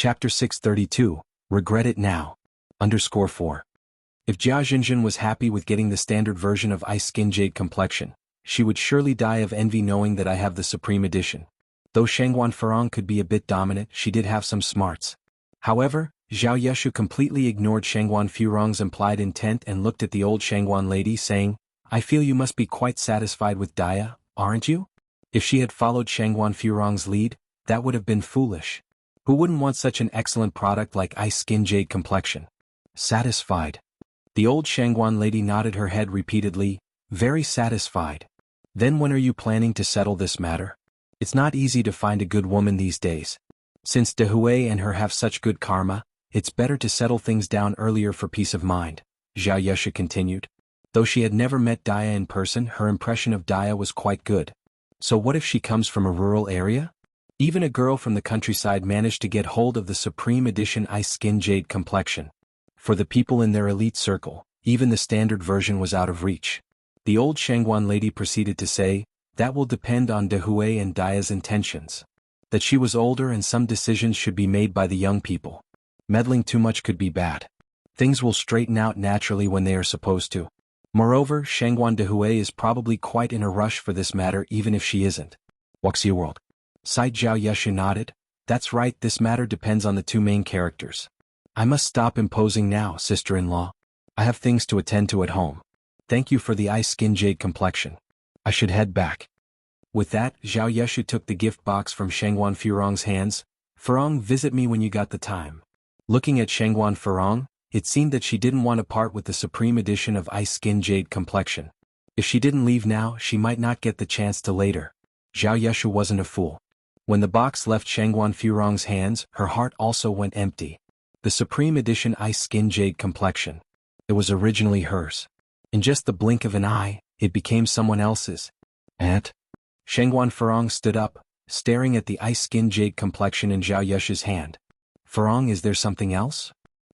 Chapter 632, Regret It Now. _4. If Jia Xinjin was happy with getting the standard version of Ice Skin Jade Complexion, she would surely die of envy knowing that I have the Supreme Edition. Though Shangguan Farong could be a bit dominant, she did have some smarts. However, Zhao Yeshu completely ignored Shangguan Furong's implied intent and looked at the old Shangguan lady saying, I feel you must be quite satisfied with Daya, aren't you? If she had followed Shangguan Furong's lead, that would have been foolish. Who wouldn't want such an excellent product like Ice Skin Jade Complexion? Satisfied. The old Shangguan lady nodded her head repeatedly, very satisfied. Then when are you planning to settle this matter? It's not easy to find a good woman these days. Since De Hui and her have such good karma, it's better to settle things down earlier for peace of mind, Zhao Yeshe continued. Though she had never met Daya in person, her impression of Daya was quite good. So what if she comes from a rural area? Even a girl from the countryside managed to get hold of the Supreme Edition Ice Skin Jade Complexion. For the people in their elite circle, even the standard version was out of reach. The old Shangguan lady proceeded to say, that will depend on De Hui and Daya's intentions. That she was older and some decisions should be made by the young people. Meddling too much could be bad. Things will straighten out naturally when they are supposed to. Moreover, Shangguan De Hui is probably quite in a rush for this matter even if she isn't. Wuxia world. Side Zhao Yeshe nodded. That's right, this matter depends on the two main characters. I must stop imposing now, sister-in-law. I have things to attend to at home. Thank you for the Ice Skin Jade Complexion. I should head back. With that, Zhao Yeshe took the gift box from Shangguan Furong's hands. Furong, visit me when you got the time. Looking at Shangguan Furong, it seemed that she didn't want to part with the Supreme Edition of Ice Skin Jade Complexion. If she didn't leave now, she might not get the chance to later. Zhao Yeshe wasn't a fool. When the box left Shangguan Furong's hands, her heart also went empty. The Supreme Edition Ice Skin Jade Complexion. It was originally hers. In just the blink of an eye, it became someone else's. Aunt? Shangguan Furong stood up, staring at the Ice Skin Jade Complexion in Zhao Yeshe's hand. Furong, is there something else?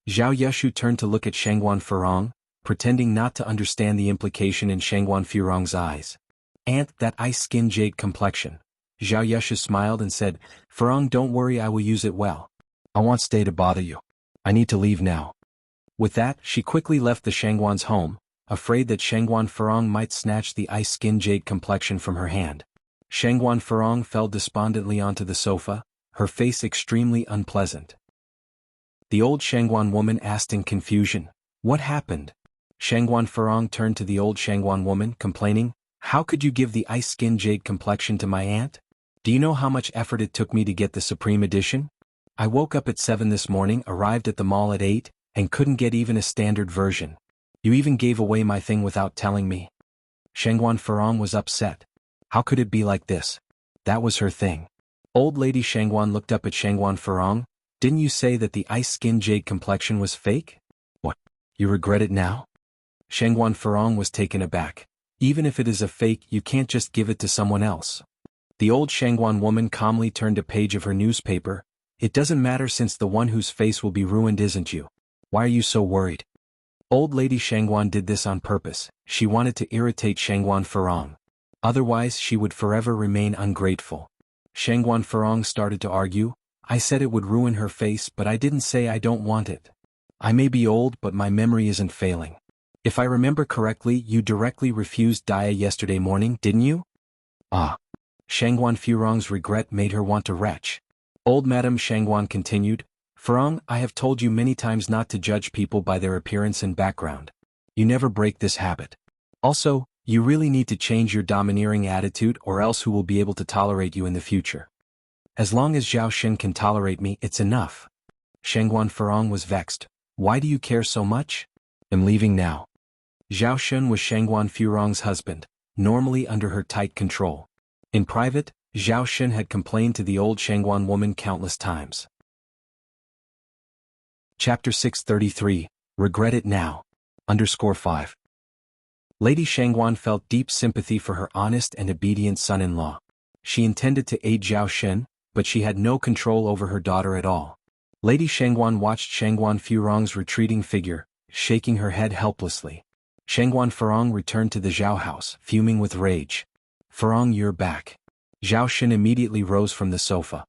Zhao Yeshe turned to look at Shangguan Furong, pretending not to understand the implication in Shangguan Furong's eyes. Aunt, that Ice Skin Jade Complexion. Zhao Yeshe smiled and said, Furong, don't worry, I will use it well. I won't stay to bother you. I need to leave now. With that, she quickly left the Shangguan's home, afraid that Shangguan Furong might snatch the Ice Skin Jade Complexion from her hand. Shangguan Furong fell despondently onto the sofa, her face extremely unpleasant. The old Shangguan woman asked in confusion, what happened? Shangguan Furong turned to the old Shangguan woman, complaining, how could you give the Ice Skin Jade Complexion to my aunt? Do you know how much effort it took me to get the Supreme Edition? I woke up at 7 this morning, arrived at the mall at 8, and couldn't get even a standard version. You even gave away my thing without telling me. Shangguan Furong was upset. How could it be like this? That was her thing. Old lady Shangguan looked up at Shangguan Furong. Didn't you say that the Ice Skin Jade Complexion was fake? What? You regret it now? Shangguan Furong was taken aback. Even if it is a fake, you can't just give it to someone else. The old Shangguan woman calmly turned a page of her newspaper. It doesn't matter since the one whose face will be ruined isn't you. Why are you so worried? Old lady Shangguan did this on purpose. She wanted to irritate Shangguan Furong. Otherwise she would forever remain ungrateful. Shangguan Furong started to argue. I said it would ruin her face, but I didn't say I don't want it. I may be old, but my memory isn't failing. If I remember correctly, you directly refused Daya yesterday morning, didn't you? Ah. Shangguan Furong's regret made her want to retch. Old Madame Shangguan continued, Furong, I have told you many times not to judge people by their appearance and background. You never break this habit. Also, you really need to change your domineering attitude or else who will be able to tolerate you in the future? As long as Zhao Xin can tolerate me, it's enough. Shangguan Furong was vexed. Why do you care so much? I'm leaving now. Zhao Xin was Shangguan Furong's husband, normally under her tight control. In private, Zhao Xin had complained to the old Shangguan woman countless times. Chapter 633, Regret It Now. _5. Lady Shangguan felt deep sympathy for her honest and obedient son-in-law. She intended to aid Zhao Xin, but she had no control over her daughter at all. Lady Shangguan watched Shangguan Furong's retreating figure, shaking her head helplessly. Shangguan Furong returned to the Zhao house, fuming with rage. Furong, you're back. Zhao Xin immediately rose from the sofa.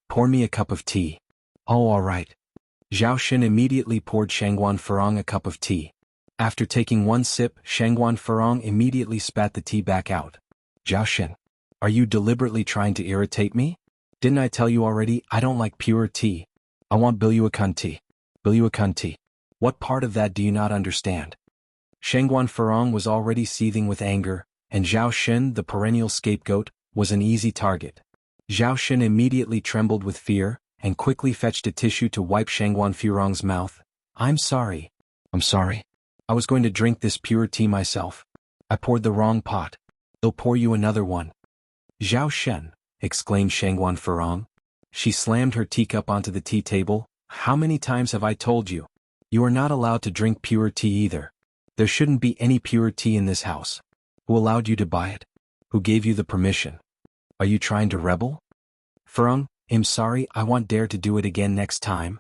Pour me a cup of tea. Oh, all right. Zhao Xin immediately poured Shangguan Farong a cup of tea. After taking one sip, Shangguan Farong immediately spat the tea back out. Zhao Xin, are you deliberately trying to irritate me? Didn't I tell you already I don't like pure tea? I want Biluakan tea. Biluakan tea. What part of that do you not understand? Shangguan Farong was already seething with anger, and Zhao Xin, the perennial scapegoat, was an easy target. Zhao Xin immediately trembled with fear, and quickly fetched a tissue to wipe Shangguan Farong's mouth. I'm sorry. I'm sorry. I was going to drink this pure tea myself. I poured the wrong pot. They'll pour you another one. Zhao Shen, exclaimed Shangguan Farong. She slammed her teacup onto the tea table. How many times have I told you? You are not allowed to drink pure tea either. There shouldn't be any pure tea in this house. Who allowed you to buy it? Who gave you the permission? Are you trying to rebel? Farong, I'm sorry, I won't dare to do it again next time.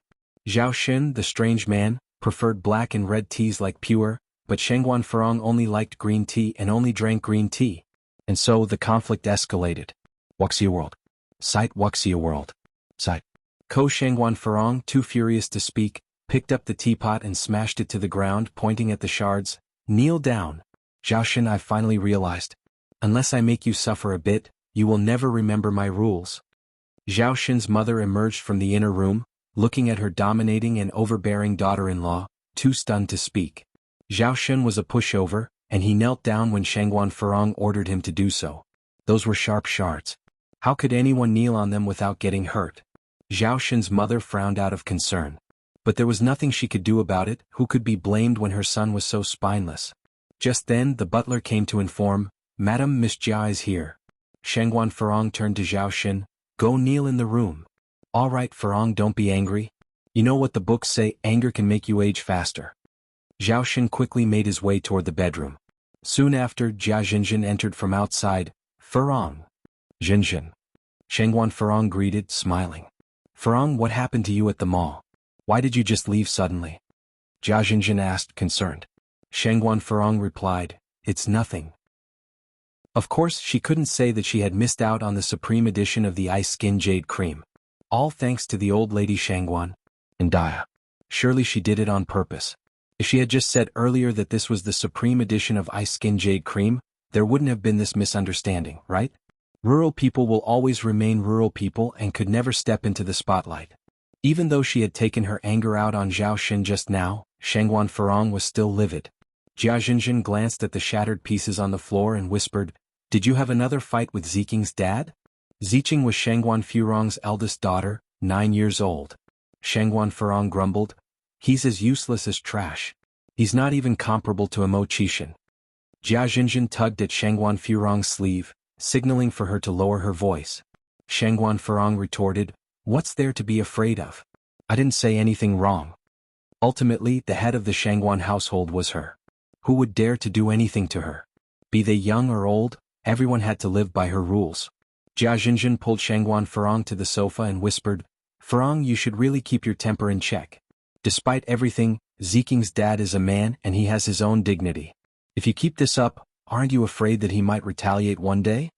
Zhao Shen, the strange man, preferred black and red teas like pure, but Shangguan Farong only liked green tea and only drank green tea. And so the conflict escalated. Wuxia World. Site Wuxia World. Site. Ko Shangguan Farong, too furious to speak, picked up the teapot and smashed it to the ground, pointing at the shards. Kneel down. Zhao Shen, I finally realized. Unless I make you suffer a bit, you will never remember my rules. Zhao Shen's mother emerged from the inner room, looking at her dominating and overbearing daughter-in-law, too stunned to speak. Zhao Shen was a pushover, and he knelt down when Shangguan Farong ordered him to do so. Those were sharp shards. How could anyone kneel on them without getting hurt? Zhao Shen's mother frowned out of concern. But there was nothing she could do about it. Who could be blamed when her son was so spineless? Just then the butler came to inform, Madam, Miss Jia is here. Shangguan Farong turned to Zhao Shen. Go kneel in the room. All right, Farong, don't be angry. You know what the books say, anger can make you age faster. Zhao Shen quickly made his way toward the bedroom. Soon after, Jia Jinjin entered from outside. Farong. Jinjin. Shangguan Farong greeted, smiling. Farong, what happened to you at the mall? Why did you just leave suddenly? Jia Jinjin asked, concerned. Shangguan Farong replied, it's nothing. Of course, she couldn't say that she had missed out on the supreme edition of the Ice Skin Jade Cream. All thanks to the old lady Shangguan. And Dia. Surely she did it on purpose. If she had just said earlier that this was the supreme edition of Ice Skin Jade Cream, there wouldn't have been this misunderstanding, right? Rural people will always remain rural people and could never step into the spotlight. Even though she had taken her anger out on Zhao Xin just now, Shangguan Farong was still livid. Jia Jinjin glanced at the shattered pieces on the floor and whispered, Did you have another fight with Ziking's dad? Ziqing was Shangguan Farong's eldest daughter, 9 years old. Shangguan Farong grumbled, He's as useless as trash. He's not even comparable to Imo Qixin. Jia Jinjin tugged at Shangguan Farong's sleeve, signaling for her to lower her voice. Shangguan Farong retorted, What's there to be afraid of? I didn't say anything wrong. Ultimately, the head of the Shangguan household was her. Who would dare to do anything to her? Be they young or old, everyone had to live by her rules. Jia Jinjin pulled Shangguan Farong to the sofa and whispered, Farong, you should really keep your temper in check. Despite everything, Ziking's dad is a man and he has his own dignity. If you keep this up, aren't you afraid that he might retaliate one day?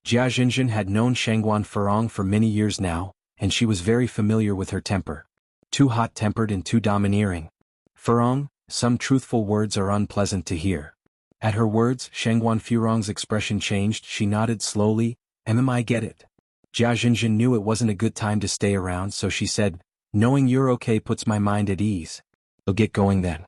Jia Jinjin had known Shangguan Farong for many years now, and she was very familiar with her temper. Too hot-tempered and too domineering. Farong, some truthful words are unpleasant to hear. At her words, Shangguan Farong's expression changed. She nodded slowly, I get it. Jia Jinjin knew it wasn't a good time to stay around, so she said, Knowing you're okay puts my mind at ease. We'll get going then.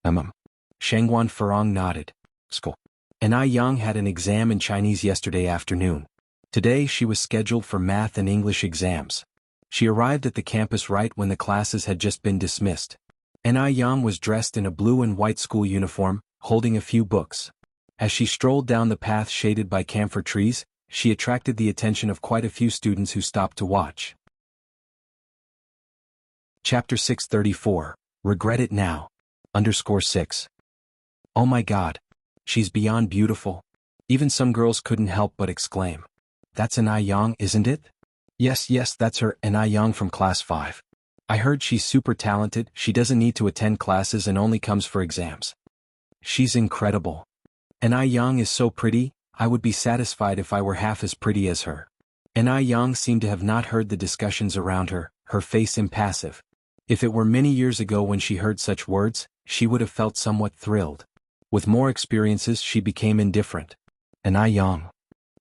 Shangguan Farong nodded. School. And Yang had an exam in Chinese yesterday afternoon. Today she was scheduled for math and English exams. She arrived at the campus right when the classes had just been dismissed. Yang was dressed in a blue and white school uniform, holding a few books. As she strolled down the path shaded by camphor trees, she attracted the attention of quite a few students who stopped to watch. Chapter 634, Regret It Now. _6. Oh my God. She's beyond beautiful. Even some girls couldn't help but exclaim. That's an Yang, isn't it? Yes, that's her, an Yang from class 5. I heard she's super talented, she doesn't need to attend classes and only comes for exams. She's incredible. An Yang is so pretty, I would be satisfied if I were half as pretty as her. An Yang seemed to have not heard the discussions around her her face impassive. If it were many years ago when she heard such words, she would have felt somewhat thrilled. With more experiences she became indifferent. "And I Yang."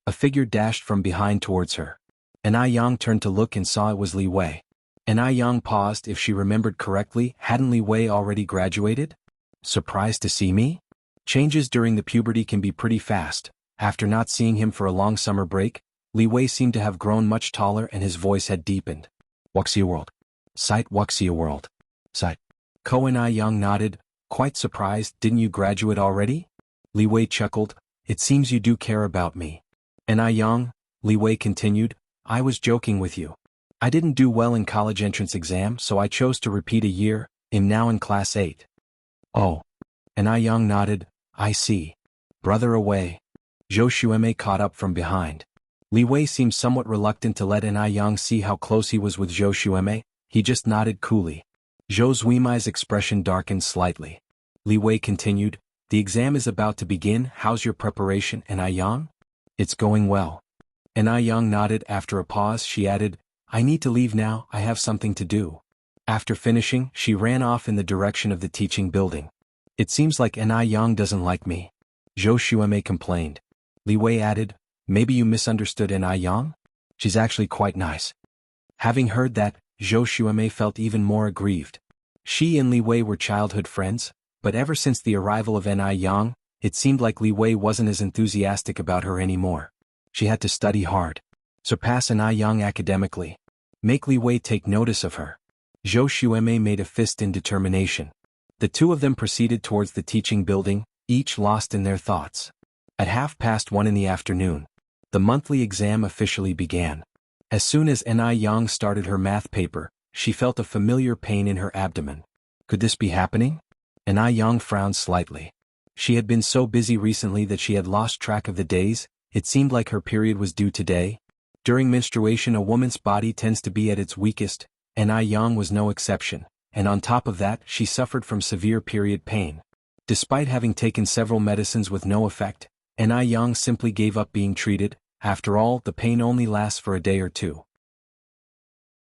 A figure dashed from behind towards her. And I Yang turned to look and saw it was Li Wei. And I Yang paused. If she remembered correctly, hadn't Li Wei already graduated? Surprised to see me? Changes during the puberty can be pretty fast. After not seeing him for a long summer break, Li Wei seemed to have grown much taller and his voice had deepened. "Wuxia World. Sight Wuxia World. Sight." Ko and I Yang nodded, quite surprised. "Didn't you graduate already?" Li Wei chuckled. "It seems you do care about me." "And I Yang," Li Wei continued, "I was joking with you. I didn't do well in college entrance exam, so I chose to repeat a year. I'm now in class 8. "Oh." And I Yang nodded. "I see. Brother away." Zhou Xueme caught up from behind. Li Wei seemed somewhat reluctant to let I Yang see how close he was with Zhou Xueme. He just nodded coolly. Zhou Xuemai's expression darkened slightly. Li Wei continued, "The exam is about to begin. How's your preparation, I Yang?" "It's going well." I Yang nodded. After a pause she added, "I need to leave now, I have something to do." After finishing, she ran off in the direction of the teaching building. "It seems like I Yang doesn't like me," Zhou Xueme complained. Li Wei added, "Maybe you misunderstood I Yang? She's actually quite nice." Having heard that, Zhou Xueme felt even more aggrieved. She and Li Wei were childhood friends, but ever since the arrival of I Yang, it seemed like Li Wei wasn't as enthusiastic about her anymore. She had to study hard, surpass I Yang academically, make Li Wei take notice of her. Zhou Xueme made a fist in determination. The two of them proceeded towards the teaching building, each lost in their thoughts. At 1:30 in the afternoon, the monthly exam officially began. As soon as I Yang started her math paper, she felt a familiar pain in her abdomen. Could this be happening? I Yang frowned slightly. She had been so busy recently that she had lost track of the days. It seemed like her period was due today. During menstruation a woman's body tends to be at its weakest, I Yang was no exception, and on top of that she suffered from severe period pain. Despite having taken several medicines with no effect, I Yang simply gave up being treated. After all, the pain only lasts for a day or two.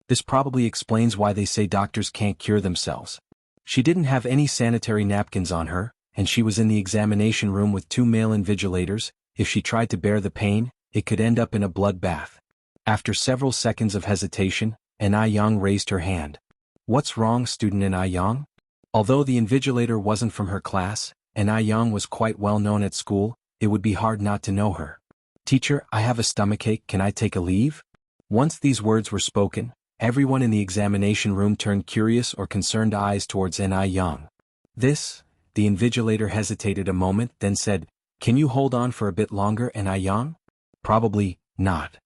This probably explains why they say doctors can't cure themselves. She didn't have any sanitary napkins on her, and she was in the examination room with 2 male invigilators. If she tried to bear the pain, it could end up in a bloodbath. After several seconds of hesitation, I Yang raised her hand. "What's wrong, student I Yang?" Although the invigilator wasn't from her class, I Yang was quite well known at school, it would be hard not to know her. "Teacher, I have a stomachache, can I take a leave?" Once these words were spoken, everyone in the examination room turned curious or concerned eyes towards I Yang. The invigilator hesitated a moment, then said, "Can you hold on for a bit longer, I Yang?" "Probably not."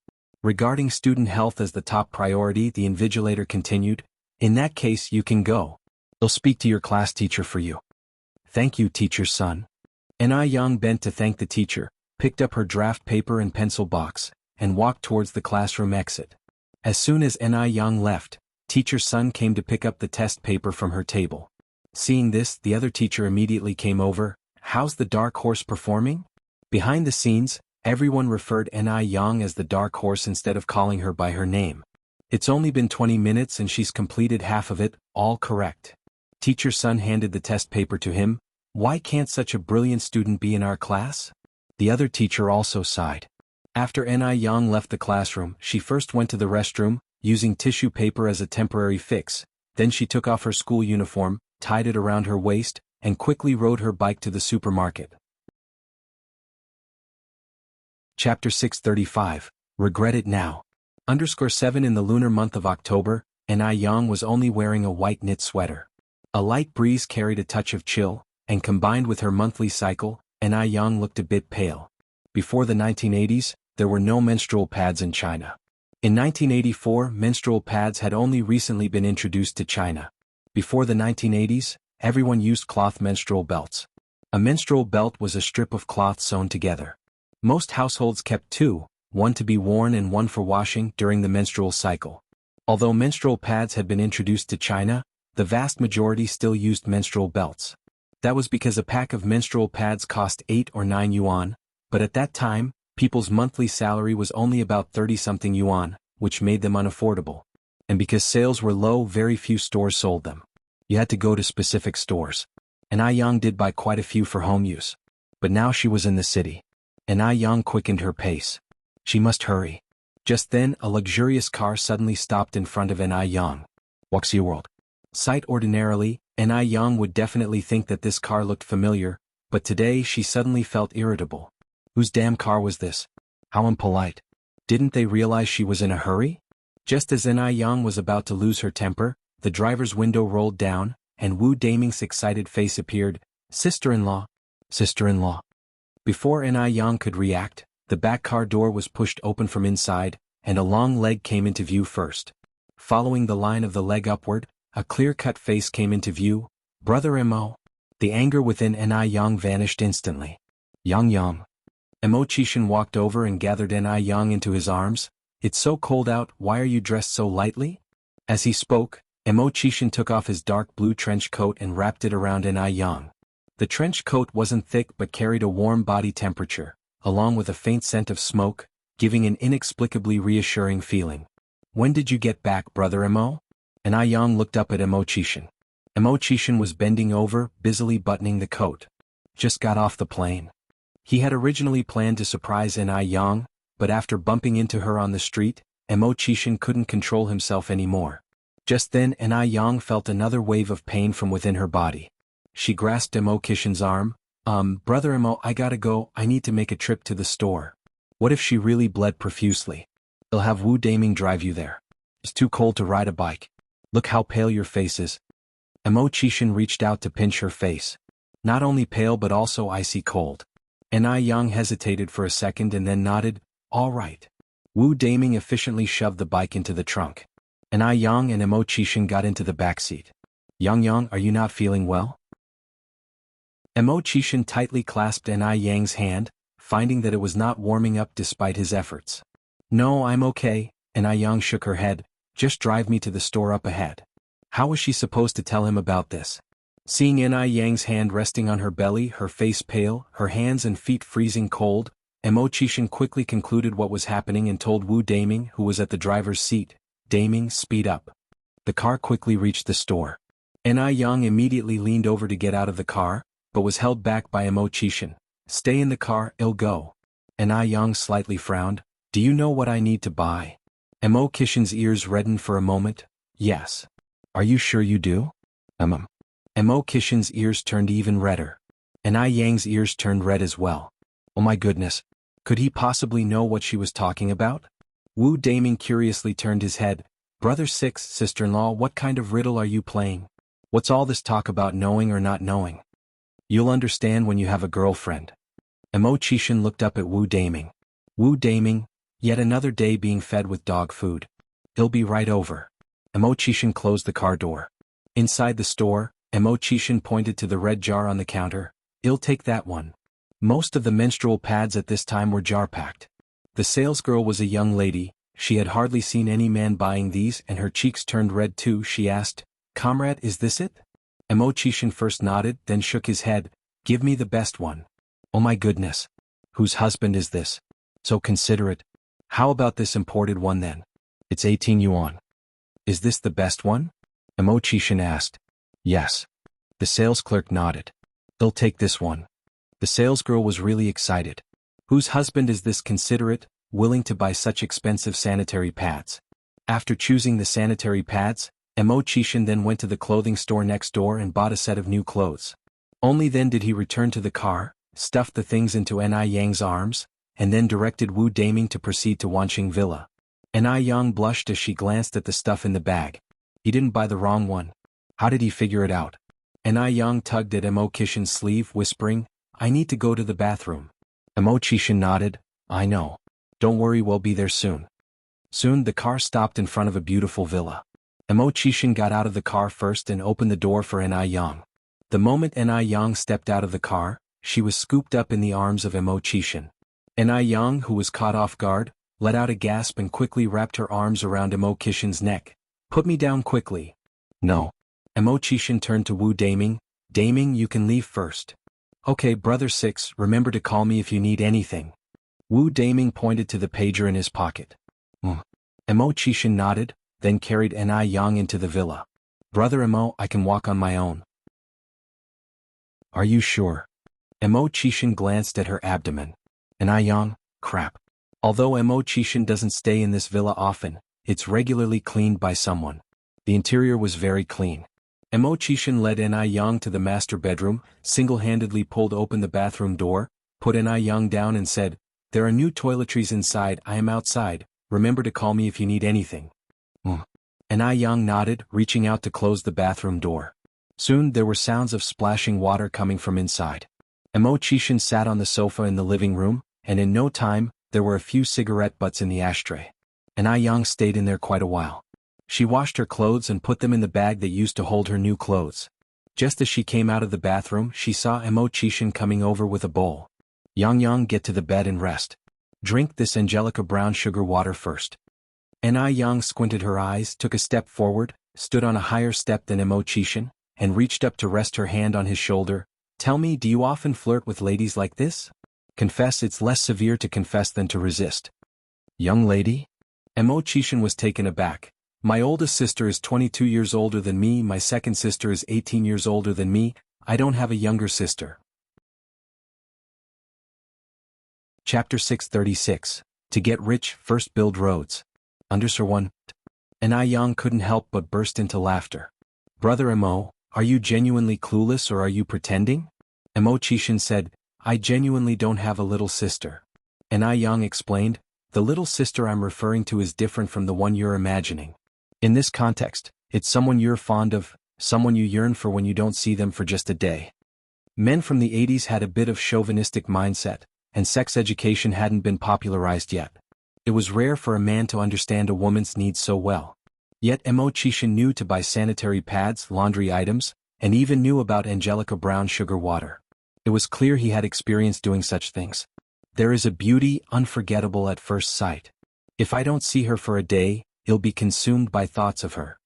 Regarding student health as the top priority, the invigilator continued, "In that case you can go. They'll speak to your class teacher for you." "Thank you, teacher's son." I Yang bent to thank the teacher, picked up her draft paper and pencil box, and walked towards the classroom exit. As soon as I Yang left, teacher's son came to pick up the test paper from her table. Seeing this, the other teacher immediately came over. "How's the dark horse performing?" Behind the scenes, everyone referred I Yang as the dark horse instead of calling her by her name. "It's only been 20 minutes and she's completed half of it, all correct." Teacher's son handed the test paper to him. "Why can't such a brilliant student be in our class?" The other teacher also sighed. After I Yang left the classroom, she first went to the restroom, using tissue paper as a temporary fix. Then she took off her school uniform, tied it around her waist, and quickly rode her bike to the supermarket. Chapter 635, Regret It Now. _7 In the lunar month of October, I Yang was only wearing a white knit sweater. A light breeze carried a touch of chill, and combined with her monthly cycle, I Yang looked a bit pale. Before the 1980s, there were no menstrual pads in China. In 1984, menstrual pads had only recently been introduced to China. Before the 1980s, everyone used cloth menstrual belts. A menstrual belt was a strip of cloth sewn together. Most households kept two, one to be worn and one for washing during the menstrual cycle. Although menstrual pads had been introduced to China, the vast majority still used menstrual belts. That was because a pack of menstrual pads cost 8 or 9 yuan, but at that time, people's monthly salary was only about 30-something yuan, which made them unaffordable. And because sales were low, very few stores sold them. You had to go to specific stores. And Yang did buy quite a few for home use. But now she was in the city. And Yang quickened her pace. She must hurry. Just then, a luxurious car suddenly stopped in front of Yang. Wuxia World. Sight ordinarily, Yang would definitely think that this car looked familiar, but today she suddenly felt irritable. Whose damn car was this? How impolite. Didn't they realize she was in a hurry? Just as Yang was about to lose her temper, the driver's window rolled down, and Wu Daming's excited face appeared. Sister-in-law. Sister-in-law. Before Yang could react, the back car door was pushed open from inside, and a long leg came into view first. Following the line of the leg upward, a clear-cut face came into view. Brother Mo. The anger within Yang vanished instantly. Yang. Mo Chishan walked over and gathered Yang into his arms. It's so cold out, why are you dressed so lightly? As he spoke, Mo Chishan took off his dark blue trench coat and wrapped it around Yang. The trench coat wasn't thick but carried a warm body temperature, along with a faint scent of smoke, giving an inexplicably reassuring feeling. When did you get back, Brother Mo? Yang looked up at Mo Chishan. Mo Chishan was bending over, busily buttoning the coat. Just got off the plane. He had originally planned to surprise Yang, but after bumping into her on the street, Mo Chishan couldn't control himself anymore. Just then Yang felt another wave of pain from within her body. She grasped Mo Chishan's arm. Brother Mo, I gotta go, I need to make a trip to the store. What if she really bled profusely? They'll have Wu Daming drive you there. It's too cold to ride a bike. Look how pale your face is. Mo Chishan reached out to pinch her face. Not only pale but also icy cold. Yang hesitated for a second and then nodded. All right. Wu Daming efficiently shoved the bike into the trunk. Yang and Mo Chishan got into the back seat. Yang, are you not feeling well? Mo Chishan tightly clasped Yang's hand, finding that it was not warming up despite his efforts. No, I'm okay, Yang shook her head. Just drive me to the store up ahead. How was she supposed to tell him about this? Seeing Yang's hand resting on her belly, her face pale, her hands and feet freezing cold, Mo Chishan quickly concluded what was happening and told Wu Daming, who was at the driver's seat, Daming, speed up. The car quickly reached the store. Yang immediately leaned over to get out of the car, but was held back by Mo Chishan. Stay in the car, I'll go. Yang slightly frowned. Do you know what I need to buy? Mo Chishan's ears reddened for a moment. Yes. Are you sure you do? Mo Chishan's ears turned even redder. Yang's ears turned red as well. Oh my goodness. Could he possibly know what she was talking about? Wu Daming curiously turned his head. Brother Six, sister-in-law, what kind of riddle are you playing? What's all this talk about knowing or not knowing? You'll understand when you have a girlfriend. Mo Chishan looked up at Wu Daming. Wu Daming, yet another day being fed with dog food. It'll be right over. Mo Chishan closed the car door. Inside the store, Mo Chishan pointed to the red jar on the counter. I'll take that one. Most of the menstrual pads at this time were jar-packed. The salesgirl was a young lady. She had hardly seen any man buying these and her cheeks turned red too. She asked, Comrade, is this it? Mo Chishan first nodded, then shook his head. Give me the best one. Oh my goodness. Whose husband is this? So considerate. How about this imported one then? It's 18 yuan. Is this the best one? Mo Chishan asked. Yes. The sales clerk nodded. I'll take this one. The salesgirl was really excited. Whose husband is this considerate, willing to buy such expensive sanitary pads? After choosing the sanitary pads, Mo Chishan then went to the clothing store next door and bought a set of new clothes. Only then did he return to the car, stuffed the things into Yang's arms, and then directed Wu Daming to proceed to Wanqing Villa. Yang blushed as she glanced at the stuff in the bag. He didn't buy the wrong one. How did he figure it out? Yang tugged at Mo Chishan's sleeve, whispering, I need to go to the bathroom. Mo Chishan nodded. I know. Don't worry, we'll be there soon. Soon the car stopped in front of a beautiful villa. Mo Chishan got out of the car first and opened the door for Yang. The moment Yang stepped out of the car, she was scooped up in the arms of Mo Chishan. Yang, who was caught off guard, let out a gasp and quickly wrapped her arms around Mo Chishan's neck. Put me down quickly. No. Mo Chishan turned to Wu Daming. Daming, you can leave first. Okay, Brother Six, remember to call me if you need anything. Wu Daming pointed to the pager in his pocket. Mo Chishan nodded. then carried Yang into the villa. Brother Emo, I can walk on my own. Are you sure? Emo Chishin glanced at her abdomen. Yang, crap. Although Emo Chishin doesn't stay in this villa often, it's regularly cleaned by someone. The interior was very clean. Emo Chishin led Yang to the master bedroom, single-handedly pulled open the bathroom door, put Yang down and said, "There are new toiletries inside, I am outside, remember to call me if you need anything." Yang nodded, reaching out to close the bathroom door. Soon there were sounds of splashing water coming from inside. Emo Chishin sat on the sofa in the living room, and in no time, there were a few cigarette butts in the ashtray. Yang stayed in there quite a while. She washed her clothes and put them in the bag that used to hold her new clothes. Just as she came out of the bathroom, she saw Emo Chishin coming over with a bowl. Yang, get to the bed and rest. Drink this Angelica brown sugar water first. Yang squinted her eyes, took a step forward, stood on a higher step than Emo Chishin, and reached up to rest her hand on his shoulder. Tell me, do you often flirt with ladies like this? Confess, it's less severe to confess than to resist. Young lady? Emo Chishin was taken aback. My oldest sister is 22 years older than me, my second sister is 18 years older than me, I don't have a younger sister. Chapter 636. To get rich, first build roads. Underscore 1. Yang couldn't help but burst into laughter. Brother Emo, are you genuinely clueless or are you pretending? Emo Chishin said, I genuinely don't have a little sister. Yang explained, the little sister I'm referring to is different from the one you're imagining. In this context, it's someone you're fond of, someone you yearn for when you don't see them for just a day. Men from the 80s had a bit of chauvinistic mindset, and sex education hadn't been popularized yet. It was rare for a man to understand a woman's needs so well. Yet Emo Chishin knew to buy sanitary pads, laundry items, and even knew about Angelica brown sugar water. It was clear he had experience doing such things. There is a beauty unforgettable at first sight. If I don't see her for a day, I'll be consumed by thoughts of her.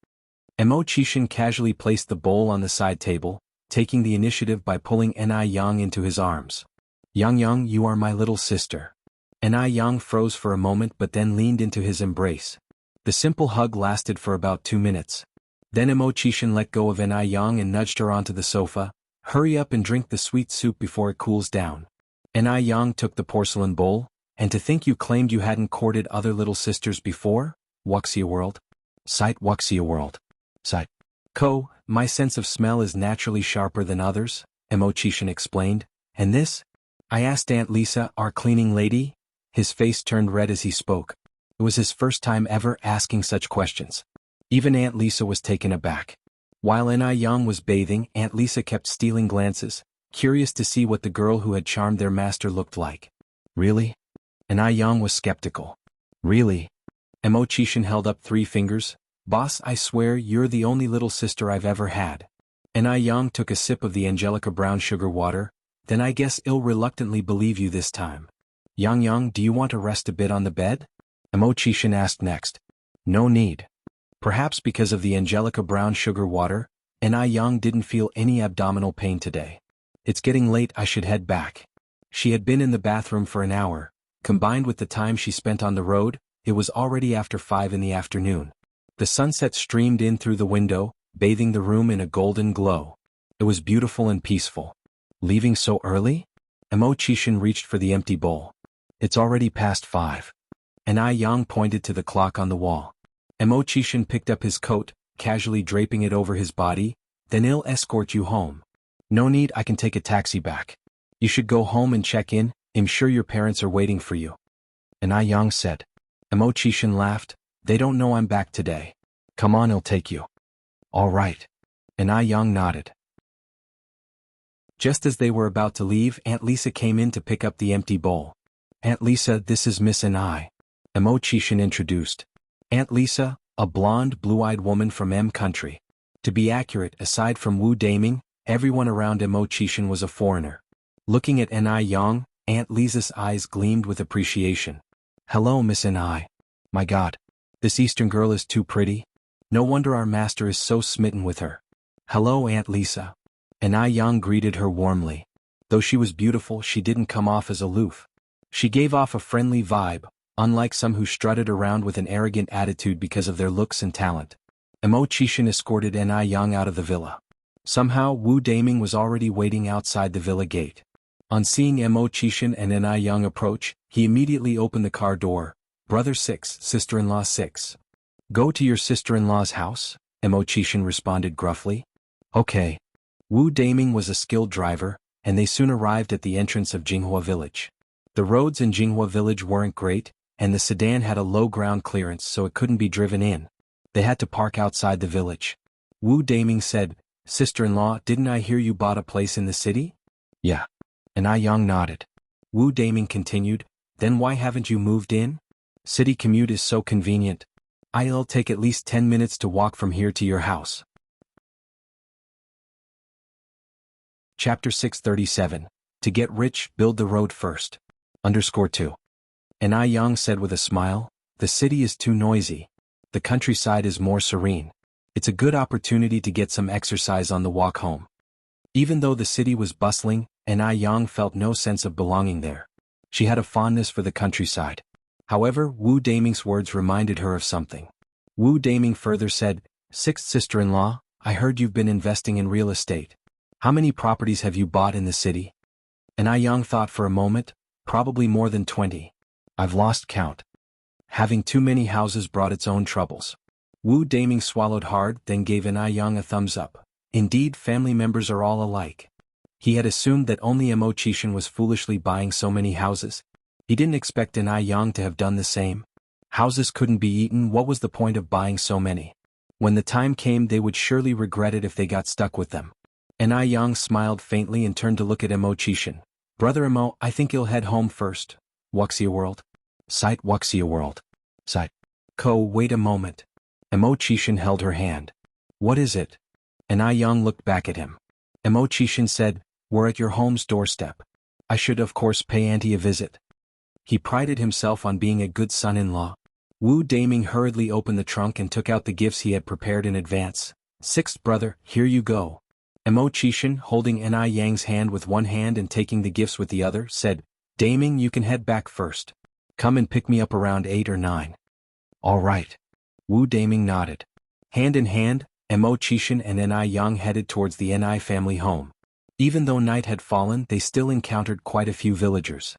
Emo Chishin casually placed the bowl on the side table, taking the initiative by pulling Yang into his arms. Yang, you are my little sister. Yang froze for a moment but then leaned into his embrace. The simple hug lasted for about 2 minutes. Then Emo Chishin let go of Yang and nudged her onto the sofa. Hurry up and drink the sweet soup before it cools down. Yang took the porcelain bowl, and to think you claimed you hadn't courted other little sisters before? Wuxia world? Sight Wuxia world. Sight. My sense of smell is naturally sharper than others, Emo Chishin explained. And this? I asked Aunt Lisa, our cleaning lady. His face turned red as he spoke. It was his first time ever asking such questions. Even Aunt Lisa was taken aback. While Yang was bathing, Aunt Lisa kept stealing glances, curious to see what the girl who had charmed their master looked like. Really? Yang was skeptical. Really? Emo Chishin held up 3 fingers. Boss, I swear you're the only little sister I've ever had. Yang took a sip of the Angelica brown sugar water. Then I guess I'll reluctantly believe you this time. Yang, do you want to rest a bit on the bed? Emo Chishin asked next. No need. Perhaps because of the Angelica brown sugar water, Yang didn't feel any abdominal pain today. It's getting late, I should head back. She had been in the bathroom for an hour. Combined with the time she spent on the road, it was already after 5 in the afternoon. The sunset streamed in through the window, bathing the room in a golden glow. It was beautiful and peaceful. Leaving so early? Emo Chishin reached for the empty bowl. It's already past 5. Yang pointed to the clock on the wall. Emo Chishin picked up his coat, casually draping it over his body. Then I'll escort you home. No need, I can take a taxi back. You should go home and check in, I'm sure your parents are waiting for you. Yang said. Emo Chishin laughed. They don't know I'm back today. Come on, I'll take you. All right. Yang nodded. Just as they were about to leave, Aunt Lisa came in to pick up the empty bowl. Aunt Lisa, this is Miss I. Emo Chishin introduced. Aunt Lisa, a blonde, blue-eyed woman from M country. To be accurate, aside from Wu Daming, everyone around Emo Chishin was a foreigner. Looking at Yang, Aunt Lisa's eyes gleamed with appreciation. Hello, Miss I. My God. This Eastern girl is too pretty. No wonder our master is so smitten with her. Hello, Aunt Lisa. Yang greeted her warmly. Though she was beautiful, she didn't come off as aloof. She gave off a friendly vibe, unlike some who strutted around with an arrogant attitude because of their looks and talent. Emo Chishan escorted Ni Yang out of the villa. Somehow Wu Daming was already waiting outside the villa gate. On seeing Emo Chishan and Ni Yang approach, he immediately opened the car door. "Brother 6, sister-in-law 6. Go to your sister-in-law's house," Emo Chishan responded gruffly. "Okay." Wu Daming was a skilled driver, and they soon arrived at the entrance of Jianghu village. The roads in Jianghu village weren't great, and the sedan had a low ground clearance so it couldn't be driven in. They had to park outside the village. Wu Daming said, "Sister-in-law, didn't I hear you bought a place in the city?" "Yeah." And Ai Yang nodded. Wu Daming continued, "Then why haven't you moved in? City commute is so convenient. I'll take at least 10 minutes to walk from here to your house." Chapter 637. To get rich, build the road first. _2. And Ai Yang said with a smile, "The city is too noisy. The countryside is more serene. It's a good opportunity to get some exercise on the walk home." Even though the city was bustling, Ai Yang felt no sense of belonging there. She had a fondness for the countryside. However, Wu Daming's words reminded her of something. Wu Daming further said, "Sixth sister-in-law, I heard you've been investing in real estate. How many properties have you bought in the city?" And Ai Yang thought for a moment, "Probably more than 20. I've lost count." Having too many houses brought its own troubles. Wu Daming swallowed hard, then gave Ai Yang a thumbs up. Indeed, family members are all alike. He had assumed that only Emo Chishan was foolishly buying so many houses. He didn't expect Ai Yang to have done the same. Houses couldn't be eaten, what was the point of buying so many? When the time came they would surely regret it if they got stuck with them. Ai Yang smiled faintly and turned to look at Emo Chishan. "Brother Emo, I think you'll head home first. Wuxia world?" "Site Wuxia world." "Site." Wait a moment." Emo Chishan held her hand. "What is it?" Ai Yang looked back at him. Emo Chishan said, "We're at your home's doorstep. I should of course pay Auntie a visit." He prided himself on being a good son-in-law. Wu Daming hurriedly opened the trunk and took out the gifts he had prepared in advance. "Sixth brother, here you go." Emo Chishan, holding Ai Yang's hand with one hand and taking the gifts with the other, said, "Daming, you can head back first. Come and pick me up around 8 or 9. "All right." Wu Daming nodded. Hand in hand, Emo Chishan and Ai Yang headed towards the Ni family home. Even though night had fallen, they still encountered quite a few villagers.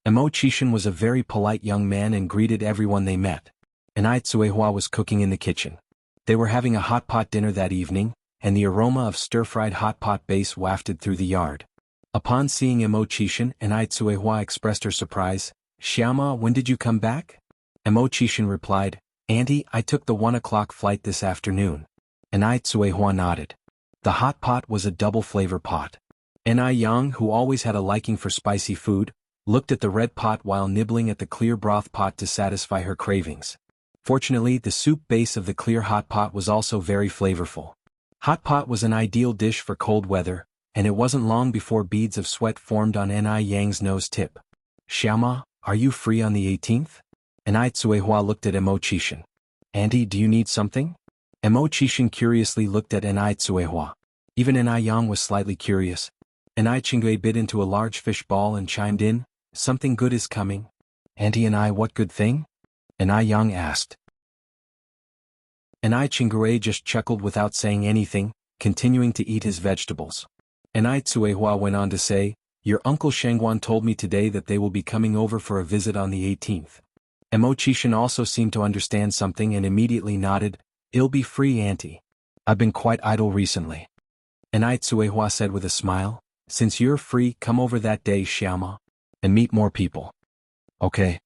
Emo Chishan was a very polite young man and greeted everyone they met. Ai Tsuehua was cooking in the kitchen. They were having a hot pot dinner that evening, and the aroma of stir-fried hot pot base wafted through the yard. Upon seeing Emo Chishan, Ai Tsuehua expressed her surprise. "Xiaoma, when did you come back?" Emo Chishan replied, "Auntie, I took the 1 o'clock flight this afternoon." Ai Tsuehua nodded. The hot pot was a double flavor pot. Ai Yang, who always had a liking for spicy food, looked at the red pot while nibbling at the clear broth pot to satisfy her cravings. Fortunately, the soup base of the clear hot pot was also very flavorful. Hot pot was an ideal dish for cold weather, and it wasn't long before beads of sweat formed on Ai Yang's nose tip. "Xiaoma, are you free on the 18th? Ai Tsuehua looked at Emo Chishan. "Auntie, do you need something?" Emo Chishan curiously looked at Ai Tsuehua. Even Ai Yang was slightly curious. Ai Chingui bit into a large fish ball and chimed in, "Something good is coming." "Auntie and I, what good thing?" Ai Yang asked. Ai Chingui just chuckled without saying anything, continuing to eat his vegetables. Ai Tsuehua went on to say, "Your uncle Shangguan told me today that they will be coming over for a visit on the 18th. Emo Chishan also seemed to understand something and immediately nodded, "I'll be free, Auntie. I've been quite idle recently." Ai Tsuehua said with a smile, "Since you're free, come over that day, Xiaoma, and meet more people." "Okay."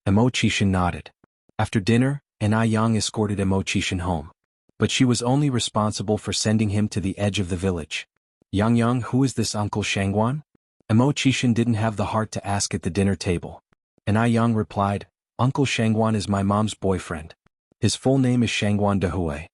Emo Chishan nodded. After dinner, Ai Yang escorted Emo Chishan home. But she was only responsible for sending him to the edge of the village. "Yang, who is this Uncle Shangguan?" Emo Chishan didn't have the heart to ask at the dinner table. Ai Yang replied, "Uncle Shangguan is my mom's boyfriend. His full name is Shangguan Dehui."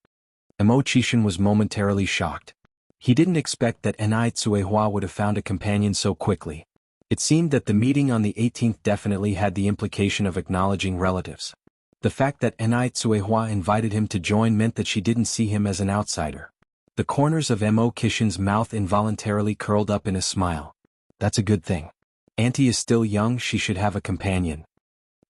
Emo Chishan was momentarily shocked. He didn't expect that Ai Tsuehua would have found a companion so quickly. It seemed that the meeting on the 18th definitely had the implication of acknowledging relatives. The fact that Ai Tsuehua invited him to join meant that she didn't see him as an outsider. The corners of Emo Chishan's mouth involuntarily curled up in a smile. "That's a good thing. Auntie is still young, she should have a companion."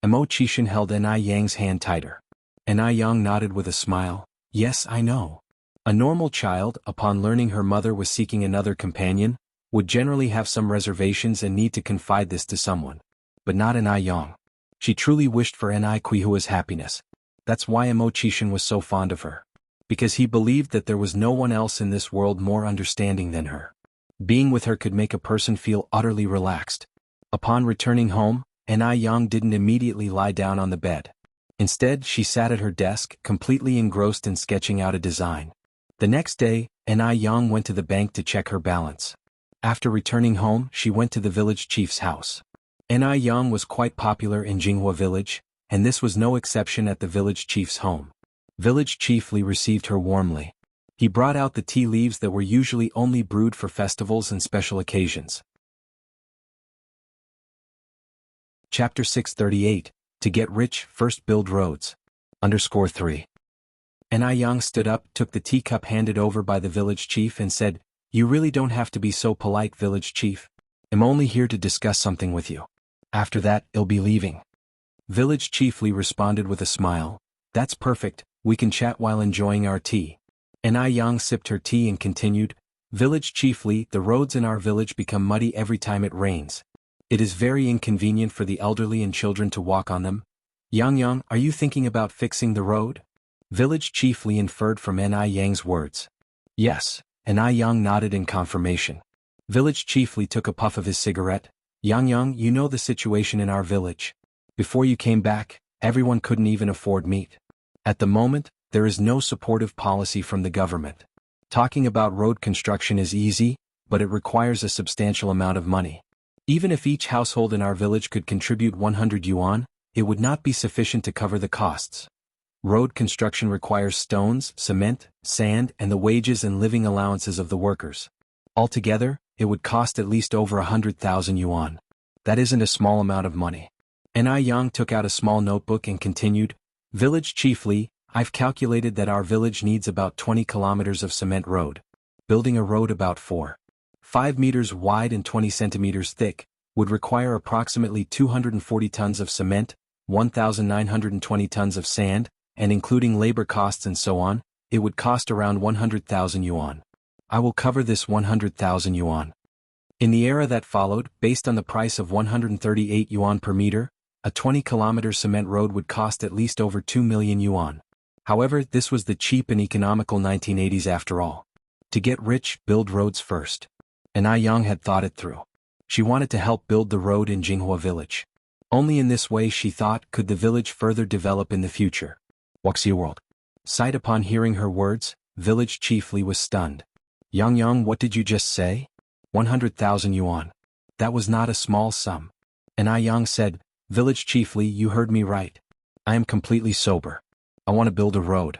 Mo Qishan held Ni Yang's hand tighter. Ni Yang nodded with a smile. Yes, I know. A normal child, upon learning her mother was seeking another companion, would generally have some reservations and need to confide this to someone. But not Ni Yang. She truly wished for Ni Qihua's happiness. That's why Mo Qishan was so fond of her. Because he believed that there was no one else in this world more understanding than her. Being with her could make a person feel utterly relaxed. Upon returning home, Ni Yang didn't immediately lie down on the bed. Instead, she sat at her desk, completely engrossed in sketching out a design. The next day, Ni Yang went to the bank to check her balance. After returning home, she went to the village chief's house. Ni Yang was quite popular in Jianghu village, and this was no exception at the village chief's home. Village chief Li received her warmly. He brought out the tea leaves that were usually only brewed for festivals and special occasions. Chapter 638, To Get Rich, First Build Roads. _3. Ni Yang stood up, took the teacup handed over by the village chief and said, You really don't have to be so polite, village chief. I'm only here to discuss something with you. After that, I'll be leaving. Village chief Li responded with a smile. That's perfect, we can chat while enjoying our tea. Ni Yang sipped her tea and continued, Village chief Li, the roads in our village become muddy every time it rains. It is very inconvenient for the elderly and children to walk on them. Yang, are you thinking about fixing the road? Village chief Li inferred from Ni Yang's words. Yes, Ni Yang nodded in confirmation. Village chief Li took a puff of his cigarette. Yang, you know the situation in our village. Before you came back, everyone couldn't even afford meat. At the moment, there is no supportive policy from the government. Talking about road construction is easy, but it requires a substantial amount of money. Even if each household in our village could contribute 100 yuan, it would not be sufficient to cover the costs. Road construction requires stones, cement, sand, and the wages and living allowances of the workers. Altogether, it would cost at least over 100,000 yuan. That isn't a small amount of money. Ni Yang took out a small notebook and continued, Village chief Li, I've calculated that our village needs about 20 kilometers of cement road. Building a road about 5 meters wide and 20 centimeters thick, would require approximately 240 tons of cement, 1,920 tons of sand, and including labor costs and so on, it would cost around 100,000 yuan. I will cover this 100,000 yuan. In the era that followed, based on the price of 138 yuan per meter, a 20-kilometer cement road would cost at least over 2 million yuan. However, this was the cheap and economical 1980s after all. To get rich, build roads first. Ni Yang had thought it through. She wanted to help build the road in Jianghu village. Only in this way, she thought, could the village further develop in the future. Wuxia world. Sight upon hearing her words, village chief Li was stunned. Yang, what did you just say? 100,000 yuan. That was not a small sum. Ni Yang said, Village chief Li, you heard me right. I am completely sober. I want to build a road.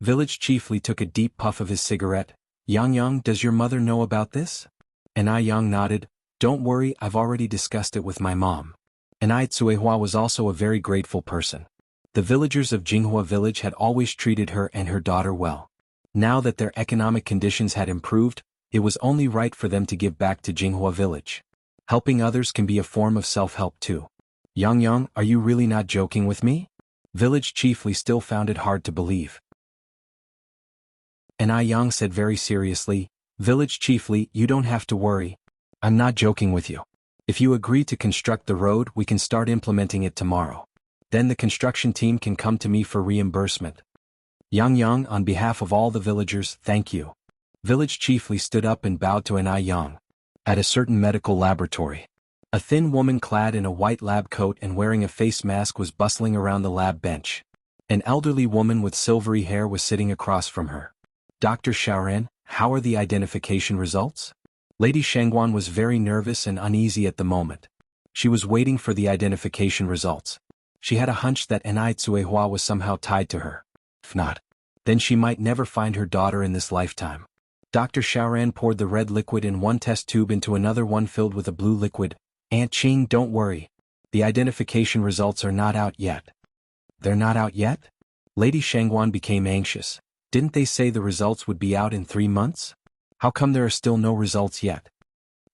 Village chief Li took a deep puff of his cigarette. Yang, does your mother know about this? Ni Yang nodded. Don't worry, I've already discussed it with my mom. Ni Tsuehua was also a very grateful person. The villagers of Jianghu village had always treated her and her daughter well. Now that their economic conditions had improved, it was only right for them to give back to Jianghu village. Helping others can be a form of self-help too. Yang, are you really not joking with me? Village chief Li still found it hard to believe. Ni Yang said very seriously, Village chief Li, you don't have to worry. I'm not joking with you. If you agree to construct the road, we can start implementing it tomorrow. Then the construction team can come to me for reimbursement. Yang, on behalf of all the villagers, thank you. Village chief Li stood up and bowed to Ni Yang. At a certain medical laboratory, a thin woman clad in a white lab coat and wearing a face mask was bustling around the lab bench. An elderly woman with silvery hair was sitting across from her. Dr. Xiaoran, how are the identification results? Lady Shangguan was very nervous and uneasy at the moment. She was waiting for the identification results. She had a hunch that Ni Tsuehua was somehow tied to her. If not, then she might never find her daughter in this lifetime. Dr. Xiaoran poured the red liquid in one test tube into another one filled with a blue liquid. Aunt Qing, don't worry. The identification results are not out yet. They're not out yet? Lady Shangguan became anxious. Didn't they say the results would be out in 3 months? How come there are still no results yet?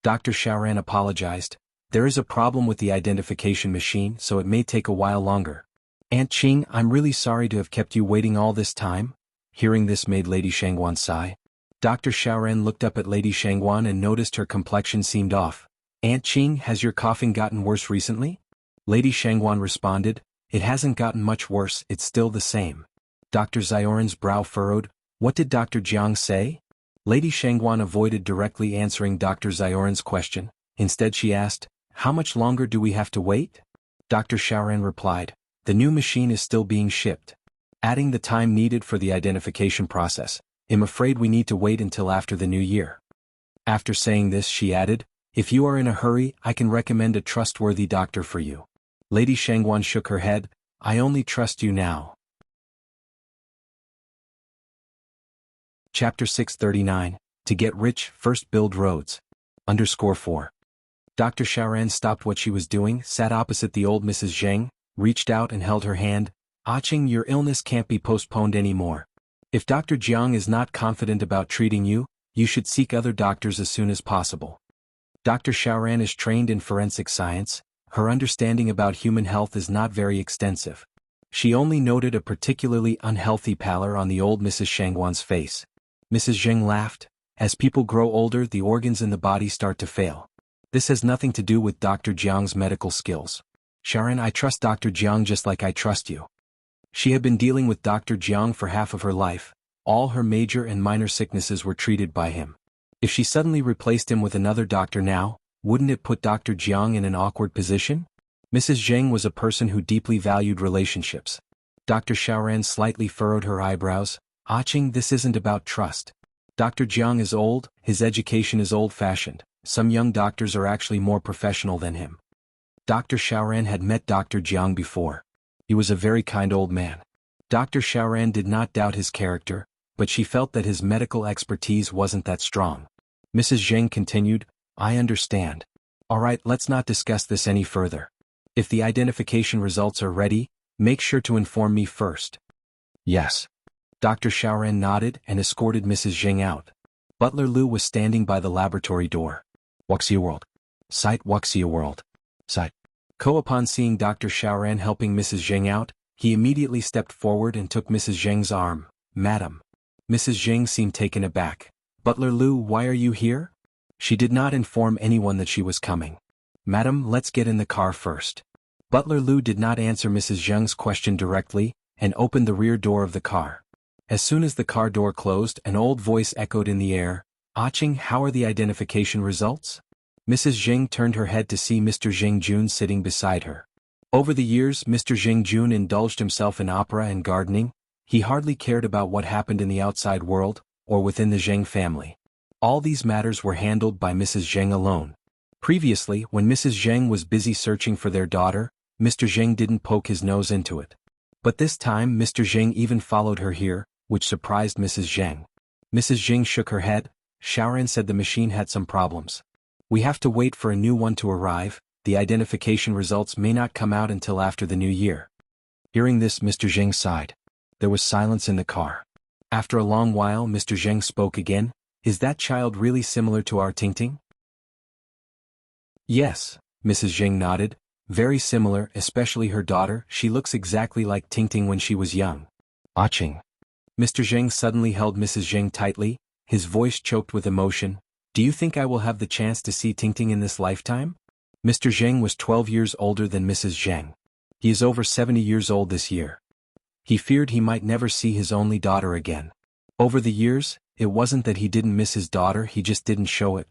Dr. Xiaoran apologized. There is a problem with the identification machine, so it may take a while longer. Aunt Qing, I'm really sorry to have kept you waiting all this time. Hearing this made Lady Shangguan sigh. Dr. Xiaoran looked up at Lady Shangguan and noticed her complexion seemed off. Aunt Qing, has your coughing gotten worse recently? Lady Shangguan responded, it hasn't gotten much worse, it's still the same. Dr. Xiaoran's brow furrowed. What did Dr. Jiang say? Lady Shangguan avoided directly answering Dr. Xiaoran's question. Instead she asked, how much longer do we have to wait? Dr. Xiaoran replied, the new machine is still being shipped. Adding the time needed for the identification process, I'm afraid we need to wait until after the new year. After saying this she added, if you are in a hurry, I can recommend a trustworthy doctor for you. Lady Shangguan shook her head, I only trust you now. Chapter 639, To Get Rich, First Build Roads. _4. Dr. Xiaoran stopped what she was doing, sat opposite the old Mrs. Zheng, reached out and held her hand. Qing, your illness can't be postponed anymore. If Dr. Jiang is not confident about treating you, you should seek other doctors as soon as possible. Dr. Xiaoran is trained in forensic science. Her understanding about human health is not very extensive. She only noted a particularly unhealthy pallor on the old Mrs. Shangguan's face. Mrs. Zheng laughed. As people grow older, the organs in the body start to fail. This has nothing to do with Dr. Jiang's medical skills. Xiaoran, I trust Dr. Jiang just like I trust you. She had been dealing with Dr. Jiang for half of her life. All her major and minor sicknesses were treated by him. If she suddenly replaced him with another doctor now, wouldn't it put Dr. Jiang in an awkward position? Mrs. Zheng was a person who deeply valued relationships. Dr. Xiaoran slightly furrowed her eyebrows. Qing, this isn't about trust. Dr. Jiang is old, his education is old-fashioned. Some young doctors are actually more professional than him. Dr. Xiaoran had met Dr. Jiang before. He was a very kind old man. Dr. Xiaoran did not doubt his character, but she felt that his medical expertise wasn't that strong. Mrs. Zheng continued, I understand. All right, let's not discuss this any further. If the identification results are ready, make sure to inform me first. Yes. Dr. Xiaoran nodded and escorted Mrs. Zheng out. Butler Lu was standing by the laboratory door. Wuxia World. Site Wuxia World. Site. Upon seeing Dr. Xiaoran helping Mrs. Zheng out, he immediately stepped forward and took Mrs. Zheng's arm. Madam. Mrs. Zheng seemed taken aback. Butler Lu, why are you here? She did not inform anyone that she was coming. Madam, let's get in the car first. Butler Lu did not answer Mrs. Zheng's question directly, and opened the rear door of the car. As soon as the car door closed, an old voice echoed in the air. Qing, how are the identification results? Mrs. Zheng turned her head to see Mr. Zheng Jun sitting beside her. Over the years, Mr. Zheng Jun indulged himself in opera and gardening. He hardly cared about what happened in the outside world, or within the Zheng family. All these matters were handled by Mrs. Zheng alone. Previously, when Mrs. Zheng was busy searching for their daughter, Mr. Zheng didn't poke his nose into it. But this time Mr. Zheng even followed her here, which surprised Mrs. Zheng. Mrs. Zheng shook her head. Xiaoran said the machine had some problems. We have to wait for a new one to arrive. The identification results may not come out until after the new year. Hearing this, Mr. Zheng sighed. There was silence in the car. After a long while, Mr. Zheng spoke again. Is that child really similar to our Tingting? Yes, Mrs. Zheng nodded. Very similar, especially her daughter. She looks exactly like Tingting when she was young. Qing. Mr. Zheng suddenly held Mrs. Zheng tightly, his voice choked with emotion. Do you think I will have the chance to see Tingting in this lifetime? Mr. Zheng was 12 years older than Mrs. Zheng. He is over 70 years old this year. He feared he might never see his only daughter again. Over the years, it wasn't that he didn't miss his daughter, he just didn't show it.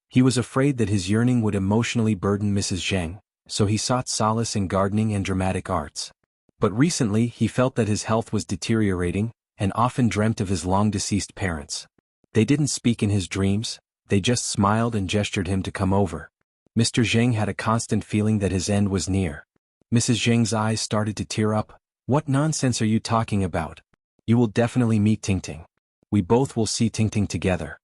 He was afraid that his yearning would emotionally burden Mrs. Zheng, so he sought solace in gardening and dramatic arts. But recently he felt that his health was deteriorating, and often dreamt of his long-deceased parents. They didn't speak in his dreams, they just smiled and gestured him to come over. Mr. Zheng had a constant feeling that his end was near. Mrs. Zheng's eyes started to tear up. What nonsense are you talking about? You will definitely meet Tingting. We both will see Tingting together.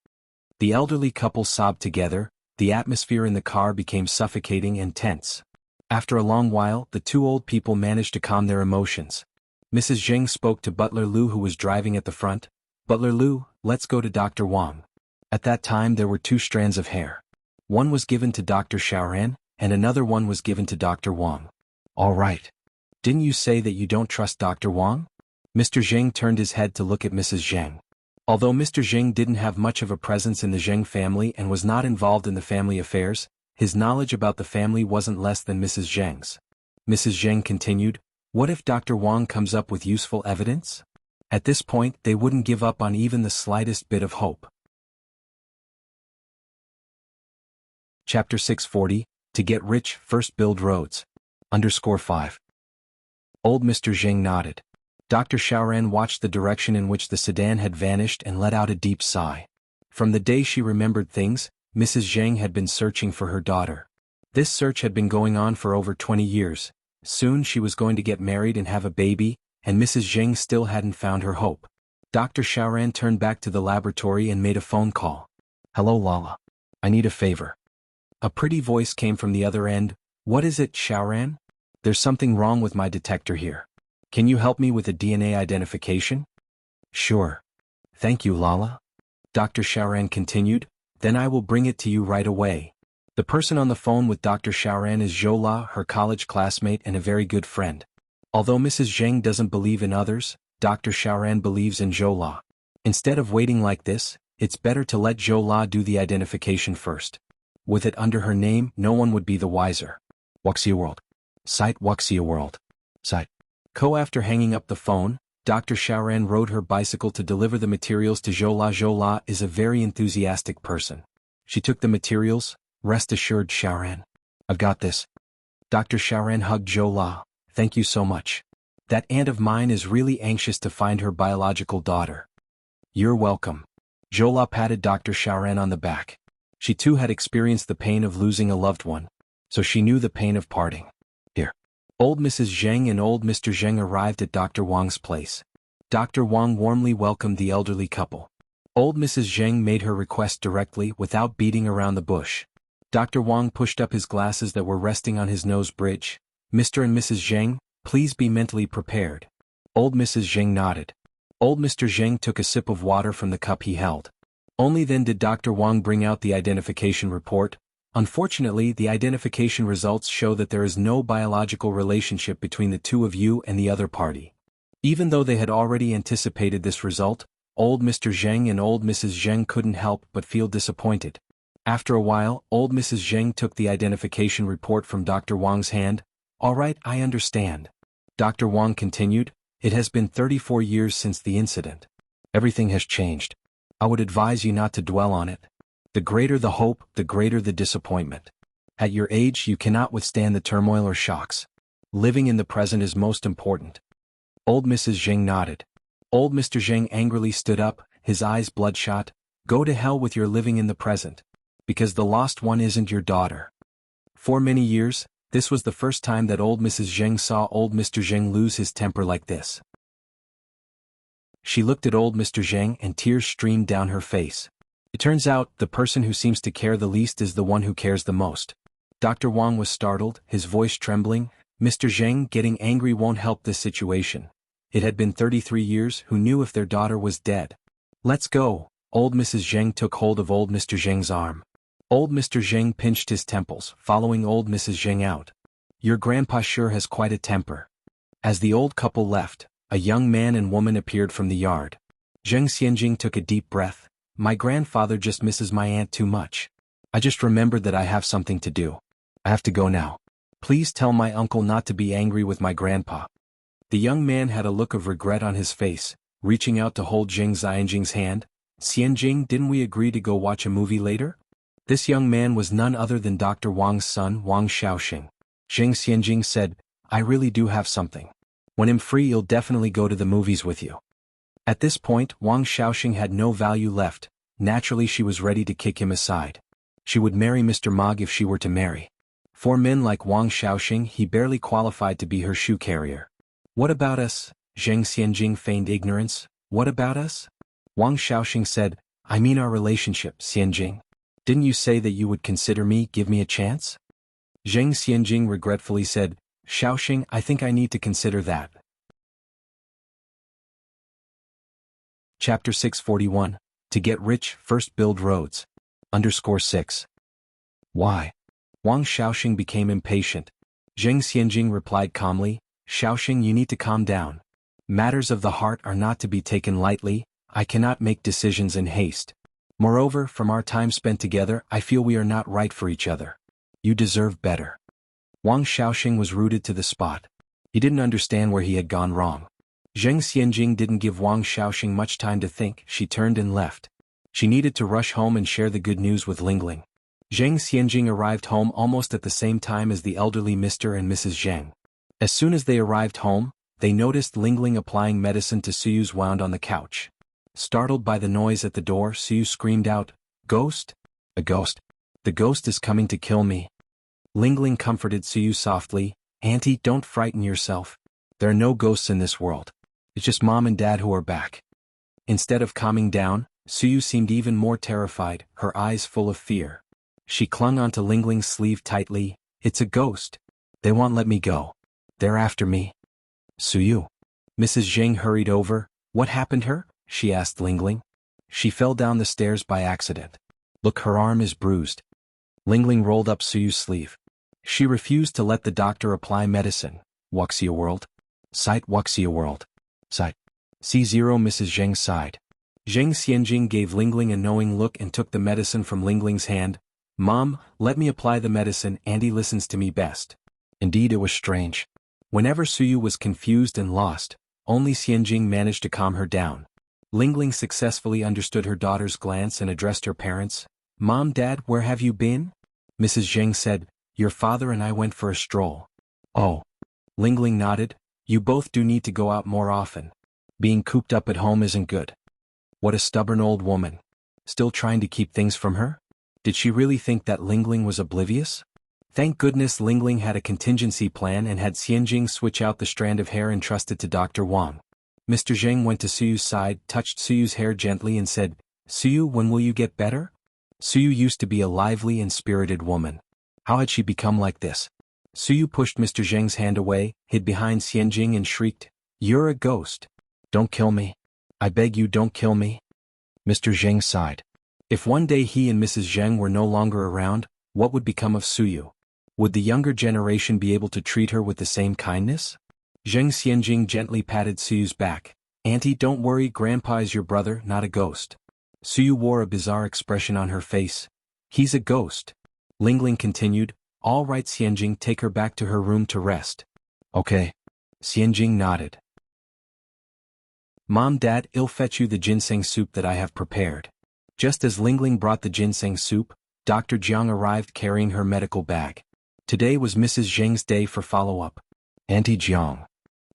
The elderly couple sobbed together. The atmosphere in the car became suffocating and tense. After a long while, the two old people managed to calm their emotions. Mrs. Zheng spoke to Butler Lu, who was driving at the front. Butler Lu, let's go to Dr. Wang. At that time there were two strands of hair. One was given to Dr. Xiaoran, and another one was given to Dr. Wang. All right. Didn't you say that you don't trust Dr. Wang? Mr. Zheng turned his head to look at Mrs. Zheng. Although Mr. Zheng didn't have much of a presence in the Zheng family and was not involved in the family affairs, his knowledge about the family wasn't less than Mrs. Zheng's. Mrs. Zheng continued, what if Dr. Wang comes up with useful evidence? At this point, they wouldn't give up on even the slightest bit of hope. Chapter 640, To Get Rich, First Build Roads. _5. Old Mr. Zheng nodded. Dr. Xiaoran watched the direction in which the sedan had vanished and let out a deep sigh. From the day she remembered things, Mrs. Zheng had been searching for her daughter. This search had been going on for over 20 years. Soon she was going to get married and have a baby, and Mrs. Zheng still hadn't found her hope. Dr. Xiaoran turned back to the laboratory and made a phone call. Hello Lala. I need a favor. A pretty voice came from the other end. What is it, Xiaoran? There's something wrong with my detector here. Can you help me with a DNA identification? Sure. Thank you, Lala. Dr. Xiaoran continued, then I will bring it to you right away. The person on the phone with Dr. Xiaoran is Zhou, her college classmate and a very good friend. Although Mrs. Zheng doesn't believe in others, Dr. Xiaoran believes in Zhou. Instead of waiting like this, it's better to let Zhou do the identification first. With it under her name, no one would be the wiser. Wuxia World. Site Wuxia World. Site. After hanging up the phone, Dr. Xiaoran rode her bicycle to deliver the materials to Zhou. Zhou is a very enthusiastic person. She took the materials. Rest assured, Xiaoran. I've got this. Dr. Xiaoran hugged Zhou. Thank you so much. That aunt of mine is really anxious to find her biological daughter. You're welcome. Zhou patted Dr. Xiaoran on the back. She too had experienced the pain of losing a loved one, so she knew the pain of parting. Here. Old Mrs. Zheng and old Mr. Zheng arrived at Dr. Wang's place. Dr. Wang warmly welcomed the elderly couple. Old Mrs. Zheng made her request directly without beating around the bush. Dr. Wang pushed up his glasses that were resting on his nose bridge. Mr. and Mrs. Zheng, please be mentally prepared. Old Mrs. Zheng nodded. Old Mr. Zheng took a sip of water from the cup he held. Only then did Dr. Wang bring out the identification report. Unfortunately, the identification results show that there is no biological relationship between the two of you and the other party. Even though they had already anticipated this result, old Mr. Zheng and old Mrs. Zheng couldn't help but feel disappointed. After a while, old Mrs. Zheng took the identification report from Dr. Wang's hand. All right, I understand. Dr. Wang continued, it has been 34 years since the incident. Everything has changed. I would advise you not to dwell on it. The greater the hope, the greater the disappointment. At your age, you cannot withstand the turmoil or shocks. Living in the present is most important. Old Mrs. Zheng nodded. Old Mr. Zheng angrily stood up, his eyes bloodshot. Go to hell with your living in the present. Because the lost one isn't your daughter. For many years, this was the first time that old Mrs. Zheng saw old Mr. Zheng lose his temper like this. She looked at old Mr. Zheng and tears streamed down her face. It turns out, the person who seems to care the least is the one who cares the most. Dr. Wang was startled, his voice trembling. Mr. Zheng, getting angry won't help this situation. It had been 33 years, who knew if their daughter was dead? Let's go. Old Mrs. Zheng took hold of old Mr. Zheng's arm. Old Mr. Zheng pinched his temples, following old Mrs. Zheng out. Your grandpa sure has quite a temper. As the old couple left, a young man and woman appeared from the yard. Zheng Xianjing took a deep breath. My grandfather just misses my aunt too much. I just remembered that I have something to do. I have to go now. Please tell my uncle not to be angry with my grandpa. The young man had a look of regret on his face, reaching out to hold Zheng Xianjing's hand. Xianjing, didn't we agree to go watch a movie later? This young man was none other than Dr. Wang's son, Wang Xiaoxing. Zheng Xianjing said, I really do have something. When I'm free, you'll definitely go to the movies with you. At this point, Wang Xiaoxing had no value left. Naturally, she was ready to kick him aside. She would marry Mr. Mog if she were to marry. For men like Wang Xiaoxing, he barely qualified to be her shoe carrier. What about us? Zheng Xianjing feigned ignorance. What about us? Wang Xiaoxing said, I mean our relationship, Xianjing. Didn't you say that you would consider me, give me a chance? Zheng Xianjing regretfully said, Xiaoxing, I think I need to consider that. Chapter 641, To Get Rich, First Build Roads. _6. Why? Wang Xiaoxing became impatient. Zheng Xianjing replied calmly, Xiaoxing, you need to calm down. Matters of the heart are not to be taken lightly. I cannot make decisions in haste. Moreover, from our time spent together, I feel we are not right for each other. You deserve better. Wang Xiaoxing was rooted to the spot. He didn't understand where he had gone wrong. Zheng Xianjing didn't give Wang Xiaoxing much time to think. She turned and left. She needed to rush home and share the good news with Lingling. Zheng Xianjing arrived home almost at the same time as the elderly Mr. and Mrs. Zheng. As soon as they arrived home, they noticed Lingling applying medicine to Suyu's wound on the couch. Startled by the noise at the door, Suyu screamed out, Ghost? A ghost? The ghost is coming to kill me. Lingling comforted Suyu softly, Auntie, don't frighten yourself. There are no ghosts in this world. It's just Mom and Dad who are back. Instead of calming down, Suyu seemed even more terrified, her eyes full of fear. She clung onto Lingling's sleeve tightly. It's a ghost. They won't let me go. They're after me. Suyu. Mrs. Zheng hurried over. What happened her? She asked Lingling. She fell down the stairs by accident. Look, her arm is bruised. Lingling rolled up Suyu's sleeve. She refused to let the doctor apply medicine. Wuxia world. Sight Wuxia world. Sight. C0 Mrs. Zheng sighed. Zheng Xianjing gave Lingling a knowing look and took the medicine from Lingling's hand. Mom, let me apply the medicine, Auntie listens to me best. Indeed, it was strange. Whenever Suyu was confused and lost, only Xianjing managed to calm her down. Lingling successfully understood her daughter's glance and addressed her parents. Mom, Dad, where have you been? Mrs. Zheng said, Your father and I went for a stroll. Oh. Lingling nodded. You both do need to go out more often. Being cooped up at home isn't good. What a stubborn old woman. Still trying to keep things from her? Did she really think that Lingling was oblivious? Thank goodness Lingling had a contingency plan and had Xianjing switch out the strand of hair entrusted to Dr. Wang. Mr. Zheng went to Suyu's side, touched Suyu's hair gently and said, Suyu, when will you get better? Suyu used to be a lively and spirited woman. How had she become like this? Suyu pushed Mr. Zheng's hand away, hid behind Xianjing and shrieked, You're a ghost. Don't kill me. I beg you, don't kill me. Mr. Zheng sighed. If one day he and Mrs. Zheng were no longer around, what would become of Suyu? Would the younger generation be able to treat her with the same kindness? Zheng Xianjing gently patted Suyu's back. Auntie, don't worry, Grandpa is your brother, not a ghost. Suyu wore a bizarre expression on her face. He's a ghost. Lingling continued, All right Xianjing, take her back to her room to rest. Okay. Xianjing nodded. Mom, Dad, I'll fetch you the ginseng soup that I have prepared. Just as Lingling brought the ginseng soup, Dr. Jiang arrived carrying her medical bag. Today was Mrs. Zheng's day for follow-up. Auntie Jiang.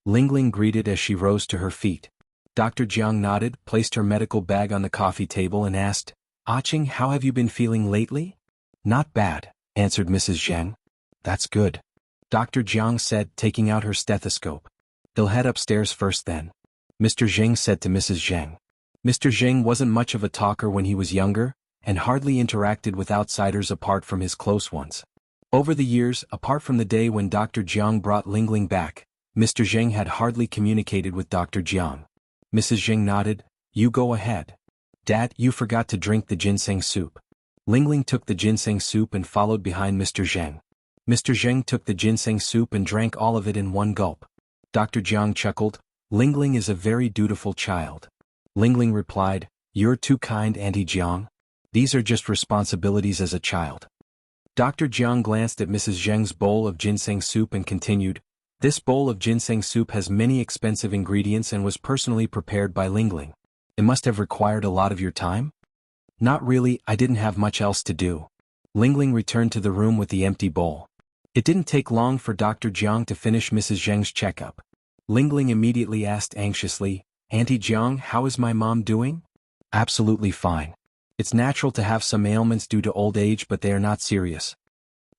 Lingling greeted as she rose to her feet. Dr. Jiang nodded, placed her medical bag on the coffee table and asked, Aching, how have you been feeling lately? Not bad, answered Mrs. Zheng. That's good. Dr. Jiang said, taking out her stethoscope. They'll head upstairs first then. Mr. Zheng said to Mrs. Zheng. Mr. Zheng wasn't much of a talker when he was younger, and hardly interacted with outsiders apart from his close ones. Over the years, apart from the day when Dr. Jiang brought Lingling back, Mr. Zheng had hardly communicated with Dr. Jiang. Mrs. Zheng nodded, You go ahead. Dad, you forgot to drink the ginseng soup. Lingling took the ginseng soup and followed behind Mr. Zheng. Mr. Zheng took the ginseng soup and drank all of it in one gulp. Dr. Jiang chuckled, Lingling is a very dutiful child. Lingling replied, You're too kind, Auntie Jiang. These are just responsibilities as a child. Dr. Jiang glanced at Mrs. Zheng's bowl of ginseng soup and continued, This bowl of ginseng soup has many expensive ingredients and was personally prepared by Lingling. It must have required a lot of your time? Not really, I didn't have much else to do. Lingling returned to the room with the empty bowl. It didn't take long for Dr. Jiang to finish Mrs. Zheng's checkup. Lingling immediately asked anxiously, Auntie Jiang, how is my mom doing? Absolutely fine. It's natural to have some ailments due to old age, but they are not serious.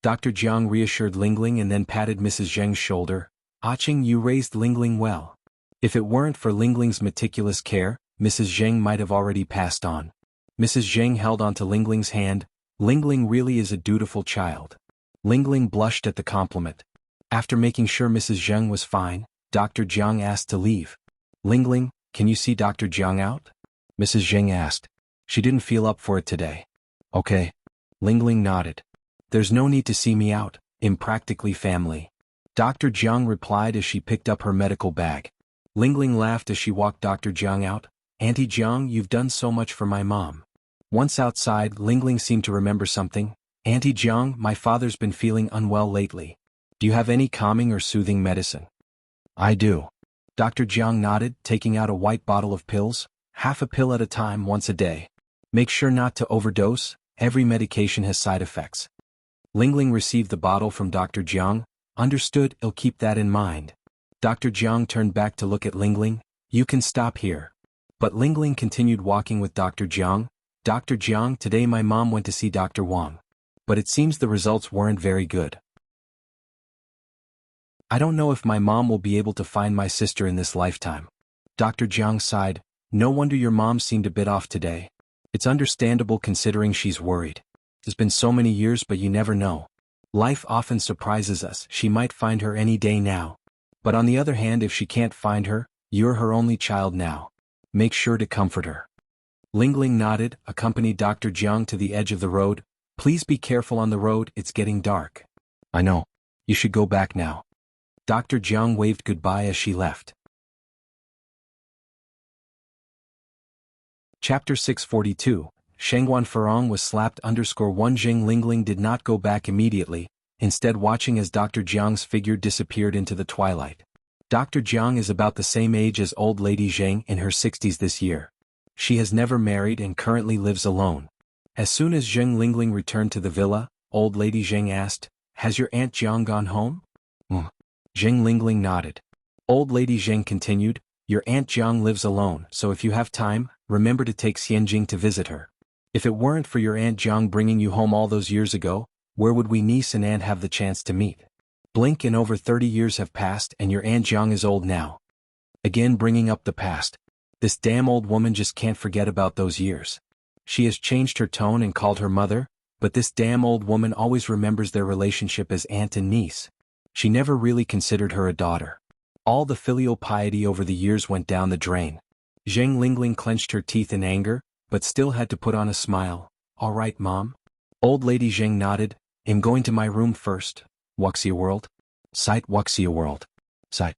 Dr. Jiang reassured Lingling and then patted Mrs. Zheng's shoulder. Aching, you raised Lingling well. If it weren't for Lingling's meticulous care, Mrs. Zheng might have already passed on. Mrs. Zheng held onto Lingling's hand. Lingling really is a dutiful child. Lingling blushed at the compliment. After making sure Mrs. Zheng was fine, Dr. Jiang asked to leave. Lingling, can you see Dr. Jiang out? Mrs. Zheng asked. She didn't feel up for it today. Okay. Lingling nodded. There's no need to see me out, impractically family. Dr. Jiang replied as she picked up her medical bag. Lingling laughed as she walked Dr. Jiang out. Auntie Jiang, you've done so much for my mom. Once outside, Lingling seemed to remember something. Auntie Jiang, my father's been feeling unwell lately. Do you have any calming or soothing medicine? I do. Dr. Jiang nodded, taking out a white bottle of pills, half a pill at a time once a day. Make sure not to overdose, every medication has side effects. Lingling received the bottle from Dr. Jiang. Understood, I'll keep that in mind. Dr. Jiang turned back to look at Lingling. You can stop here. But Lingling continued walking with Dr. Jiang. Dr. Jiang, today my mom went to see Dr. Wang. But it seems the results weren't very good. I don't know if my mom will be able to find my sister in this lifetime. Dr. Jiang sighed. No wonder your mom seemed a bit off today. It's understandable considering she's worried. It's been so many years, but you never know. Life often surprises us. She might find her any day now. But on the other hand, if she can't find her, you're her only child now. Make sure to comfort her. Lingling nodded, accompanied Dr. Jiang to the edge of the road. Please be careful on the road, it's getting dark. I know. You should go back now. Dr. Jiang waved goodbye as she left. Chapter 642. Shengguan Furong was slapped _1. Zheng Lingling did not go back immediately, instead watching as Dr. Jiang's figure disappeared into the twilight. Dr. Jiang is about the same age as old lady Zheng, in her 60s this year. She has never married and currently lives alone. As soon as Zheng Lingling returned to the villa, old lady Zheng asked, Has your Aunt Jiang gone home? Zheng Lingling nodded. Old lady Zheng continued, Your Aunt Jiang lives alone, so if you have time, remember to take Xianxia to visit her. If it weren't for your Aunt Jiang bringing you home all those years ago, where would we niece and aunt have the chance to meet? Blink and over 30 years have passed and your Aunt Jiang is old now. Again bringing up the past. This damn old woman just can't forget about those years. She has changed her tone and called her mother, but this damn old woman always remembers their relationship as aunt and niece. She never really considered her a daughter. All the filial piety over the years went down the drain. Zheng Lingling clenched her teeth in anger, but still had to put on a smile. All right, Mom. Old lady Zheng nodded. I'm going to my room first. Wuxia World? Site Wuxia World. Site.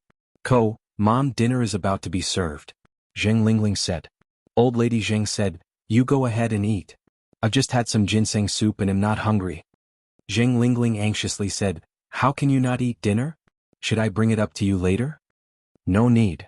Mom, dinner is about to be served. Zheng Lingling said. Old lady Zheng said, You go ahead and eat. I've just had some ginseng soup and am not hungry. Zheng Lingling anxiously said, How can you not eat dinner? Should I bring it up to you later? No need.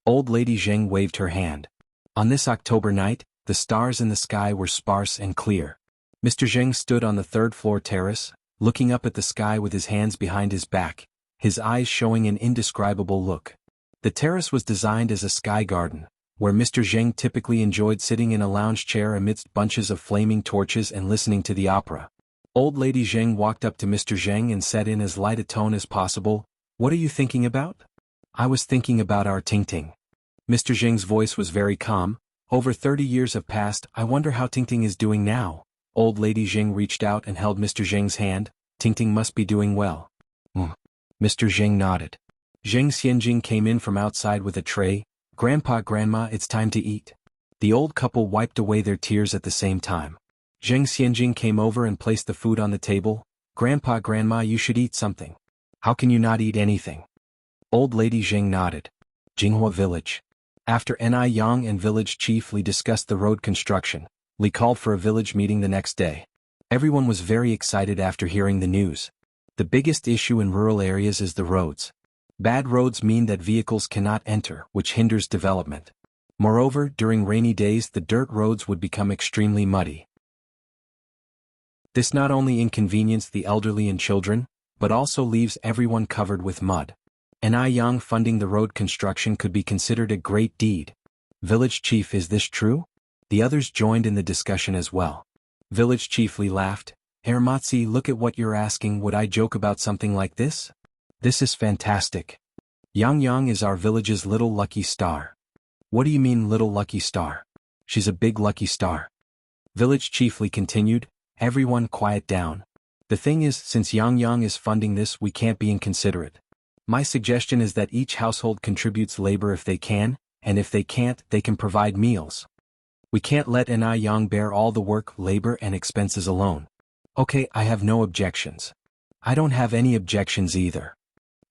Old lady Zheng waved her hand. On this October night, the stars in the sky were sparse and clear. Mr. Zheng stood on the third-floor terrace, looking up at the sky with his hands behind his back, his eyes showing an indescribable look. The terrace was designed as a sky garden, where Mr. Zheng typically enjoyed sitting in a lounge chair amidst bunches of flaming torches and listening to the opera. Old lady Zheng walked up to Mr. Zheng and said in as light a tone as possible, What are you thinking about? I was thinking about our Tingting. Mr. Zheng's voice was very calm. Over 30 years have passed, I wonder how Tingting is doing now. Old lady Zheng reached out and held Mr. Zheng's hand. Tingting must be doing well. Mr. Zheng nodded. Zheng Xianjing came in from outside with a tray. Grandpa, Grandma, it's time to eat. The old couple wiped away their tears at the same time. Zheng Xianjing came over and placed the food on the table. Grandpa, Grandma, you should eat something. How can you not eat anything? Old lady Zheng nodded. Jinghua Village. After Ni Yang and village chief Li discussed the road construction, Li called for a village meeting the next day. Everyone was very excited after hearing the news. The biggest issue in rural areas is the roads. Bad roads mean that vehicles cannot enter, which hinders development. Moreover, during rainy days the dirt roads would become extremely muddy. This not only inconvenienced the elderly and children, but also leaves everyone covered with mud. Ni Yang funding the road construction could be considered a great deed. Village chief, is this true? The others joined in the discussion as well. Village chief Li laughed. Matsi, look at what you're asking. Would I joke about something like this? This is fantastic. Yang Yang is our village's little lucky star. What do you mean little lucky star? She's a big lucky star. Village chief Li continued. Everyone quiet down. The thing is, since Yang Yang is funding this, we can't be inconsiderate. My suggestion is that each household contributes labor if they can, and if they can't, they can provide meals. We can't let Ni Yang bear all the work, labor and expenses alone. Okay, I have no objections. I don't have any objections either.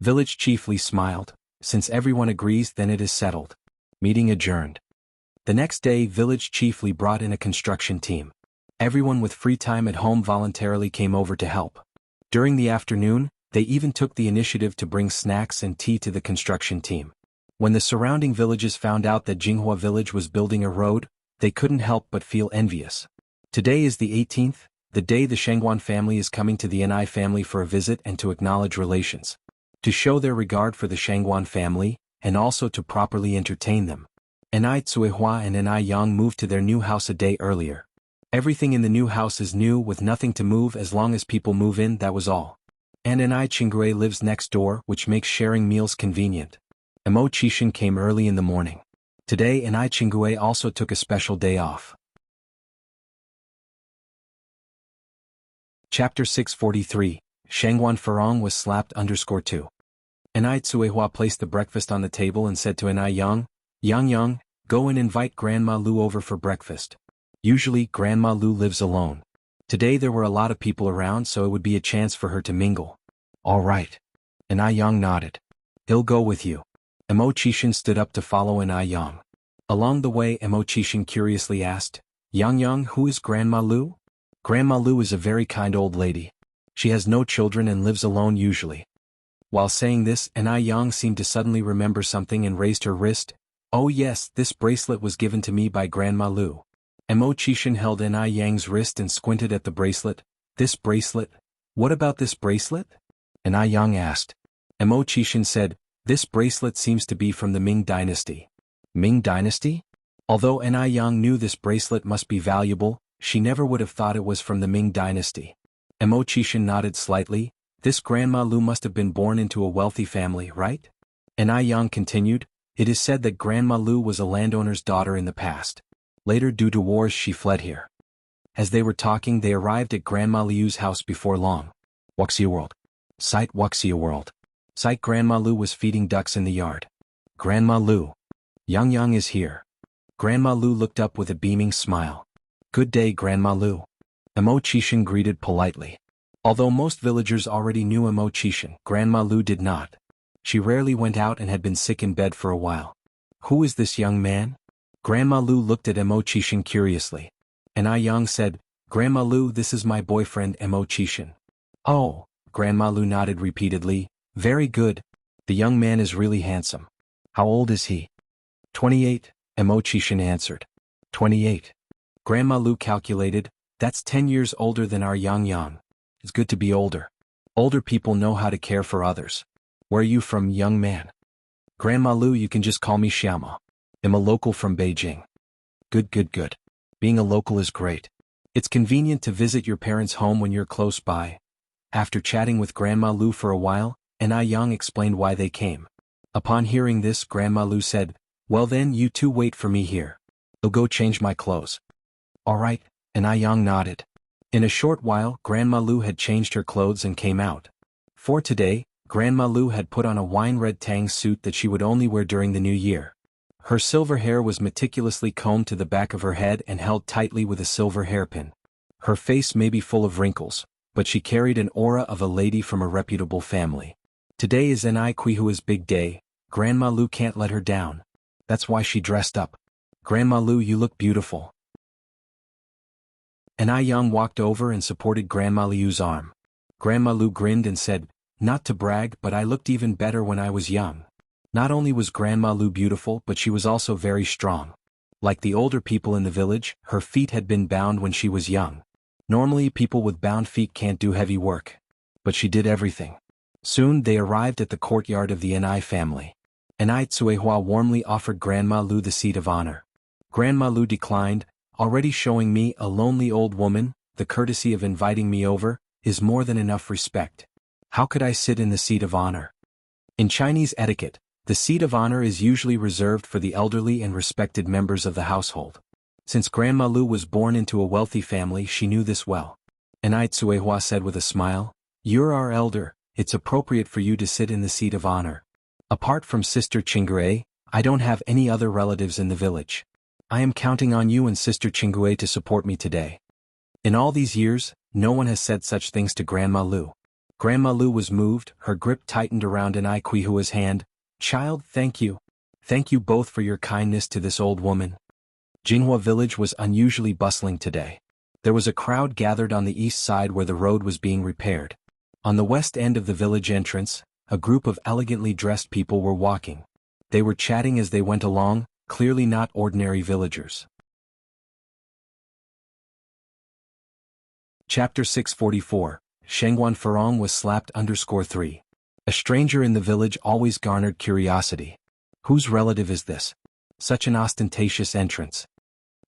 Village chief Li smiled. Since everyone agrees, then it is settled. Meeting adjourned. The next day, village chief Li brought in a construction team. Everyone with free time at home voluntarily came over to help. During the afternoon, they even took the initiative to bring snacks and tea to the construction team. When the surrounding villages found out that Jianghu village was building a road, they couldn't help but feel envious. Today is the 18th, the day the Shangguan family is coming to the Ni family for a visit and to acknowledge relations. To show their regard for the Shangguan family, and also to properly entertain them. Ni Cuihua and Ni Yang moved to their new house a day earlier. Everything in the new house is new with nothing to move as long as people move in, that was all. And Ni Qinggui lives next door, which makes sharing meals convenient. Mo Qishan came early in the morning. Today Ni Qinggui also took a special day off. Chapter 643, Shangguan Farong was slapped _2. Ni Cuihua placed the breakfast on the table and said to Ni Yang, Yang, go and invite Grandma Lu over for breakfast. Usually, Grandma Lu lives alone. Today there were a lot of people around, so it would be a chance for her to mingle. All right. Ni Yang nodded. He'll go with you. Mo Qishan stood up to follow Ni Yang. Along the way, Mo Qishan curiously asked, Yang, who is Grandma Lu? Grandma Lu is a very kind old lady. She has no children and lives alone usually. While saying this, Ni Yang seemed to suddenly remember something and raised her wrist. Oh yes, this bracelet was given to me by Grandma Lu. Mo Qishan held Ni Yang's wrist and squinted at the bracelet. This bracelet? What about this bracelet? Ni Yang asked. Mo Qishan said, this bracelet seems to be from the Ming dynasty. Ming dynasty? Although Ni Yang knew this bracelet must be valuable, she never would have thought it was from the Ming dynasty. Mo Qishan nodded slightly. This Grandma Lu must have been born into a wealthy family, right? Ni Yang continued, it is said that Grandma Lu was a landowner's daughter in the past. Later, due to wars, she fled here. As they were talking, they arrived at Grandma Liu's house before long. Wuxia World. Site Wuxia World. Site Grandma Lu was feeding ducks in the yard. Grandma Lu. Yang is here. Grandma Lu looked up with a beaming smile. Good day, Grandma Lu. Mo Qishan greeted politely. Although most villagers already knew Mo Qishan, Grandma Lu did not. She rarely went out and had been sick in bed for a while. Who is this young man? Grandma Lu looked at Mo Qishan curiously. Ni Yang said, Grandma Lu, this is my boyfriend Mo Qishan. Oh, Grandma Lu nodded repeatedly. Very good. The young man is really handsome. How old is he? 28, Mo Qishan answered. 28. Grandma Lu calculated, that's 10 years older than our Yang. It's good to be older. Older people know how to care for others. Where are you from, young man? Grandma Lu, you can just call me Xiama. I'm a local from Beijing. Good. Being a local is great. It's convenient to visit your parents' home when you're close by. After chatting with Grandma Lu for a while, Ni Yang explained why they came. Upon hearing this, Grandma Lu said, well then, you two wait for me here. I'll go change my clothes. All right, Ni Yang nodded. In a short while, Grandma Lu had changed her clothes and came out. For today, Grandma Lu had put on a wine-red tang suit that she would only wear during the new year. Her silver hair was meticulously combed to the back of her head and held tightly with a silver hairpin. Her face may be full of wrinkles, but she carried an aura of a lady from a reputable family. Today is Ni Qihua's big day. Grandma Lu can't let her down. That's why she dressed up. Grandma Lu, you look beautiful. Ni Yang walked over and supported Grandma Liu's arm. Grandma Lu grinned and said, not to brag, but I looked even better when I was young. Not only was Grandma Lu beautiful, but she was also very strong. Like the older people in the village, her feet had been bound when she was young. Normally people with bound feet can't do heavy work. But she did everything. Soon they arrived at the courtyard of the Ni family. Ni Cuihua warmly offered Grandma Lu the seat of honor. Grandma Lu declined, already showing me, a lonely old woman, the courtesy of inviting me over, is more than enough respect. How could I sit in the seat of honor? In Chinese etiquette, the seat of honor is usually reserved for the elderly and respected members of the household. Since Grandma Lu was born into a wealthy family, she knew this well. Ni Cuihua said with a smile, you're our elder, it's appropriate for you to sit in the seat of honor. Apart from Sister Qinggui, I don't have any other relatives in the village. I am counting on you and Sister Qinggui to support me today. In all these years, no one has said such things to Grandma Lu. Grandma Lu was moved, her grip tightened around Enai Quihua's hand. Child, thank you. Thank you both for your kindness to this old woman. Jinghua village was unusually bustling today. There was a crowd gathered on the east side where the road was being repaired. On the west end of the village entrance, a group of elegantly dressed people were walking. They were chatting as they went along, clearly not ordinary villagers. Chapter 644, Shengguan Furong was slapped _3. A stranger in the village always garnered curiosity. Whose relative is this? Such an ostentatious entrance.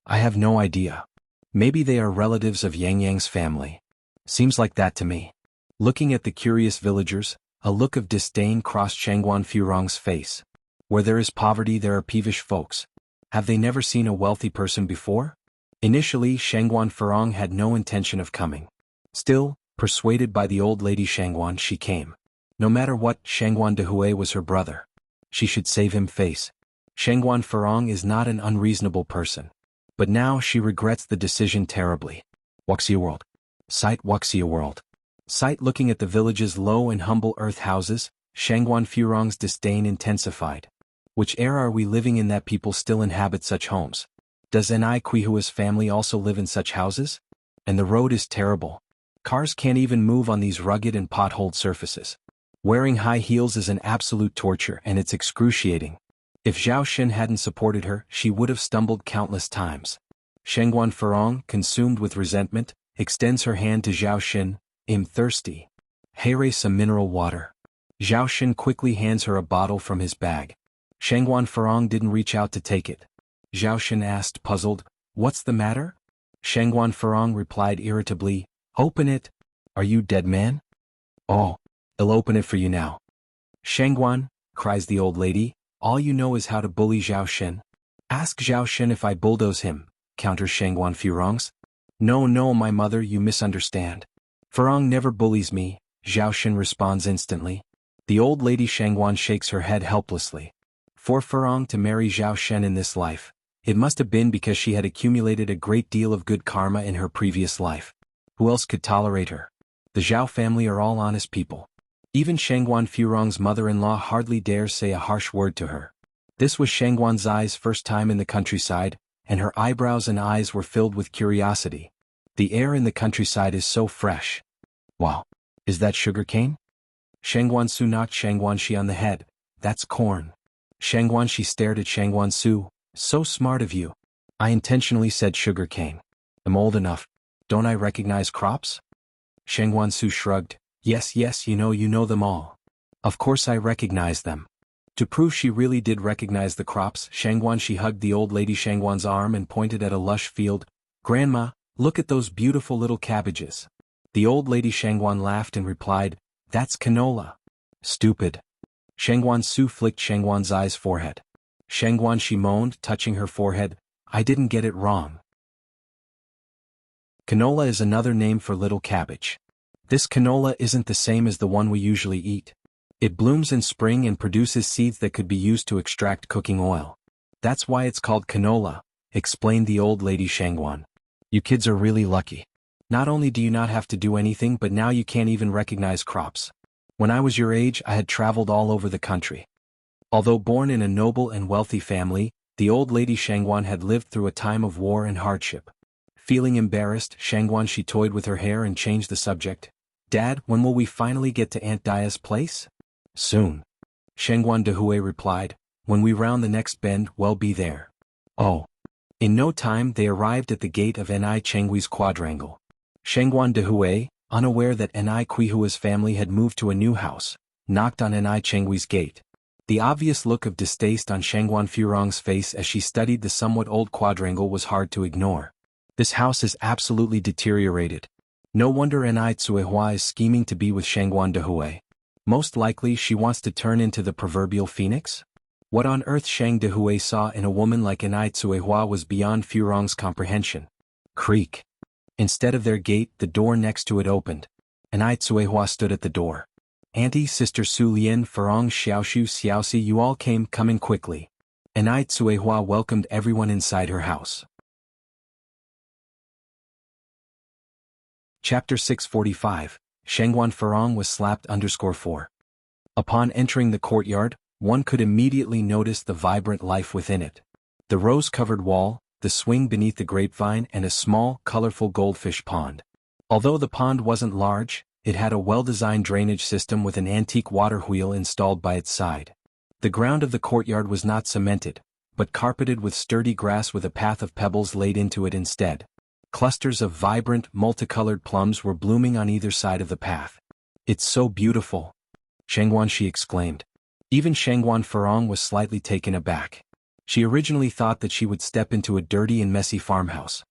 I have no idea. Maybe they are relatives of Yang Yang's family. Seems like that to me. Looking at the curious villagers, a look of disdain crossed Shengguan Furong's face. Where there is poverty there are peevish folks. Have they never seen a wealthy person before? Initially, Shengguan Furong had no intention of coming. Still, persuaded by the old lady Shengguan, she came. No matter what, Shengguan Dehui was her brother. She should save him face. Shengguan Furong is not an unreasonable person. But now she regrets the decision terribly. Wuxia world. Sight Wuxia world. Sight looking at the village's low and humble earth houses, Shengguan Furong's disdain intensified. Which era are we living in that people still inhabit such homes? Does Enai Quihua's family also live in such houses? And the road is terrible. Cars can't even move on these rugged and potholed surfaces. Wearing high heels is an absolute torture and it's excruciating. If Zhao Xin hadn't supported her, she would have stumbled countless times. Shengguan Furong, consumed with resentment, extends her hand to Zhao Xin. I'm thirsty. Here some mineral water. Zhao Xin quickly hands her a bottle from his bag. Shengguan Furong didn't reach out to take it. Zhao Xin asked, puzzled, "What's the matter?" Shengguan Furong replied irritably, "Open it. Are you dead man?" "Oh, I'll open it for you now." "Shengguan," cries the old lady, "all you know is how to bully Zhao Xin." "Ask Zhao Xin if I bulldoze him," counters Shengguan Furong's. "No, my mother, you misunderstand. Furong never bullies me," Zhao Xin responds instantly. The old lady Shengguan shakes her head helplessly. For Furong to marry Zhao Xin in this life, it must have been because she had accumulated a great deal of good karma in her previous life. Who else could tolerate her? The Zhao family are all honest people. Even Shengguan Furong's mother-in-law hardly dares say a harsh word to her. This was Shengguan Zai's first time in the countryside, and her eyebrows and eyes were filled with curiosity. The air in the countryside is so fresh. Wow. Is that sugar cane? Shengguan Su knocked Shengguan Shi on the head. That's corn. Shengguan Shi stared at Shengguan Su. So smart of you. I intentionally said sugar cane. I'm old enough. Don't I recognize crops? Shengguan Su shrugged. Yes, you know them all. Of course I recognize them. To prove she really did recognize the crops, Shengguan Shi hugged the old lady Shengguan's arm and pointed at a lush field. Grandma, look at those beautiful little cabbages. The old lady Shengguan laughed and replied, That's canola. Stupid. Shengguan Su flicked Shengguan Zai's forehead. Shengguan Shi moaned, touching her forehead, I didn't get it wrong. Canola is another name for little cabbage. This canola isn't the same as the one we usually eat. It blooms in spring and produces seeds that could be used to extract cooking oil. That's why it's called canola, explained the old lady Shengguan. You kids are really lucky. Not only do you not have to do anything, but now you can't even recognize crops. When I was your age, I had traveled all over the country. Although born in a noble and wealthy family, the old lady Shengguan had lived through a time of war and hardship. Feeling embarrassed, Shengguan Shi toyed with her hair and changed the subject. Dad, when will we finally get to Aunt Daya's place? Soon. Shengguan Dehui replied, when we round the next bend, we'll be there. Oh. In no time they arrived at the gate of Enai Chenghui's quadrangle. Shengguan Dehui, unaware that Enai Quihua's family had moved to a new house, knocked on Enai Chenghui's gate. The obvious look of distaste on Shengguan Furong's face as she studied the somewhat old quadrangle was hard to ignore. This house is absolutely deteriorated. No wonder Enai Tsuehua is scheming to be with Shengguan Dehui. Most likely she wants to turn into the proverbial phoenix? What on earth Sheng Dehui saw in a woman like Enai Tsuehua was beyond Furong's comprehension. Creak. Instead of their gate, the door next to it opened. Enai Tsuehua stood at the door. Auntie, Sister Su Lian, Furong, Xiaoshu, Xiaoxi, you all come in quickly. Enai Tsuehua welcomed everyone inside her house. Chapter 645, Shengguan Furong was slapped _4. Upon entering the courtyard, one could immediately notice the vibrant life within it. The rose-covered wall, the swing beneath the grapevine and a small, colorful goldfish pond. Although the pond wasn't large, it had a well-designed drainage system with an antique water wheel installed by its side. The ground of the courtyard was not cemented, but carpeted with sturdy grass with a path of pebbles laid into it instead. Clusters of vibrant, multicolored plums were blooming on either side of the path. "It's so beautiful," Shengguan exclaimed. Even Shengguan Furong was slightly taken aback. She originally thought that she would step into a dirty and messy farmhouse.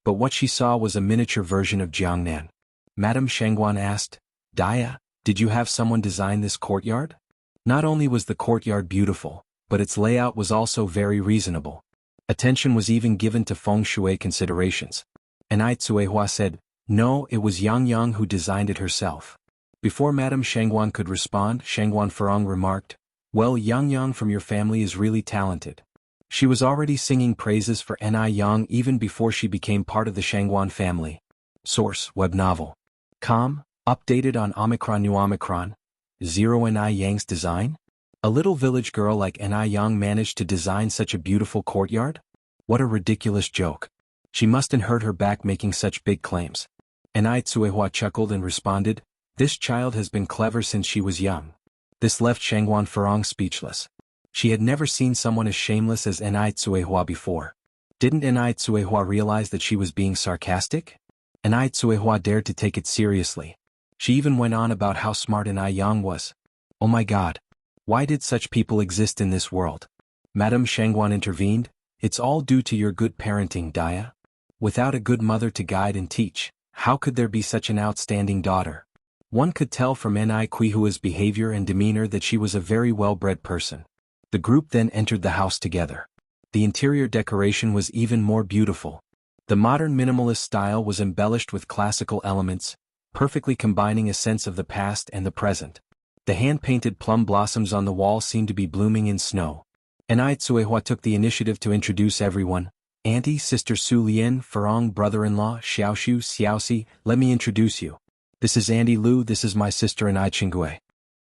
But what she saw was a miniature version of Jiangnan. Madame Shengguan asked, "Dia, did you have someone design this courtyard?" Not only was the courtyard beautiful, but its layout was also very reasonable. Attention was even given to feng shui considerations. And Ai Cuihua said, "No, it was Yang Yang who designed it herself." Before Madame Shengguan could respond, Shengguan Furong remarked, "Well, Yang Yang from your family is really talented." She was already singing praises for Ni Yang even before she became part of the Shengguan family. Source: Web Novel. Com, updated on Omicron New Omicron. 0 Ni Yang's design? A little village girl like Ni Yang managed to design such a beautiful courtyard? What a ridiculous joke. She mustn't hurt her back making such big claims. Ni Cuihua chuckled and responded, "This child has been clever since she was young." This left Shengguan Furong speechless. She had never seen someone as shameless as Ni Cuihua before. Didn't Ni Cuihua realize that she was being sarcastic? Ni Cuihua dared to take it seriously. She even went on about how smart Ni Yang was. "Oh my God. Why did such people exist in this world?" Madame Shengguan intervened, "It's all due to your good parenting, Dia. Without a good mother to guide and teach, how could there be such an outstanding daughter?" One could tell from Ni Cuihua's behavior and demeanor that she was a very well-bred person. The group then entered the house together. The interior decoration was even more beautiful. The modern minimalist style was embellished with classical elements, perfectly combining a sense of the past and the present. The hand-painted plum blossoms on the wall seemed to be blooming in snow. Ni Cuihua took the initiative to introduce everyone. "Auntie, Sister Su Lian, Furong, brother-in-law, Xiaoxiu, Xiaoxi, let me introduce you. This is Auntie Lu, this is my sister Ni Qingui."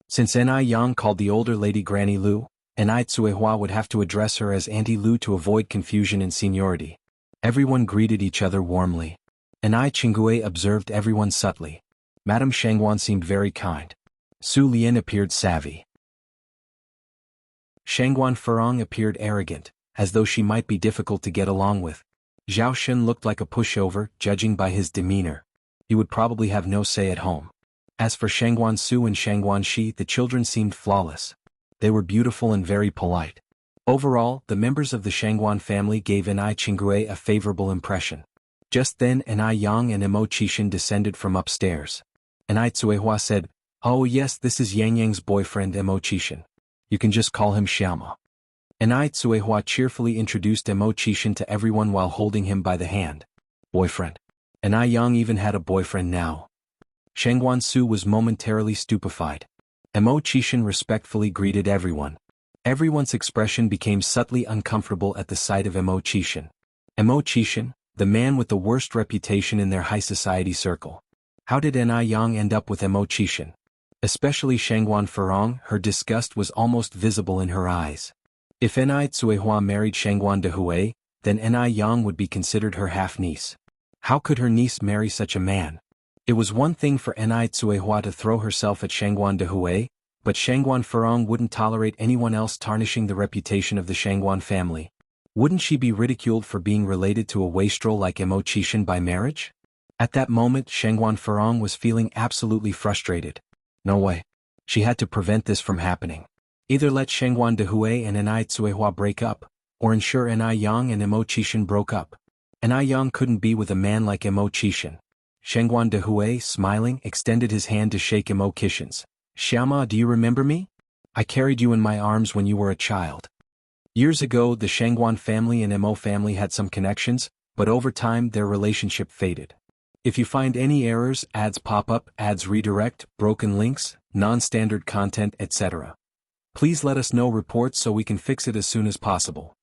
Since Ni Yang called the older lady Granny Lu, Ni Cuihua would have to address her as Auntie Lu to avoid confusion in seniority. Everyone greeted each other warmly. Ni Qingui observed everyone subtly. Madame Shengguan seemed very kind. Su Lian appeared savvy. Shengguan Furong appeared arrogant, as though she might be difficult to get along with. Zhao Xun looked like a pushover, judging by his demeanor. He would probably have no say at home. As for Shengguan Su and Shengguan Shi, the children seemed flawless. They were beautiful and very polite. Overall, the members of the Shengguan family gave Ni Qingui a favorable impression. Just then Ni Yang and Mo Qishan descended from upstairs. Ni Cuihua said, "Oh yes, this is Yang Yang's boyfriend Mo Qishan. You can just call him Xiaoma." Ni Cuihua cheerfully introduced Mo Qishan to everyone while holding him by the hand. "Boyfriend." Ni Yang even had a boyfriend now. Shengguan Su was momentarily stupefied. Mo Qishan respectfully greeted everyone. Everyone's expression became subtly uncomfortable at the sight of Mo Qishan. Mo Qishan, the man with the worst reputation in their high society circle. How did Ni Yang end up with Mo Qishan? Especially Shengguan Furong, her disgust was almost visible in her eyes. If Ni Cuihua married Shengguan Dehui, then Ni Yang would be considered her half-niece. How could her niece marry such a man? It was one thing for Ni Cuihua to throw herself at Shengguan Dehui, but Shengguan Furong wouldn't tolerate anyone else tarnishing the reputation of the Shengguan family. Wouldn't she be ridiculed for being related to a wastrel like Mo Qishan by marriage? At that moment Shengguan Furong was feeling absolutely frustrated. No way. She had to prevent this from happening. Either let Shengguan Dehui and Ni Cuihua break up, or ensure Ni Yang and Mo Qishan broke up. Ni Yang couldn't be with a man like Mo Qishan. Shengguan Dehui, smiling, extended his hand to shake Mo Qishan's. "Xiaoma, do you remember me? I carried you in my arms when you were a child." Years ago the Shengguan family and Mo family had some connections, but over time their relationship faded. If you find any errors, ads pop up, ads redirect, broken links, non-standard content, etc., please let us know reports so we can fix it as soon as possible.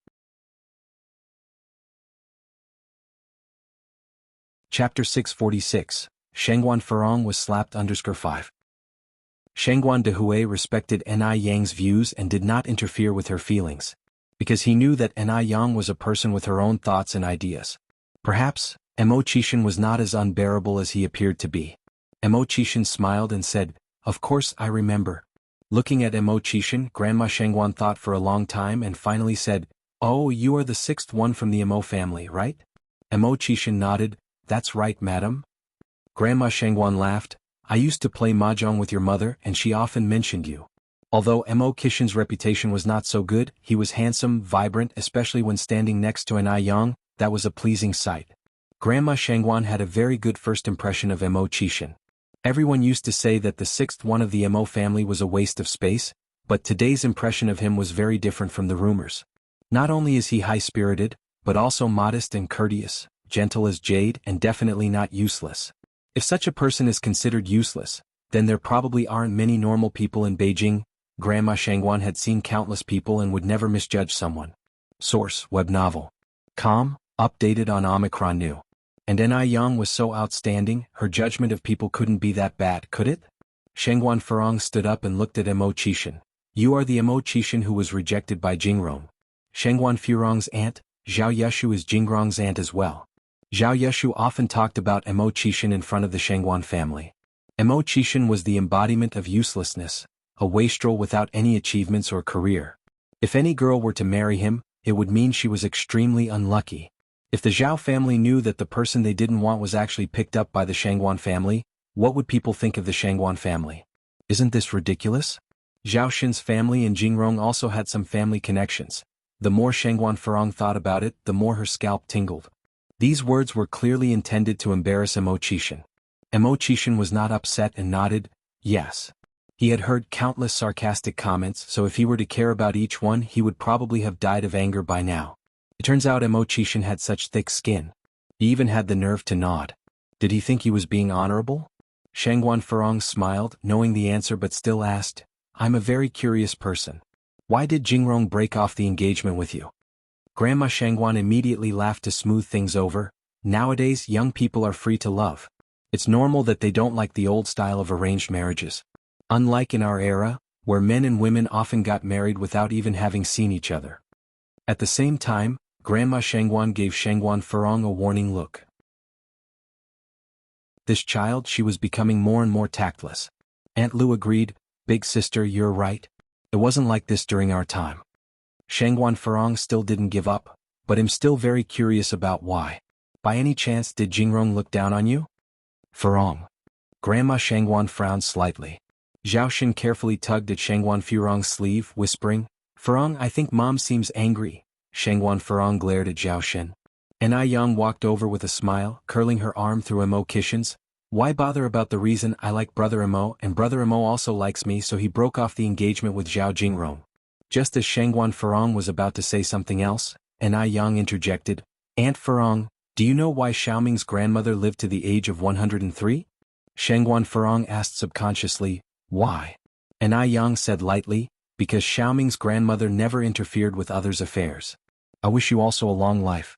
Chapter 646, Shangguan Furong was slapped _5. Shangguan Dehui respected Ni Yang's views and did not interfere with her feelings, because he knew that Ni Yang was a person with her own thoughts and ideas. Perhaps, Mo Qixin was not as unbearable as he appeared to be. Mo Qixin smiled and said, "Of course I remember." Looking at Mo Qixin, Grandma Shangguan thought for a long time and finally said, "Oh, you are the sixth one from the Mo family, right?" Mo Qixin nodded, "That's right, madam." Grandma Shangguan laughed, "I used to play mahjong with your mother and she often mentioned you." Although Mo Qixin's reputation was not so good, he was handsome, vibrant, especially when standing next to Ni Yang. That was a pleasing sight. Grandma Shangguan had a very good first impression of Mo Qixin. Everyone used to say that the sixth one of the Mo family was a waste of space, but today's impression of him was very different from the rumors. Not only is he high-spirited, but also modest and courteous, gentle as jade, and definitely not useless. If such a person is considered useless, then there probably aren't many normal people in Beijing. Grandma Shangguan had seen countless people and would never misjudge someone. Source: web novel. Com, updated on Omicron New. And Ni Yang was so outstanding, her judgment of people couldn't be that bad, could it? Shangguan Furong stood up and looked at Mo Qixin. "You are the Mo Qixin who was rejected by Jingrong." Shangguan Furong's aunt, Zhao Yeshu, is Jingrong's aunt as well. Zhao Yeshu often talked about Mo Qixin in front of the Shangguan family. Mo Qixin was the embodiment of uselessness, a wastrel without any achievements or career. If any girl were to marry him, it would mean she was extremely unlucky. If the Zhao family knew that the person they didn't want was actually picked up by the Shangguan family, what would people think of the Shangguan family? Isn't this ridiculous? Zhao Xin's family and Jingrong also had some family connections. The more Shangguan Furong thought about it, the more her scalp tingled. These words were clearly intended to embarrass Mo Qixin. Mo Qixin was not upset and nodded, yes. He had heard countless sarcastic comments, so if he were to care about each one he would probably have died of anger by now. It turns out Mo Qixin had such thick skin. He even had the nerve to nod. Did he think he was being honorable? Shangguan Furong smiled, knowing the answer, but still asked, "I'm a very curious person. Why did Jingrong break off the engagement with you?" Grandma Shangguan immediately laughed to smooth things over. "Nowadays young people are free to love. It's normal that they don't like the old style of arranged marriages. Unlike in our era, where men and women often got married without even having seen each other." At the same time, Grandma Shangguan gave Shangguan Furong a warning look. This child, she was becoming more and more tactless. Aunt Lu agreed, "Big sister, you're right. It wasn't like this during our time." Shangguan Furong still didn't give up, but am still very curious about why. "By any chance did Jingrong look down on you?" "Furong." Grandma Shangguan frowned slightly. Zhao Xin carefully tugged at Shangguan Furong's sleeve, whispering, "Furong, I think Mom seems angry." Shangguan Furong glared at Zhao Xin. Ni Yang walked over with a smile, curling her arm through Mo Qixin's. "Why bother about the reason I like Brother Mo, and Brother Mo also likes me, so he broke off the engagement with Zhao Jingrong." Just as Shangguan Furong was about to say something else, Ni Yang interjected, "Aunt Furong, do you know why Xiaoming's grandmother lived to the age of 103? Shangguan Furong asked subconsciously, "Why?" Ni Yang said lightly, "Because Xiaoming's grandmother never interfered with others' affairs." "I wish you also a long life."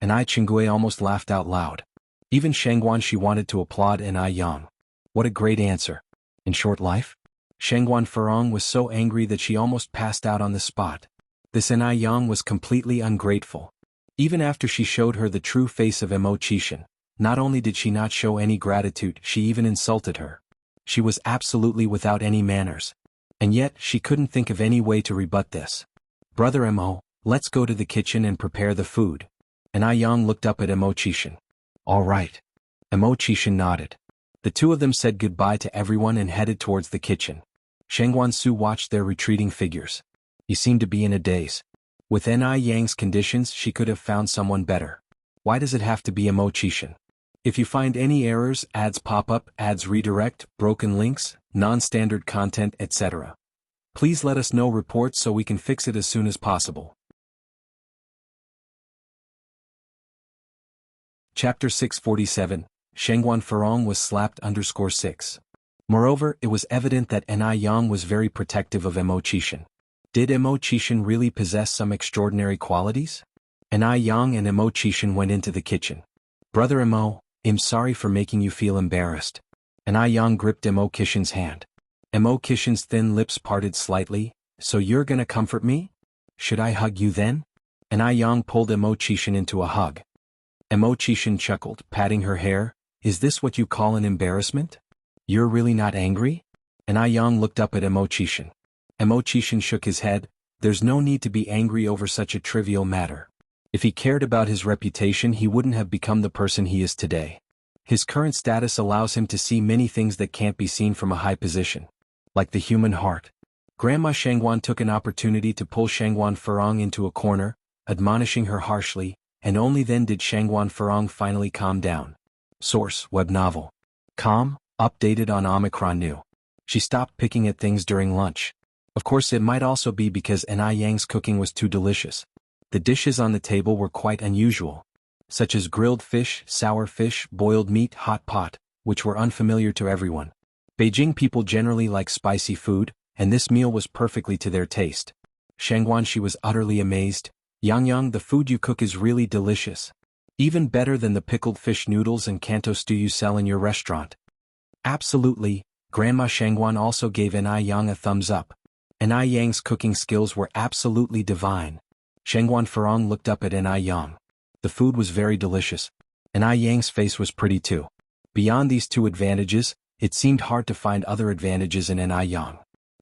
Ni Qingui almost laughed out loud. Even Shangguan she wanted to applaud Ni Yang. What a great answer. In short life? Shangguan Furong was so angry that she almost passed out on the spot. This Ni Yang was completely ungrateful. Even after she showed her the true face of Mo Qixin, not only did she not show any gratitude, she even insulted her. She was absolutely without any manners. And yet, she couldn't think of any way to rebut this. "Brother Mo, let's go to the kitchen and prepare the food." Ni Yang looked up at Mo Qixin. "All right." Mo Qixin nodded. The two of them said goodbye to everyone and headed towards the kitchen. Shangguan Su watched their retreating figures. He seemed to be in a daze. With Ni Yang's conditions, she could have found someone better. Why does it have to be Mo Qixin? If you find any errors, ads pop up, ads redirect, broken links, non-standard content, etc., please let us know reports so we can fix it as soon as possible. Chapter 647, Shangguan Furong was slapped _6. Moreover, it was evident that Ni Yang was very protective of Mo Qixin. Did Mo Qixin really possess some extraordinary qualities? Ni Yang and Mo Qixin went into the kitchen. "Brother Mo, I'm sorry for making you feel embarrassed. Ai Yang gripped Mo Kishin's hand. Mo Kishin's thin lips parted slightly. So you're gonna comfort me? Should I hug you then? Ai Yang pulled Mo Kishin into a hug. Mo Kishin chuckled, patting her hair. Is this what you call an embarrassment? You're really not angry? Ai Yang looked up at Mo Kishin. Mo Kishin shook his head. There's no need to be angry over such a trivial matter. If he cared about his reputation, he wouldn't have become the person he is today. His current status allows him to see many things that can't be seen from a high position. Like the human heart. Grandma Shangguan took an opportunity to pull Shangguan Farong into a corner, admonishing her harshly, and only then did Shangguan Farong finally calm down. Source: web novel. Calm, updated on Omicron New. She stopped picking at things during lunch. Of course, it might also be because Ai Yang's cooking was too delicious. The dishes on the table were quite unusual, such as grilled fish, sour fish, boiled meat, hot pot, which were unfamiliar to everyone. Beijing people generally like spicy food, and this meal was perfectly to their taste. Shangguan, she was utterly amazed. Yang, the food you cook is really delicious. Even better than the pickled fish noodles and Kanto stew you sell in your restaurant. Absolutely, Grandma Shangguan also gave Ai Yang a thumbs up. Ai Yang's cooking skills were absolutely divine. Shangguan Farong looked up at Ai Yang. The food was very delicious. Ai Yang's face was pretty too. Beyond these two advantages, it seemed hard to find other advantages in Ai Yang.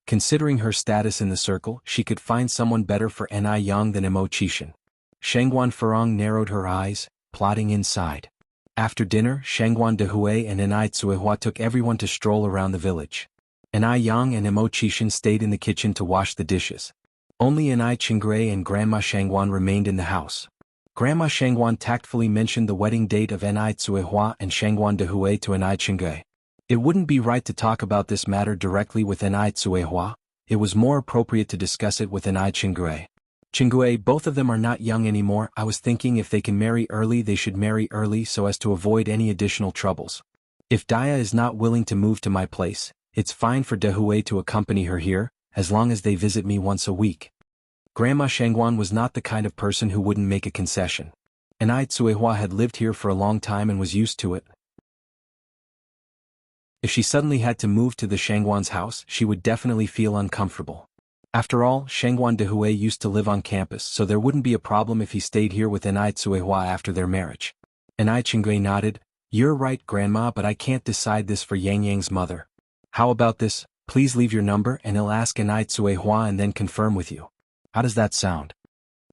Considering her status in the circle, she could find someone better for Ai Yang than Mo Kishin. Shangguan Farong narrowed her eyes, plotting inside. After dinner, Shangguan Dehui and Ai Tsuehua took everyone to stroll around the village. Ai Yang and Mo Kishin stayed in the kitchen to wash the dishes. Only Ai Qinggrei and Grandma Shangguan remained in the house. Grandma Shangguan tactfully mentioned the wedding date of Ai Tsuehua and Shangguan Dehui to Ai Qinggrei. It wouldn't be right to talk about this matter directly with Ai Tsuehua. It was more appropriate to discuss it with Ai Qinggrei. Qinggrei, both of them are not young anymore. I was thinking if they can marry early, they should marry early so as to avoid any additional troubles. If Daya is not willing to move to my place, it's fine for Dehui to accompany her here, as long as they visit me once a week. Grandma Shangguan was not the kind of person who wouldn't make a concession. Ai Tsuehua had lived here for a long time and was used to it. If she suddenly had to move to the Shangguan's house, she would definitely feel uncomfortable. After all, Shangguan Dehui used to live on campus, so there wouldn't be a problem if he stayed here with Ai Tsuehua after their marriage. Ai Qinggrei nodded. You're right, Grandma, but I can't decide this for Yang's mother. How about this? Please leave your number and I'll ask Ai Tsuehua and then confirm with you. How does that sound?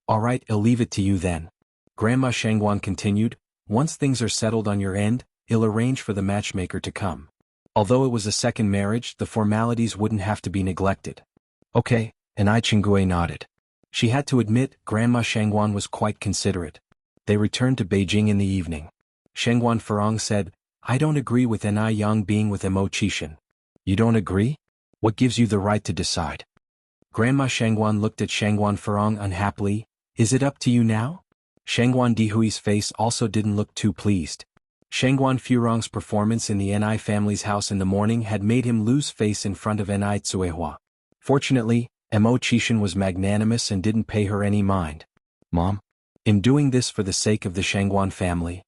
Alright, I'll leave it to you then. Grandma Shangguan continued. Once things are settled on your end, I'll arrange for the matchmaker to come. Although it was a second marriage, the formalities wouldn't have to be neglected. Okay, Ai Qinggrei nodded. She had to admit, Grandma Shangguan was quite considerate. They returned to Beijing in the evening. Shangguan Farong said, I don't agree with Ai Yang being with Mo Kishin. You don't agree? What gives you the right to decide? Grandma Shangguan looked at Shangguan Farong unhappily. Is it up to you now? Shangguan Dehui's face also didn't look too pleased. Shangguan Furong's performance in the Ai family's house in the morning had made him lose face in front of Ai Tsuehua. Fortunately, Mo Kishin was magnanimous and didn't pay her any mind. Mom? I'm doing this for the sake of the Shangguan family.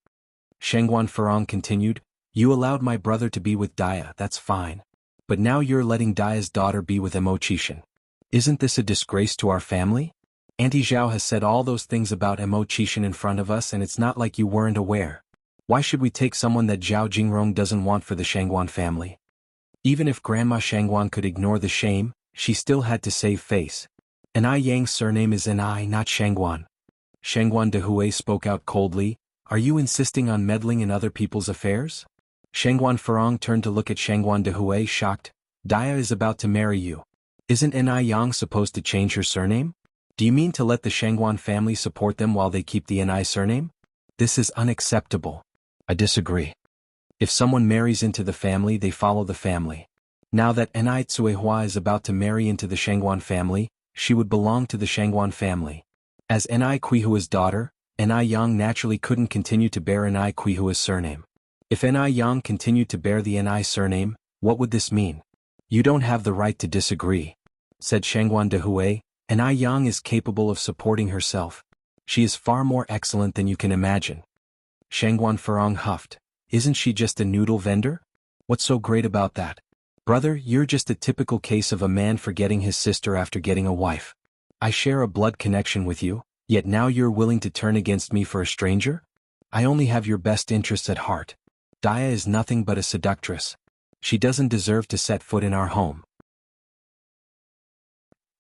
Shangguan Farong continued, you allowed my brother to be with Daya, that's fine. But now you're letting Daya's daughter be with Mo Kishin. Isn't this a disgrace to our family? Auntie Zhao has said all those things about Mo Kishin in front of us and it's not like you weren't aware. Why should we take someone that Zhao Jingrong doesn't want for the Shangguan family? Even if Grandma Shangguan could ignore the shame, she still had to save face. Ai Yang's surname is Ai, not Shangguan. Shangguan Dehui spoke out coldly. Are you insisting on meddling in other people's affairs? Shangguan Farong turned to look at Shangguan Dehui, shocked. Daya is about to marry you. Isn't Ai Yang supposed to change her surname? Do you mean to let the Shangguan family support them while they keep the Ai surname? This is unacceptable. I disagree. If someone marries into the family, they follow the family. Now that Ai Tsuehua is about to marry into the Shangguan family, she would belong to the Shangguan family. As Ai Qihua's daughter, Ai Yang naturally couldn't continue to bear Ai Qihua's surname. If Ai Yang continued to bear the Ai surname, what would this mean? You don't have the right to disagree, said Shangguan Dehui. Ai Yang is capable of supporting herself. She is far more excellent than you can imagine. Shangguan Farong huffed. Isn't she just a noodle vendor? What's so great about that? Brother, you're just a typical case of a man forgetting his sister after getting a wife. I share a blood connection with you, yet now you're willing to turn against me for a stranger? I only have your best interests at heart. Daya is nothing but a seductress. She doesn't deserve to set foot in our home.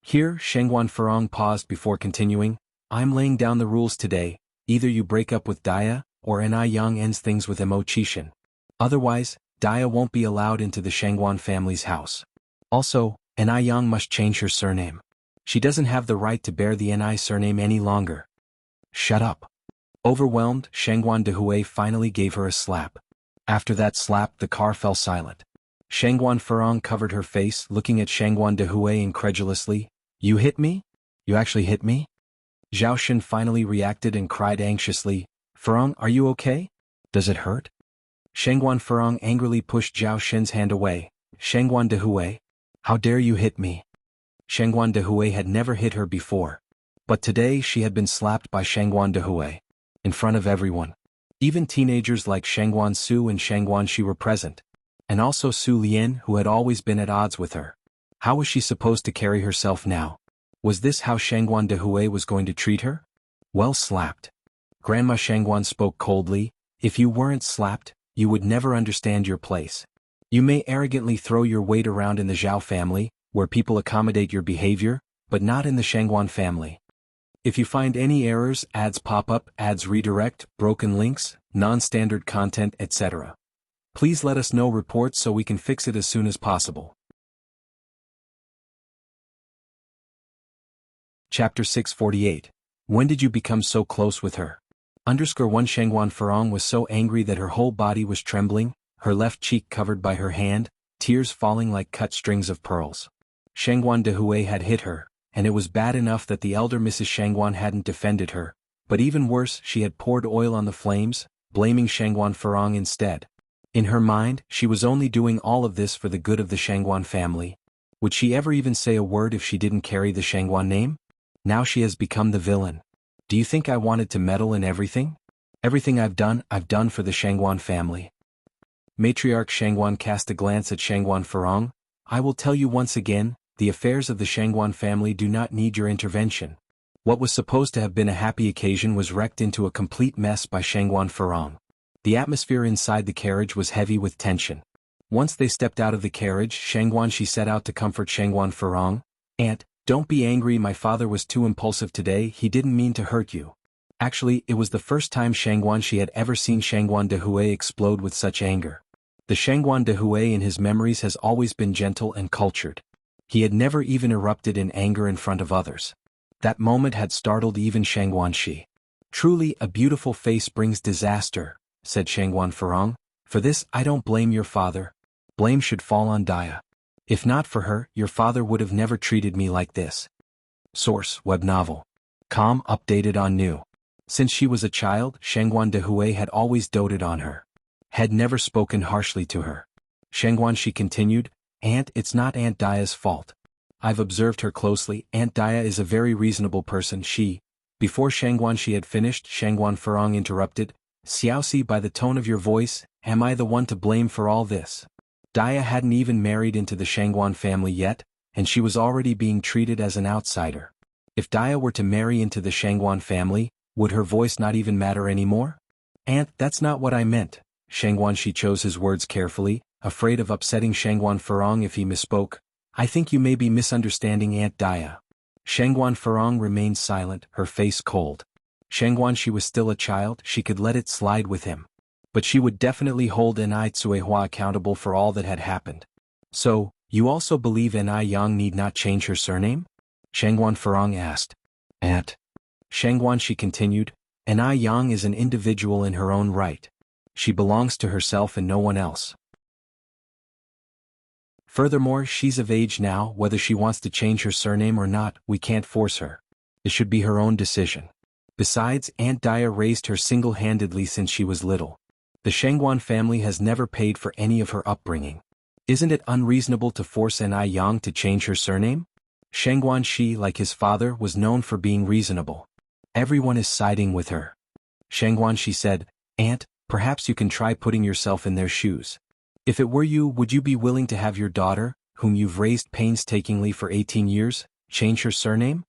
Here, Shengguan Furong paused before continuing, I'm laying down the rules today, either you break up with Daya, or Anai Yang ends things with Mo Qishan. Otherwise, Daya won't be allowed into the Shengguan family's house. Also, Anai Yang must change her surname. She doesn't have the right to bear the Anai surname any longer. Shut up. Overwhelmed, Shengguan Dehui finally gave her a slap. After that slap, the car fell silent. Shengguan Furong covered her face, looking at Shengguan Dehui incredulously. You hit me? You actually hit me? Zhao Shen finally reacted and cried anxiously, Furong, are you okay? Does it hurt? Shengguan Furong angrily pushed Zhao Shen's hand away. Shengguan Dehui, how dare you hit me? Shengguan Dehui had never hit her before. But today she had been slapped by Shengguan Dehui. In front of everyone. Even teenagers like Shengguan Su and Shengguan Shi were present. And also Su Lian, who had always been at odds with her. How was she supposed to carry herself now? Was this how Shengguan Dehui was going to treat her? Well slapped. Grandma Shengguan spoke coldly, if you weren't slapped, you would never understand your place. You may arrogantly throw your weight around in the Zhao family, where people accommodate your behavior, but not in the Shengguan family. If you find any errors, ads pop up, ads redirect, broken links, non-standard content, etc. Please let us know reports so we can fix it as soon as possible. Chapter 648. When did you become so close with her? _1 Shengguan Furong was so angry that her whole body was trembling, her left cheek covered by her hand, tears falling like cut strings of pearls. Shengguan Dehui had hit her, and it was bad enough that the elder Mrs. Shengguan hadn't defended her, but even worse, she had poured oil on the flames, blaming Shengguan Furong instead. In her mind, she was only doing all of this for the good of the Shengguan family. Would she ever even say a word if she didn't carry the Shengguan name? Now she has become the villain. Do you think I wanted to meddle in everything? Everything I've done for the Shengguan family. Matriarch Shengguan cast a glance at Shengguan Furong. I will tell you once again, the affairs of the Shengguan family do not need your intervention. What was supposed to have been a happy occasion was wrecked into a complete mess by Shengguan Furong. The atmosphere inside the carriage was heavy with tension. Once they stepped out of the carriage, Shengguan Shi set out to comfort Shengguan Furong. Aunt, don't be angry, my father was too impulsive today, he didn't mean to hurt you. Actually, it was the first time Shengguan Shi had ever seen Shengguan Dehui explode with such anger. The Shengguan Dehui in his memories has always been gentle and cultured. He had never even erupted in anger in front of others. That moment had startled even Shengguan Shi. Truly, a beautiful face brings disaster, said Shengguan Furong. For this, I don't blame your father. Blame should fall on Daya. If not for her, your father would have never treated me like this. Source, web novel. Com updated on new. Since she was a child, Shengguan Dehui had always doted on her. Had never spoken harshly to her. Shengguan Shi continued, Aunt, it's not Aunt Daya's fault. I've observed her closely, Aunt Daya is a very reasonable person, she. Before Shengguan Shi had finished, Shengguan Furong interrupted, Xiaoxi, by the tone of your voice, am I the one to blame for all this? Daya hadn't even married into the Shengguan family yet, and she was already being treated as an outsider. If Daya were to marry into the Shengguan family, would her voice not even matter anymore? Aunt, that's not what I meant. Shengguan Shi chose his words carefully, afraid of upsetting Shengguan Furong if he misspoke. I think you may be misunderstanding Aunt Daya. Shengguan Furong remained silent, her face cold. Shengguan Shi was still a child, she could let it slide with him. But she would definitely hold Enai Tsuehua accountable for all that had happened. So, you also believe Enai Yang need not change her surname? Shengguan Furong asked. Aunt. Shengguan Shi continued, Enai Yang is an individual in her own right. She belongs to herself and no one else. Furthermore, she's of age now, whether she wants to change her surname or not, we can't force her. It should be her own decision. Besides, Aunt Daya raised her single-handedly since she was little. The Shengguan family has never paid for any of her upbringing. Isn't it unreasonable to force Enai Yang to change her surname? Shengguan Shi, like his father, was known for being reasonable. Everyone is siding with her. Shengguan Shi said, Aunt, Perhaps you can try putting yourself in their shoes. If it were you, would you be willing to have your daughter, whom you've raised painstakingly for 18 years, change her surname?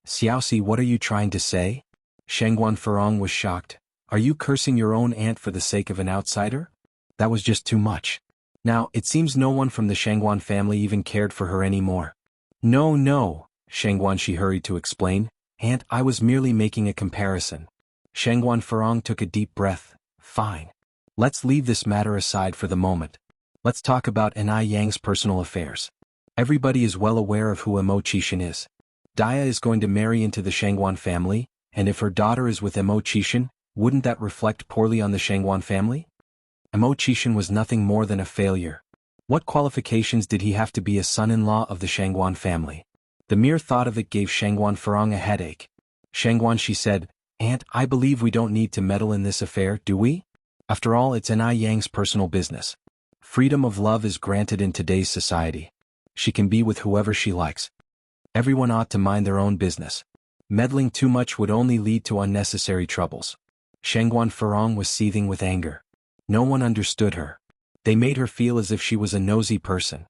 Xiaoxi, what are you trying to say? Shangguan Furong was shocked. Are you cursing your own aunt for the sake of an outsider? That was just too much. Now, it seems no one from the Shangguan family even cared for her anymore. No, Shangguanxi hurried to explain. Aunt, I was merely making a comparison. Shangguan Furong took a deep breath. Fine. Let's leave this matter aside for the moment. Let's talk about Anai Yang's personal affairs. Everybody is well aware of who Emo Qishan is. Dia is going to marry into the Shangguan family, and if her daughter is with Emo Qishan, wouldn't that reflect poorly on the Shangguan family? Emo Qishan was nothing more than a failure. What qualifications did he have to be a son-in-law of the Shangguan family? The mere thought of it gave Shangguan Furong a headache. Shangguanxi said, Aunt, I believe we don't need to meddle in this affair, do we? After all, it's Anai Yang's personal business. Freedom of love is granted in today's society. She can be with whoever she likes. Everyone ought to mind their own business. Meddling too much would only lead to unnecessary troubles. Shangguan Furong was seething with anger. No one understood her. They made her feel as if she was a nosy person.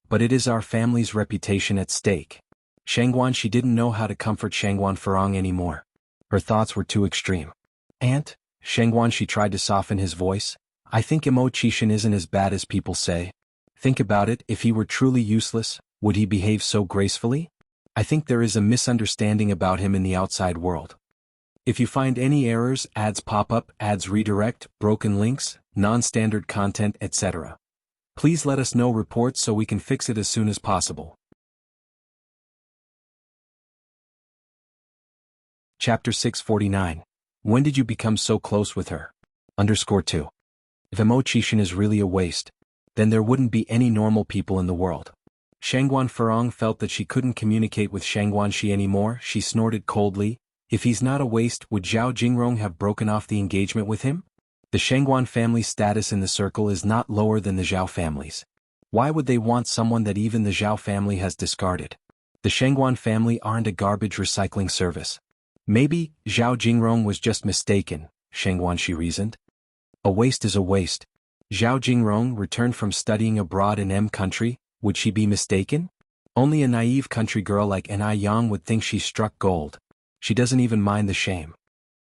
But it is our family's reputation at stake. Shangguanxi didn't know how to comfort Shangguan Furong anymore. Her thoughts were too extreme. Aunt, Shangguanxi tried to soften his voice. I think Emo Qishan isn't as bad as people say. Think about it, if he were truly useless, would he behave so gracefully? I think there is a misunderstanding about him in the outside world. If you find any errors, ads pop up, ads redirect, broken links, non-standard content, etc., please let us know reports so we can fix it as soon as possible. Chapter 649. When did you become so close with her? _2. If Emo Qishan is really a waste, then there wouldn't be any normal people in the world. Shangguan Furong felt that she couldn't communicate with Shangguanxi anymore. She snorted coldly. If he's not a waste, would Zhao Jingrong have broken off the engagement with him? The Shangguan family's status in the circle is not lower than the Zhao family's. Why would they want someone that even the Zhao family has discarded? The Shangguan family aren't a garbage recycling service. Maybe Zhao Jingrong was just mistaken, Shangguanxi reasoned. A waste is a waste. Zhao Jingrong returned from studying abroad in M country. Would she be mistaken? Only a naive country girl like Anai Yang would think she struck gold. She doesn't even mind the shame.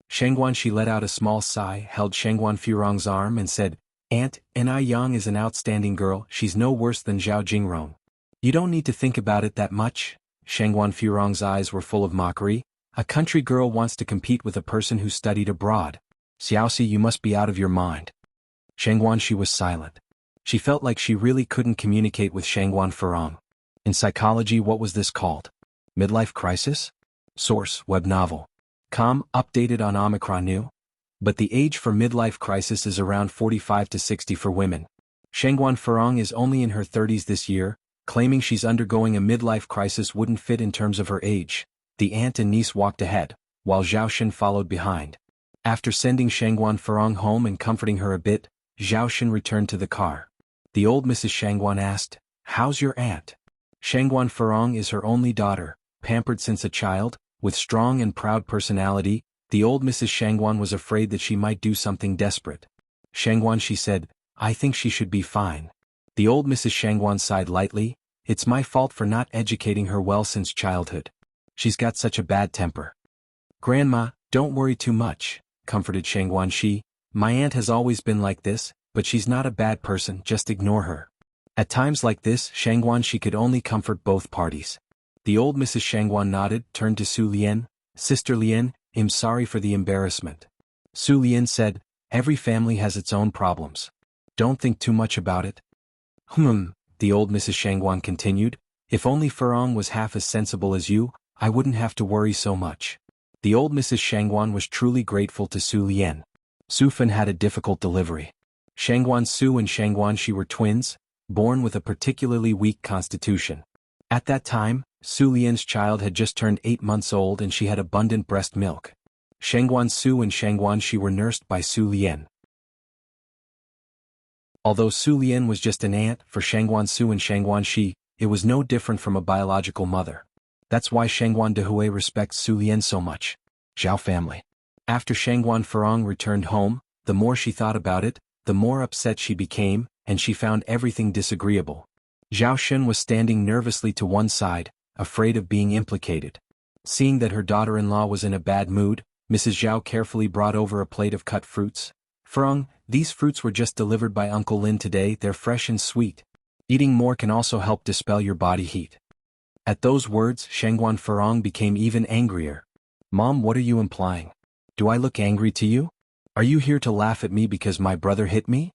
Shangguanxi let out a small sigh, held Shangguan Furong's arm and said, Aunt, Anai Yang is an outstanding girl, she's no worse than Zhao Jingrong. You don't need to think about it that much. Shangguan Furong's eyes were full of mockery. A country girl wants to compete with a person who studied abroad. Xiaoxi, you must be out of your mind. Shangguanxi was silent. She felt like she really couldn't communicate with Shangguan Furong. In psychology, what was this called? Midlife crisis? Source, web novel. Updated on Omicron New. But the age for midlife crisis is around 45 to 60 for women. Shangguan Furong is only in her 30s this year. Claiming she's undergoing a midlife crisis wouldn't fit in terms of her age. The aunt and niece walked ahead, while Zhao Shen followed behind. After sending Shangguan Furong home and comforting her a bit, Zhao Shen returned to the car. The old Mrs. Shangguan asked, How's your aunt? Shangguan Furong is her only daughter, pampered since a child, with strong and proud personality. The old Mrs. Shangguan was afraid that she might do something desperate. Shangguanxi said, I think she should be fine. The old Mrs. Shangguan sighed lightly. It's my fault for not educating her well since childhood. She's got such a bad temper. Grandma, don't worry too much, comforted Shangguanxi. My aunt has always been like this, but she's not a bad person, just ignore her. At times like this, Shangguanxi could only comfort both parties. The old Mrs. Shangguan nodded, turned to Su Lian. Sister Lian, I'm sorry for the embarrassment. Su Lian said, Every family has its own problems. Don't think too much about it. The old Mrs. Shangguan continued. If only Furong was half as sensible as you, I wouldn't have to worry so much. The old Mrs. Shangguan was truly grateful to Su Lian. Su Fen had a difficult delivery. Shangguan Su and Shangguanxi were twins, born with a particularly weak constitution. At that time, Su Lian's child had just turned 8 months old and she had abundant breast milk. Shangguan Su and Shangguanxi were nursed by Su Lian. Although Su Lian was just an aunt for Shangguan Su and Shangguanxi, it was no different from a biological mother. That's why Shangguan Dehui respects Su Lian so much. Zhao family. After Shangguan Furong returned home, The more she thought about it, the more upset she became, and she found everything disagreeable. Zhao Xun was standing nervously to one side, afraid of being implicated. Seeing that her daughter-in-law was in a bad mood, Mrs. Zhao carefully brought over a plate of cut fruits. "Furong, these fruits were just delivered by Uncle Lin today, they're fresh and sweet. Eating more can also help dispel your body heat." At those words, Shangguan Furong became even angrier. "Mom, what are you implying? Do I look angry to you? Are you here to laugh at me because my brother hit me?"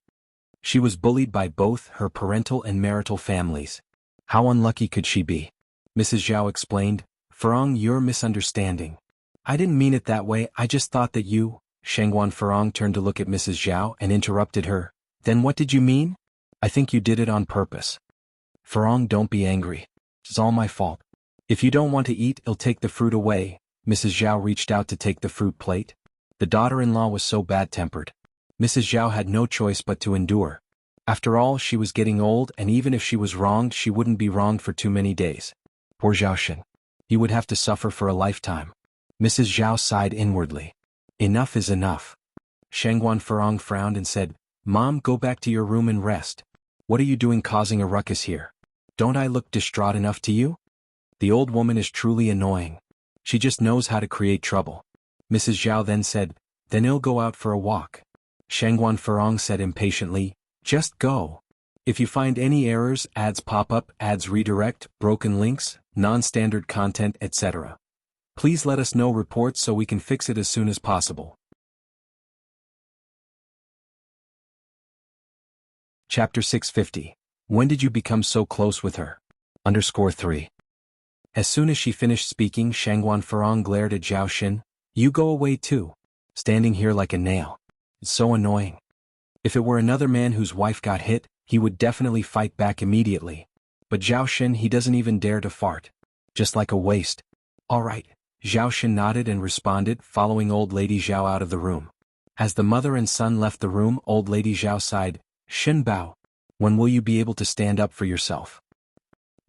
She was bullied by both her parental and marital families. How unlucky could she be? Mrs. Zhao explained, "Furong, you're misunderstanding. I didn't mean it that way, I just thought that you—" Shangguan Furong turned to look at Mrs. Zhao and interrupted her. "Then what did you mean? I think you did it on purpose." "Furong, don't be angry. It's all my fault. If you don't want to eat, I'll take the fruit away." Mrs. Zhao reached out to take the fruit plate. The daughter-in-law was so bad-tempered. Mrs. Zhao had no choice but to endure. After all, she was getting old, and even if she was wronged, she wouldn't be wronged for too many days. Poor Zhao Xun. He would have to suffer for a lifetime. Mrs. Zhao sighed inwardly. Enough is enough. Shangguan Furong frowned and said, "Mom, go back to your room and rest. What are you doing causing a ruckus here? Don't I look distraught enough to you?" The old woman is truly annoying. She just knows how to create trouble. Mrs. Zhao then said, "Then I'll go out for a walk." Shangguan Furong said impatiently, "Just go. If you find any errors, ads pop up, ads redirect, broken links, non-standard content, etc. Please let us know reports so we can fix it as soon as possible." Chapter 650. When did you become so close with her? _3. As soon as she finished speaking, Shangguan Furong glared at Zhao Xun. "You go away too. Standing here like a nail. It's so annoying." If it were another man whose wife got hit, he would definitely fight back immediately. But Zhao Xun, he doesn't even dare to fart. Just like a waste. "All right." Zhao Xun nodded and responded, following Old Lady Zhao out of the room. As the mother and son left the room, Old Lady Zhao sighed, "Xun Bao, when will you be able to stand up for yourself?"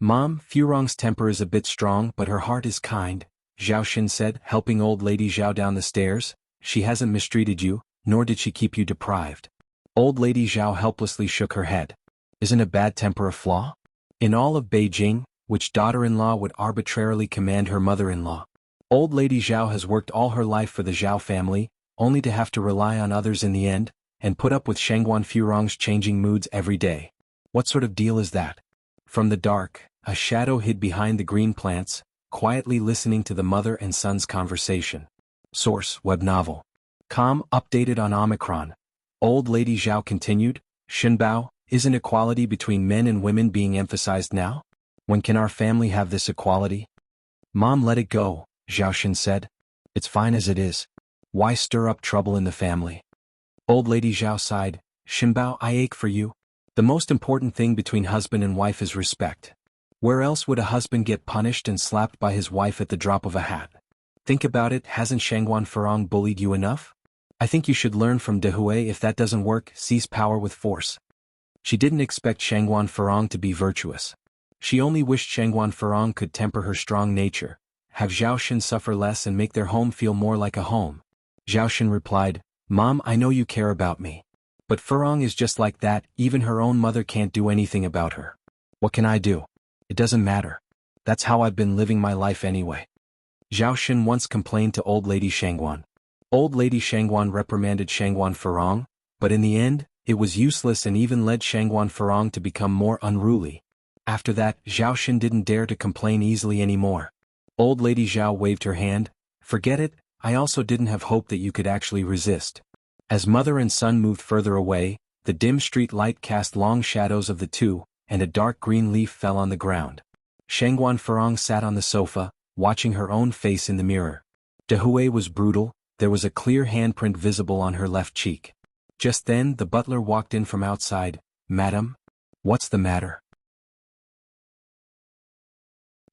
"Mom, Furong's temper is a bit strong but her heart is kind," Zhao Xun said, helping Old Lady Zhao down the stairs. "She hasn't mistreated you, nor did she keep you deprived." Old Lady Zhao helplessly shook her head. Isn't a bad temper a flaw? In all of Beijing, which daughter-in-law would arbitrarily command her mother-in-law? Old Lady Zhao has worked all her life for the Zhao family, only to have to rely on others in the end, and put up with Shangguan Furong's changing moods every day. What sort of deal is that? From the dark, a shadow hid behind the green plants, quietly listening to the mother and son's conversation. Source: web novel. Com updated on Omicron. Old Lady Zhao continued, "Xun Bao, isn't equality between men and women being emphasized now? When can our family have this equality?" "Mom, let it go," Zhao Xun said. "It's fine as it is. Why stir up trouble in the family?" Old Lady Zhao sighed, "Xun Bao, I ache for you. The most important thing between husband and wife is respect. Where else would a husband get punished and slapped by his wife at the drop of a hat? Think about it, hasn't Shangguan Furong bullied you enough? I think you should learn from De Hui. If that doesn't work, seize power with force." She didn't expect Shangguan Furong to be virtuous. She only wished Shangguan Furong could temper her strong nature, have Zhao Xun suffer less and make their home feel more like a home. Zhao Xun replied, "Mom, I know you care about me. But Furong is just like that, even her own mother can't do anything about her. What can I do? It doesn't matter. That's how I've been living my life anyway." Zhao Xun once complained to Old Lady Shangguan. Old Lady Shangguan reprimanded Shangguan Furong, but in the end, it was useless and even led Shangguan Furong to become more unruly. After that, Zhao Xun didn't dare to complain easily anymore. Old Lady Zhao waved her hand, "Forget it, I also didn't have hope that you could actually resist." As mother and son moved further away, the dim street light cast long shadows of the two, and a dark green leaf fell on the ground. Shangguan Furong sat on the sofa, watching her own face in the mirror. De Hui was brutal, there was a clear handprint visible on her left cheek. Just then the butler walked in from outside. "Madam? What's the matter?"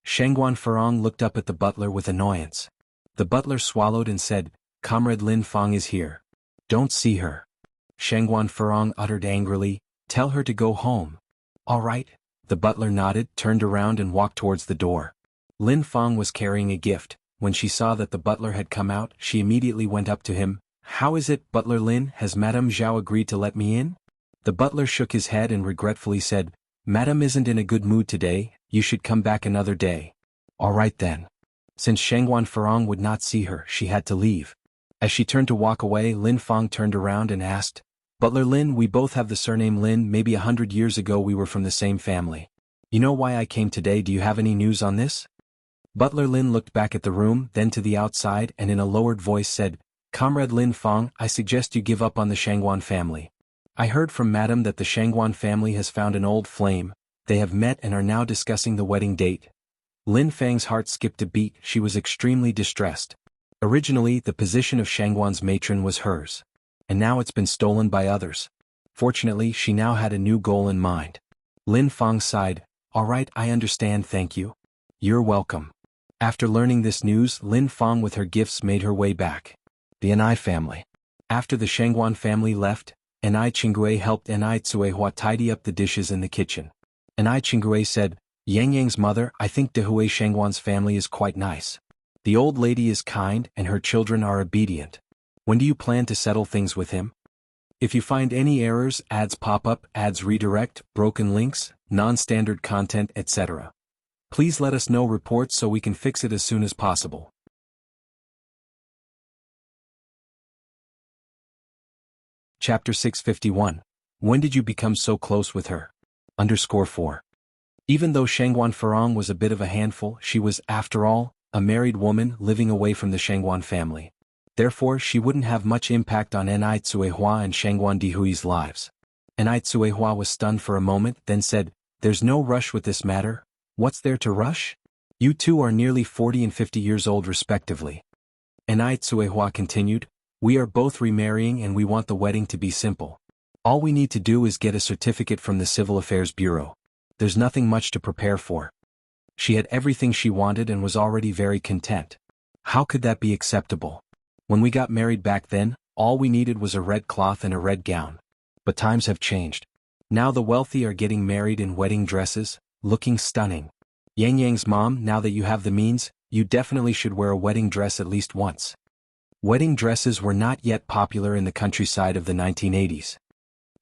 Shangguan Furong looked up at the butler with annoyance. The butler swallowed and said, "Comrade Lin Fang is here. Don't see her." Shangguan Furong uttered angrily, "Tell her to go home." "All right." The butler nodded, turned around and walked towards the door. Lin Fang was carrying a gift. When she saw that the butler had come out, she immediately went up to him. How is it, Butler Lin, has Madame Zhao agreed to let me in? The butler shook his head and regretfully said, Madame isn't in a good mood today, you should come back another day. All right then. Since Shangguan Farong would not see her, she had to leave. As she turned to walk away, Lin Fang turned around and asked, Butler Lin, we both have the surname Lin, maybe 100 years ago we were from the same family. You know why I came today, do you have any news on this? Butler Lin looked back at the room, then to the outside and in a lowered voice said, Comrade Lin Fang, I suggest you give up on the Shangguan family. I heard from Madam that the Shangguan family has found an old flame, they have met and are now discussing the wedding date. Lin Fang's heart skipped a beat, she was extremely distressed. Originally, the position of Shangguan's matron was hers. And now it's been stolen by others. Fortunately, she now had a new goal in mind. Lin Fang sighed, All right, I understand, thank you. You're welcome. After learning this news, Lin Fang with her gifts made her way back. The Enai family. After the Shangguan family left, Enai Qinggui helped Enai Tsuehua tidy up the dishes in the kitchen. Enai Qinggui said, Yang Yang's mother, I think Dehui Shangguan's family is quite nice. The old lady is kind and her children are obedient. When do you plan to settle things with him? If you find any errors, ads pop up, ads redirect, broken links, non-standard content, etc. Please let us know reports so we can fix it as soon as possible. Chapter 651. When did you become so close with her? _4. Even though Shangguan Farong was a bit of a handful, she was, after all, a married woman living away from the Shangguan family. Therefore, she wouldn't have much impact on Enai Tsuehua and Shangguan Dihui's lives. Enai Tsuehua was stunned for a moment, then said, There's no rush with this matter. What's there to rush? You two are nearly 40 and 50 years old respectively. Enai Tsuehua continued, We are both remarrying and we want the wedding to be simple. All we need to do is get a certificate from the Civil Affairs Bureau. There's nothing much to prepare for. She had everything she wanted and was already very content. How could that be acceptable? When we got married back then, all we needed was a red cloth and a red gown. But times have changed. Now the wealthy are getting married in wedding dresses, looking stunning. Yang Yang's mom, now that you have the means, you definitely should wear a wedding dress at least once. Wedding dresses were not yet popular in the countryside of the 1980s.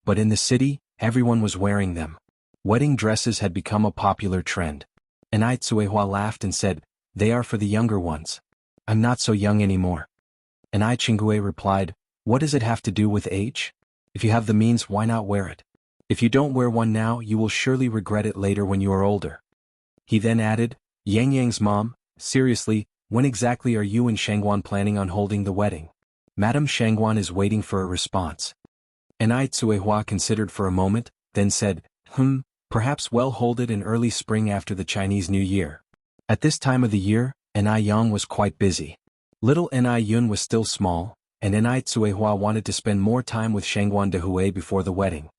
But in the city, everyone was wearing them. Wedding dresses had become a popular trend. Enai Tsuehua laughed and said, They are for the younger ones. I'm not so young anymore. Enai Qinggui replied, What does it have to do with age? If you have the means, why not wear it? If you don't wear one now, you will surely regret it later when you are older. He then added, Yang Yang's mom, seriously, when exactly are you and Shangguan planning on holding the wedding? Madame Shangguan is waiting for a response. Enai Tsuehua considered for a moment, then said, Perhaps we'll hold it in early spring after the Chinese New Year. At this time of the year, Enai Yang was quite busy. Little Enai Yun was still small, and Enai Tsuehua wanted to spend more time with Shangguan Dehui before the wedding.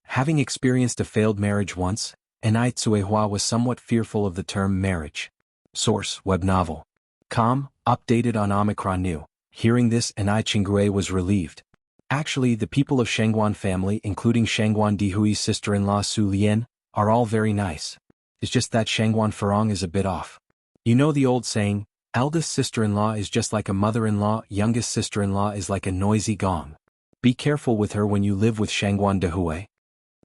Having experienced a failed marriage once, Enai Tsuehua was somewhat fearful of the term marriage. Source: web novel. Updated on Omicron New. Hearing this, Enai Qinggui was relieved. Actually, the people of Shangguan family, including Shangguan Dihui's sister-in-law Su Lian, are all very nice. It's just that Shangguan Farong is a bit off. You know the old saying, eldest sister-in-law is just like a mother-in-law, youngest sister-in-law is like a noisy gong. Be careful with her when you live with Shangguan Dehui.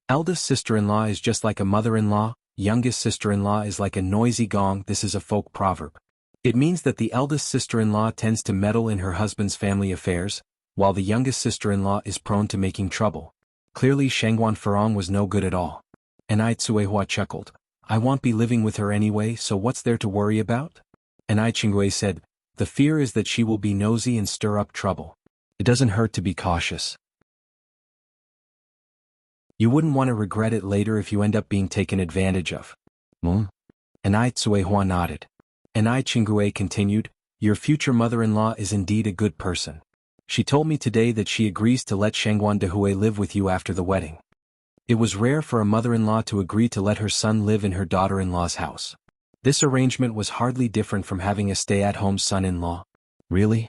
Eldest sister-in-law is just like a mother-in-law, youngest sister-in-law is like a noisy gong. This is a folk proverb. It means that the eldest sister-in-law tends to meddle in her husband's family affairs, while the youngest sister-in-law is prone to making trouble. Clearly Shangguan Farong was no good at all. Enai Tsuehua chuckled. I won't be living with her anyway, so what's there to worry about? Enai Qinggui said, The fear is that she will be nosy and stir up trouble. It doesn't hurt to be cautious. You wouldn't want to regret it later if you end up being taken advantage of. Enai Tsuehua nodded. Enai Qinggui continued, Your future mother-in-law is indeed a good person. She told me today that she agrees to let Shangguan Dehui live with you after the wedding. It was rare for a mother-in-law to agree to let her son live in her daughter-in-law's house. This arrangement was hardly different from having a stay-at-home son-in-law. Really?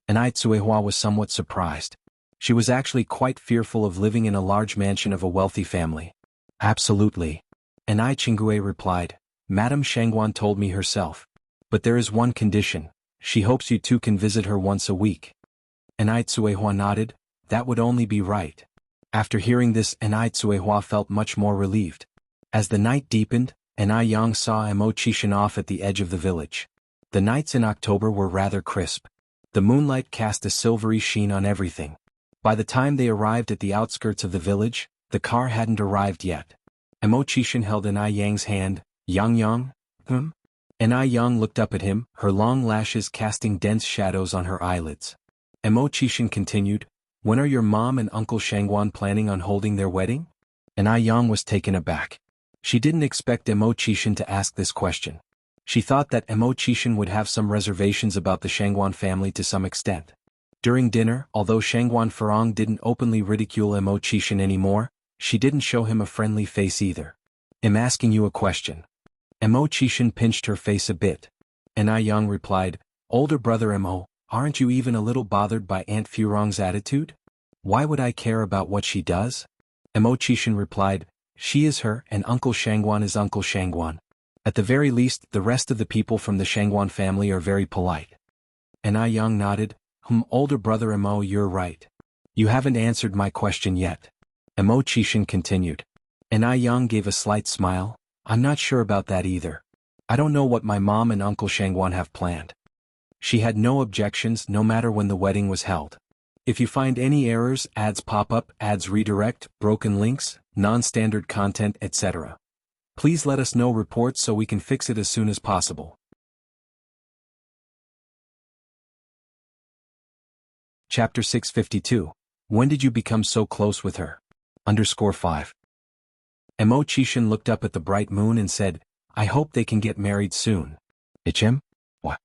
Enai Tsuehua was somewhat surprised. She was actually quite fearful of living in a large mansion of a wealthy family. Absolutely. Enai Qinggui replied, Madame Shangguan told me herself. But there is one condition. She hopes you two can visit her once a week. Enai Tsuehua nodded. That would only be right. After hearing this, Enai Tsuehua felt much more relieved. As the night deepened, Enai Yang saw Emo Chishan off at the edge of the village. The nights in October were rather crisp. The moonlight cast a silvery sheen on everything. By the time they arrived at the outskirts of the village, the car hadn't arrived yet. Emo Chishan held Enai Yang's hand. Yang? Enai Yang looked up at him, her long lashes casting dense shadows on her eyelids. Emo Chishan continued, when are your mom and Uncle Shangguan planning on holding their wedding? Enai Yang was taken aback. She didn't expect Emo Chishan to ask this question. She thought that Emo Chishan would have some reservations about the Shangguan family to some extent. During dinner, although Shangguan Farong didn't openly ridicule Emo Chishan anymore, she didn't show him a friendly face either. I'm asking you a question. Emo Chishan pinched her face a bit. Enai Yang replied, older brother Emo, aren't you even a little bothered by Aunt Furong's attitude? Why would I care about what she does? Emo Chishan replied, she is her and Uncle Shangguan is Uncle Shangguan. At the very least, the rest of the people from the Shangguan family are very polite. Enai Yang nodded, older brother Emo, you're right. You haven't answered my question yet. Emo Chishan continued. Enai Yang gave a slight smile, I'm not sure about that either. I don't know what my mom and Uncle Shangguan have planned. She had no objections no matter when the wedding was held. If you find any errors, ads pop up, ads redirect, broken links, non-standard content, etc. Please let us know reports so we can fix it as soon as possible. Chapter 652. When did you become so close with her? _5. Emo Chishan looked up at the bright moon and said, I hope they can get married soon. Ichem? What?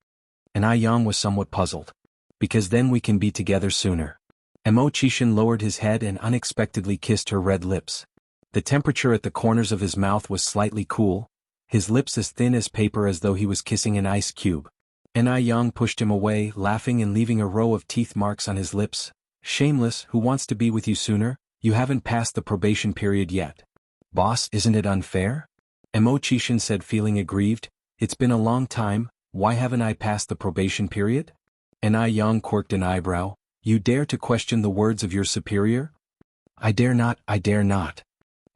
Enai Yang was somewhat puzzled. Because then we can be together sooner. Emo Chishan lowered his head and unexpectedly kissed her red lips. The temperature at the corners of his mouth was slightly cool, his lips as thin as paper as though he was kissing an ice cube. Enai Yang pushed him away, laughing and leaving a row of teeth marks on his lips. Shameless, who wants to be with you sooner? You haven't passed the probation period yet. Boss, isn't it unfair? Emo Chishan said, feeling aggrieved. It's been a long time, why haven't I passed the probation period? Enai Yang quirked an eyebrow. You dare to question the words of your superior? I dare not, I dare not.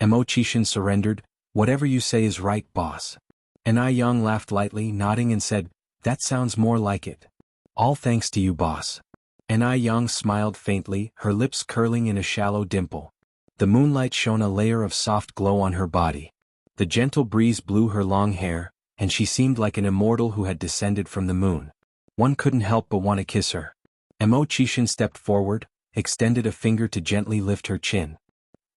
Emo Chishan surrendered. Whatever you say is right, boss. Enai Yang laughed lightly, nodding and said, that sounds more like it. All thanks to you, boss. Enai Yang smiled faintly, her lips curling in a shallow dimple. The moonlight shone a layer of soft glow on her body. The gentle breeze blew her long hair, and she seemed like an immortal who had descended from the moon. One couldn't help but want to kiss her. Emo Chishan stepped forward, extended a finger to gently lift her chin.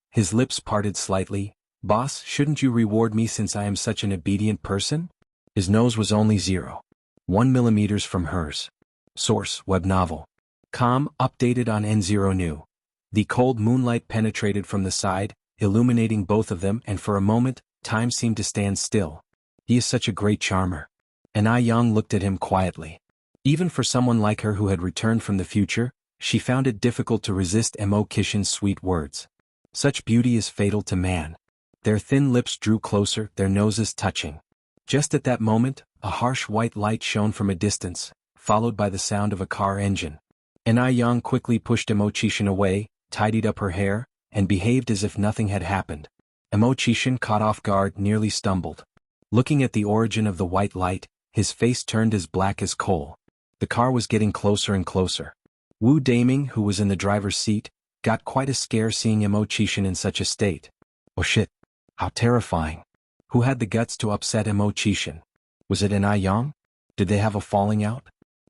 His lips parted slightly. Boss, shouldn't you reward me since I am such an obedient person? His nose was only 0.1 millimeters from hers. Source, web novel. Updated on N0 New. The cold moonlight penetrated from the side, illuminating both of them, and for a moment, time seemed to stand still. He is such a great charmer. Enai Yang looked at him quietly. Even for someone like her who had returned from the future, she found it difficult to resist Emo Chishan's sweet words. Such beauty is fatal to man. Their thin lips drew closer, their noses touching. Just at that moment, a harsh white light shone from a distance, followed by the sound of a car engine. Enai Yang quickly pushed Emo Chishan away, tidied up her hair, and behaved as if nothing had happened. Emo Chishan, caught off guard, nearly stumbled. Looking at the origin of the white light, his face turned as black as coal. The car was getting closer and closer. Wu Daming, who was in the driver's seat, got quite a scare seeing Emo Chishan in such a state. Oh shit. How terrifying. Who had the guts to upset Emo Chishan? Was it Enai Yang? Did they have a falling out?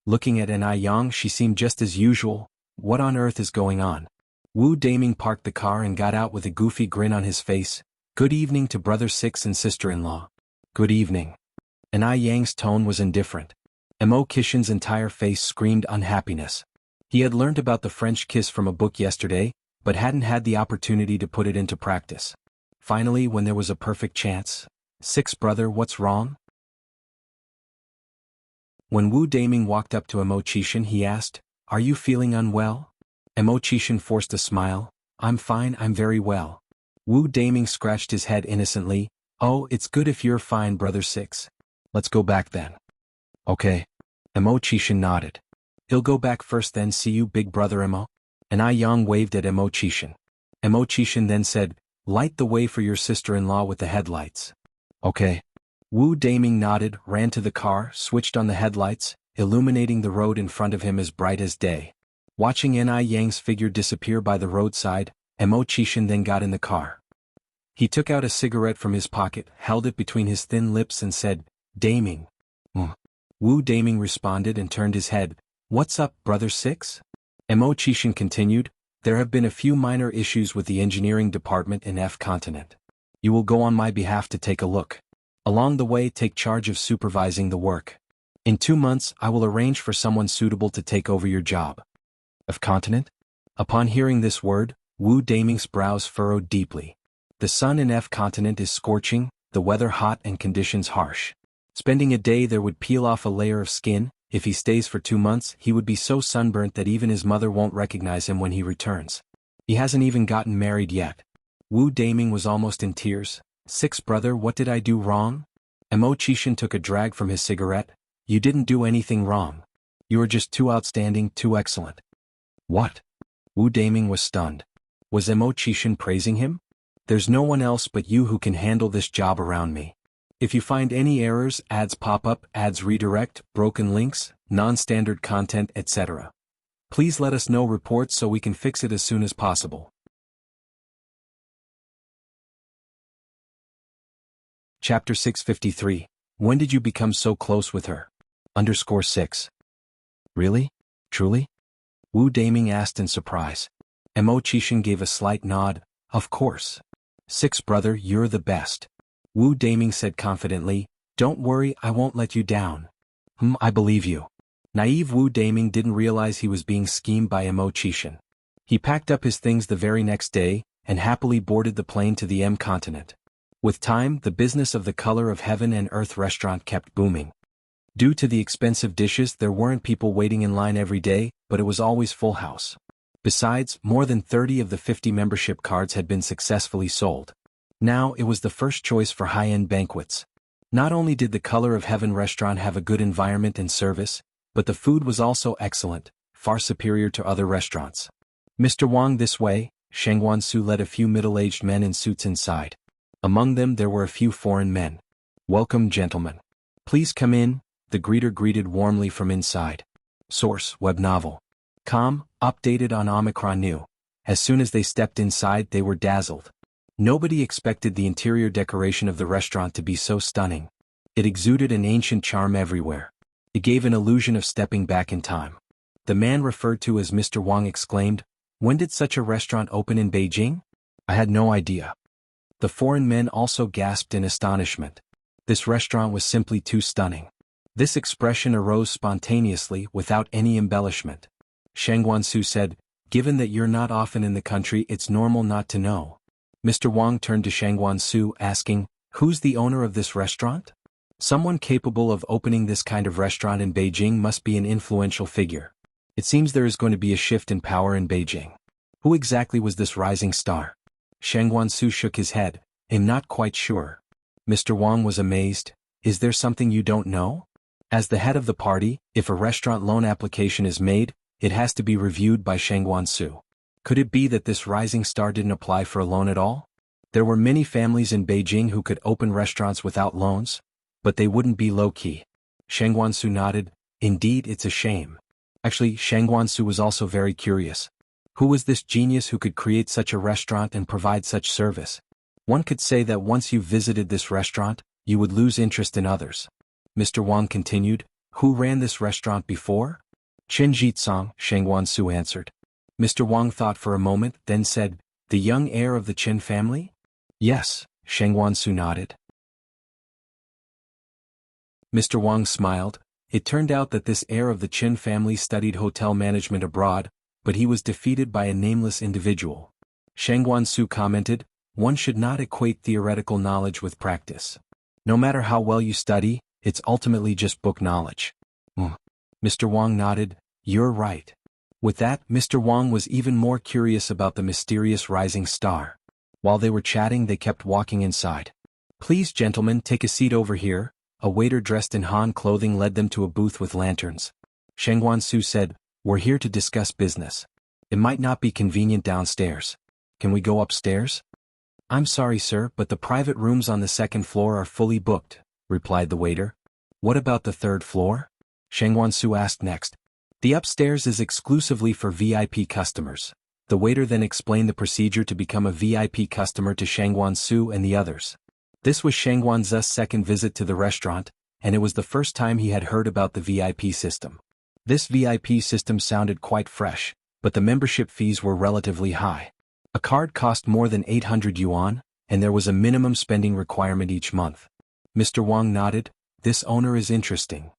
Looking at Enai Yang, she seemed just as usual. What on earth is going on? Wu Daming parked the car and got out with a goofy grin on his face. Good evening to brother six and sister-in-law. Good evening. Enai Yang's tone was indifferent. Emo Chishan's entire face screamed unhappiness. He had learnt about the French kiss from a book yesterday, but hadn't had the opportunity to put it into practice. Finally, when there was a perfect chance. Six brother, what's wrong? When Wu Daming walked up to Emo Chishan, he asked, Are you feeling unwell? Emo Chishan forced a smile. I'm fine, I'm very well. Wu Daming scratched his head innocently. Oh, it's good if you're fine, brother six. Let's go back then. Okay. Emo Chishan nodded. He'll go back first then see you big brother Emo? And I Yang waved at Emo Chishin. Emo Chishin then said, light the way for your sister-in-law with the headlights. Okay. Wu Daming nodded, ran to the car, switched on the headlights, illuminating the road in front of him as bright as day. Watching Ni Yang's figure disappear by the roadside, Emo Chishin then got in the car. He took out a cigarette from his pocket, held it between his thin lips and said, Daming. Wu Daming responded and turned his head. What's up, brother six? Emo Chishin continued, there have been a few minor issues with the engineering department in F continent. You will go on my behalf to take a look. Along the way take charge of supervising the work. In 2 months I will arrange for someone suitable to take over your job. F continent? Upon hearing this word, Wu Daming's brows furrowed deeply. The sun in F continent is scorching, the weather hot and conditions harsh. Spending a day there would peel off a layer of skin. If he stays for 2 months, he would be so sunburnt that even his mother won't recognize him when he returns. He hasn't even gotten married yet. Wu Daming was almost in tears. Six brother, what did I do wrong? Emo Chishin took a drag from his cigarette. You didn't do anything wrong. You are just too outstanding, too excellent. What? Wu Daming was stunned. Was Emo Chishin praising him? There's no one else but you who can handle this job around me. If you find any errors, ads pop up, ads redirect, broken links, non-standard content, etc., please let us know reports so we can fix it as soon as possible. Chapter 653. When did you become so close with her? _6. Really? Truly? Wu Daming asked in surprise. Emo Chishin gave a slight nod. Of course. Six brother, you're the best. Wu Daming said confidently, don't worry, I won't let you down. I believe you. Naive Wu Daming didn't realize he was being schemed by Emo Chishin. He packed up his things the very next day, and happily boarded the plane to the M continent. With time, the business of the Color of Heaven and Earth restaurant kept booming. Due to the expensive dishes, there weren't people waiting in line every day, but it was always full house. Besides, more than 30 of the 50 membership cards had been successfully sold. Now it was the first choice for high-end banquets. Not only did the Color of Heaven restaurant have a good environment and service, but the food was also excellent, far superior to other restaurants. Mr. Wang, this way. Shangguan led a few middle-aged men in suits inside. Among them there were a few foreign men. Welcome, gentlemen. Please come in, the greeter greeted warmly from inside. Source, web novel. Updated on Omicron New. As soon as they stepped inside they were dazzled. Nobody expected the interior decoration of the restaurant to be so stunning. It exuded an ancient charm everywhere. It gave an illusion of stepping back in time. The man referred to as Mr. Wang exclaimed, when did such a restaurant open in Beijing? I had no idea. The foreign men also gasped in astonishment. This restaurant was simply too stunning. This expression arose spontaneously without any embellishment. Shangguan said, given that you're not often in the country, it's normal not to know. Mr. Wang turned to Shangguan asking, who's the owner of this restaurant? Someone capable of opening this kind of restaurant in Beijing must be an influential figure. It seems there is going to be a shift in power in Beijing. Who exactly was this rising star? Shangguan shook his head. I'm not quite sure. Mr. Wang was amazed. Is there something you don't know? As the head of the party, if a restaurant loan application is made, it has to be reviewed by Shangguan. Could it be that this rising star didn't apply for a loan at all? There were many families in Beijing who could open restaurants without loans, but they wouldn't be low-key. Shangguan nodded. Indeed, it's a shame. Actually, Shangguan was also very curious. Who was this genius who could create such a restaurant and provide such service? One could say that once you visited this restaurant, you would lose interest in others. Mr. Wang continued, who ran this restaurant before? Chen Jitsong, Shangguan answered. Mr. Wang thought for a moment, then said, the young heir of the Chen family? Yes, Shangguan nodded. Mr. Wang smiled. It turned out that this heir of the Chen family studied hotel management abroad, but he was defeated by a nameless individual. Shangguan commented, one should not equate theoretical knowledge with practice. No matter how well you study, it's ultimately just book knowledge. Mr. Wang nodded, you're right. With that, Mr. Wang was even more curious about the mysterious rising star. While they were chatting, they kept walking inside. Please, gentlemen, take a seat over here. A waiter dressed in Han clothing led them to a booth with lanterns. Shangguan said, We're here to discuss business. It might not be convenient downstairs. Can we go upstairs? I'm sorry, sir, but the private rooms on the second floor are fully booked, replied the waiter. What about the third floor? Xianxia asked next. The upstairs is exclusively for VIP customers. The waiter then explained the procedure to become a VIP customer to Xianxia and the others. This was Xianxia's second visit to the restaurant, and it was the first time he had heard about the VIP system. This VIP system sounded quite fresh, but the membership fees were relatively high. A card cost more than 800 yuan, and there was a minimum spending requirement each month. Mr. Wang nodded. This owner is interesting.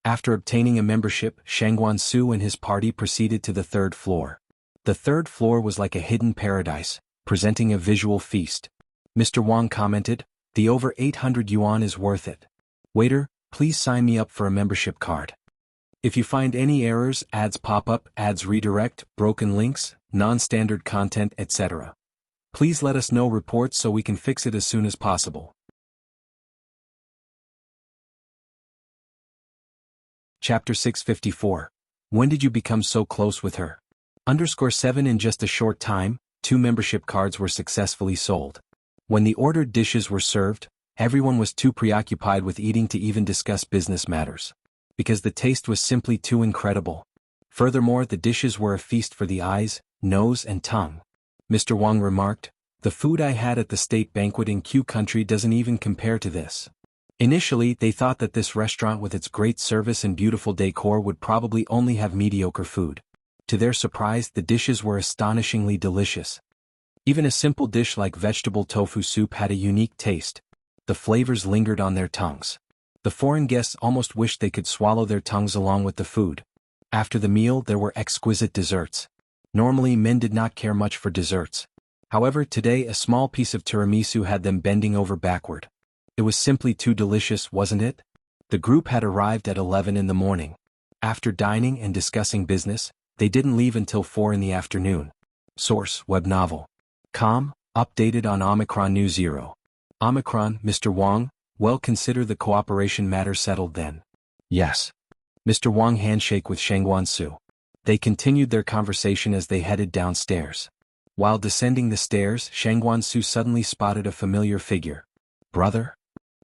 After obtaining a membership, Xianxia and his party proceeded to the third floor. The third floor was like a hidden paradise, presenting a visual feast. Mr. Wang commented, the over 800 yuan is worth it. Waiter, please sign me up for a membership card. If you find any errors, ads pop up, ads redirect, broken links, non-standard content, etc., please let us know reports so we can fix it as soon as possible. Chapter 654. When did you become so close with her? _7 In just a short time, 2 membership cards were successfully sold. When the ordered dishes were served, everyone was too preoccupied with eating to even discuss business matters. Because the taste was simply too incredible. Furthermore, the dishes were a feast for the eyes, nose and tongue. Mr. Wang remarked, the food I had at the state banquet in Q country doesn't even compare to this. Initially, they thought that this restaurant with its great service and beautiful decor would probably only have mediocre food. To their surprise, the dishes were astonishingly delicious. Even a simple dish like vegetable tofu soup had a unique taste. The flavors lingered on their tongues. The foreign guests almost wished they could swallow their tongues along with the food. After the meal, there were exquisite desserts. Normally, men did not care much for desserts. However, today a small piece of tiramisu had them bending over backward. It was simply too delicious, wasn't it? The group had arrived at 11 in the morning. After dining and discussing business, they didn't leave until 4 in the afternoon. Source: web novel. Com, updated on Omicron New 0. Omicron, Mr. Wang, well, consider the cooperation matter settled then. Yes. Mr. Wang handshake with Xianxia. They continued their conversation as they headed downstairs. While descending the stairs, Xianxia suddenly spotted a familiar figure. Brother?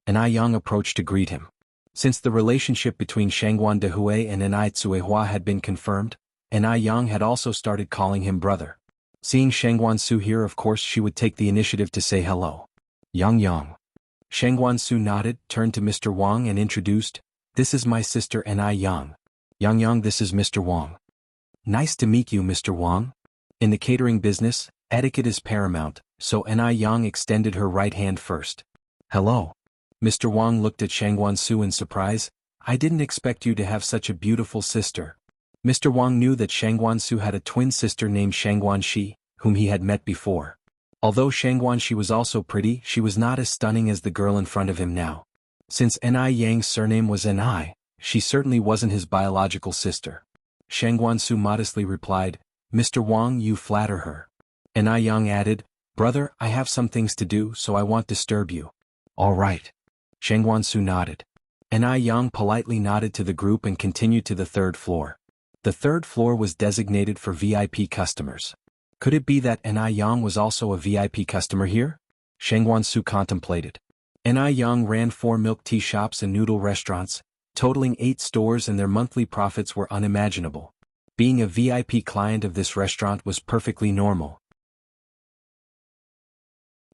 Anai Yang approached to greet him. Since the relationship between Shangguan Dehui and Anai Tsuehua had been confirmed, Anai Yang had also started calling him brother. Seeing Xianxia here, of course she would take the initiative to say hello. Yang. Xianxia nodded, turned to Mr. Wang and introduced, this is my sister Anai Yang. Yang, this is Mr. Wang. Nice to meet you, Mr. Wang. In the catering business, etiquette is paramount, so Anai Yang extended her right hand first. Hello. Mr. Wang looked at Xianxia in surprise. I didn't expect you to have such a beautiful sister. Mr. Wang knew that Xianxia had a twin sister named Xianxi, whom he had met before. Although Xianxi was also pretty, she was not as stunning as the girl in front of him now. Since Anai Yang's surname was Anai, she certainly wasn't his biological sister. Xianxia modestly replied, Mr. Wang, you flatter her. Anai Yang added, brother, I have some things to do, so I won't disturb you. All right. Xianxia nodded. Anai Yang politely nodded to the group and continued to the third floor. The third floor was designated for VIP customers. Could it be that Anai Yang was also a VIP customer here? Xianxia contemplated. Anai Yang ran 4 milk tea shops and noodle restaurants, totaling 8 stores, and their monthly profits were unimaginable. Being a VIP client of this restaurant was perfectly normal.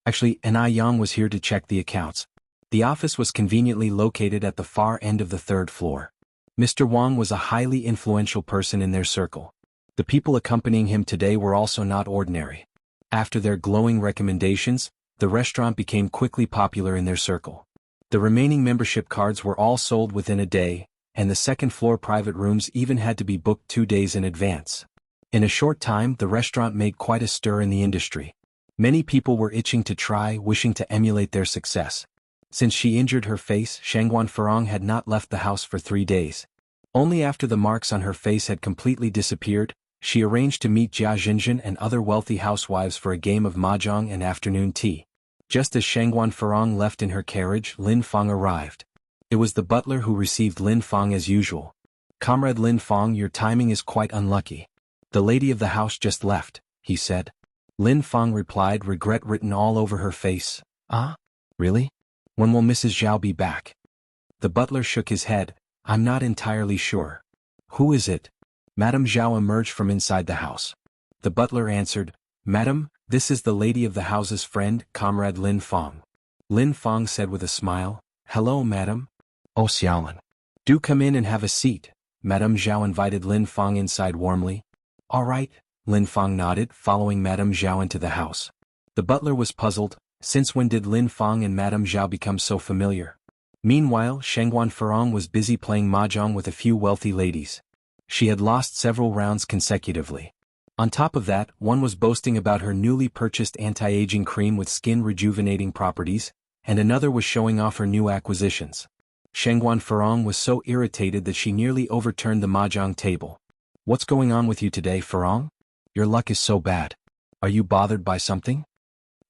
Actually, Anai Yang was here to check the accounts. The office was conveniently located at the far end of the third floor. Mr. Wang was a highly influential person in their circle. The people accompanying him today were also not ordinary. After their glowing recommendations, the restaurant became quickly popular in their circle. The remaining membership cards were all sold within a day, and the second-floor private rooms even had to be booked 2 days in advance. In a short time, the restaurant made quite a stir in the industry. Many people were itching to try, wishing to emulate their success. Since she injured her face, Xianxia had not left the house for 3 days. Only after the marks on her face had completely disappeared, she arranged to meet Jia Xinzhen and other wealthy housewives for a game of mahjong and afternoon tea. Just as Xianxia left in her carriage, Lin Feng arrived. It was the butler who received Lin Feng as usual. Comrade Lin Fong, your timing is quite unlucky. The lady of the house just left, he said. Lin Fong replied, regret written all over her face. Ah? Really? When will Mrs. Zhao be back? The butler shook his head. I'm not entirely sure. Who is it? Madame Zhao emerged from inside the house. The butler answered, Madam, this is the lady of the house's friend, Comrade Lin Fong. Lin Fong said with a smile, Hello, madam. Oh, Xiaolin. Do come in and have a seat. Madame Zhao invited Lin Fong inside warmly. All right, Lin Fong nodded, following Madame Zhao into the house. The butler was puzzled. Since when did Lin Fong and Madame Zhao become so familiar? Meanwhile, Shangguan Furong was busy playing mahjong with a few wealthy ladies. She had lost several rounds consecutively. On top of that, one was boasting about her newly purchased anti-aging cream with skin-rejuvenating properties, and another was showing off her new acquisitions. Shangguan Furong was so irritated that she nearly overturned the mahjong table. What's going on with you today, Furong? Your luck is so bad. Are you bothered by something?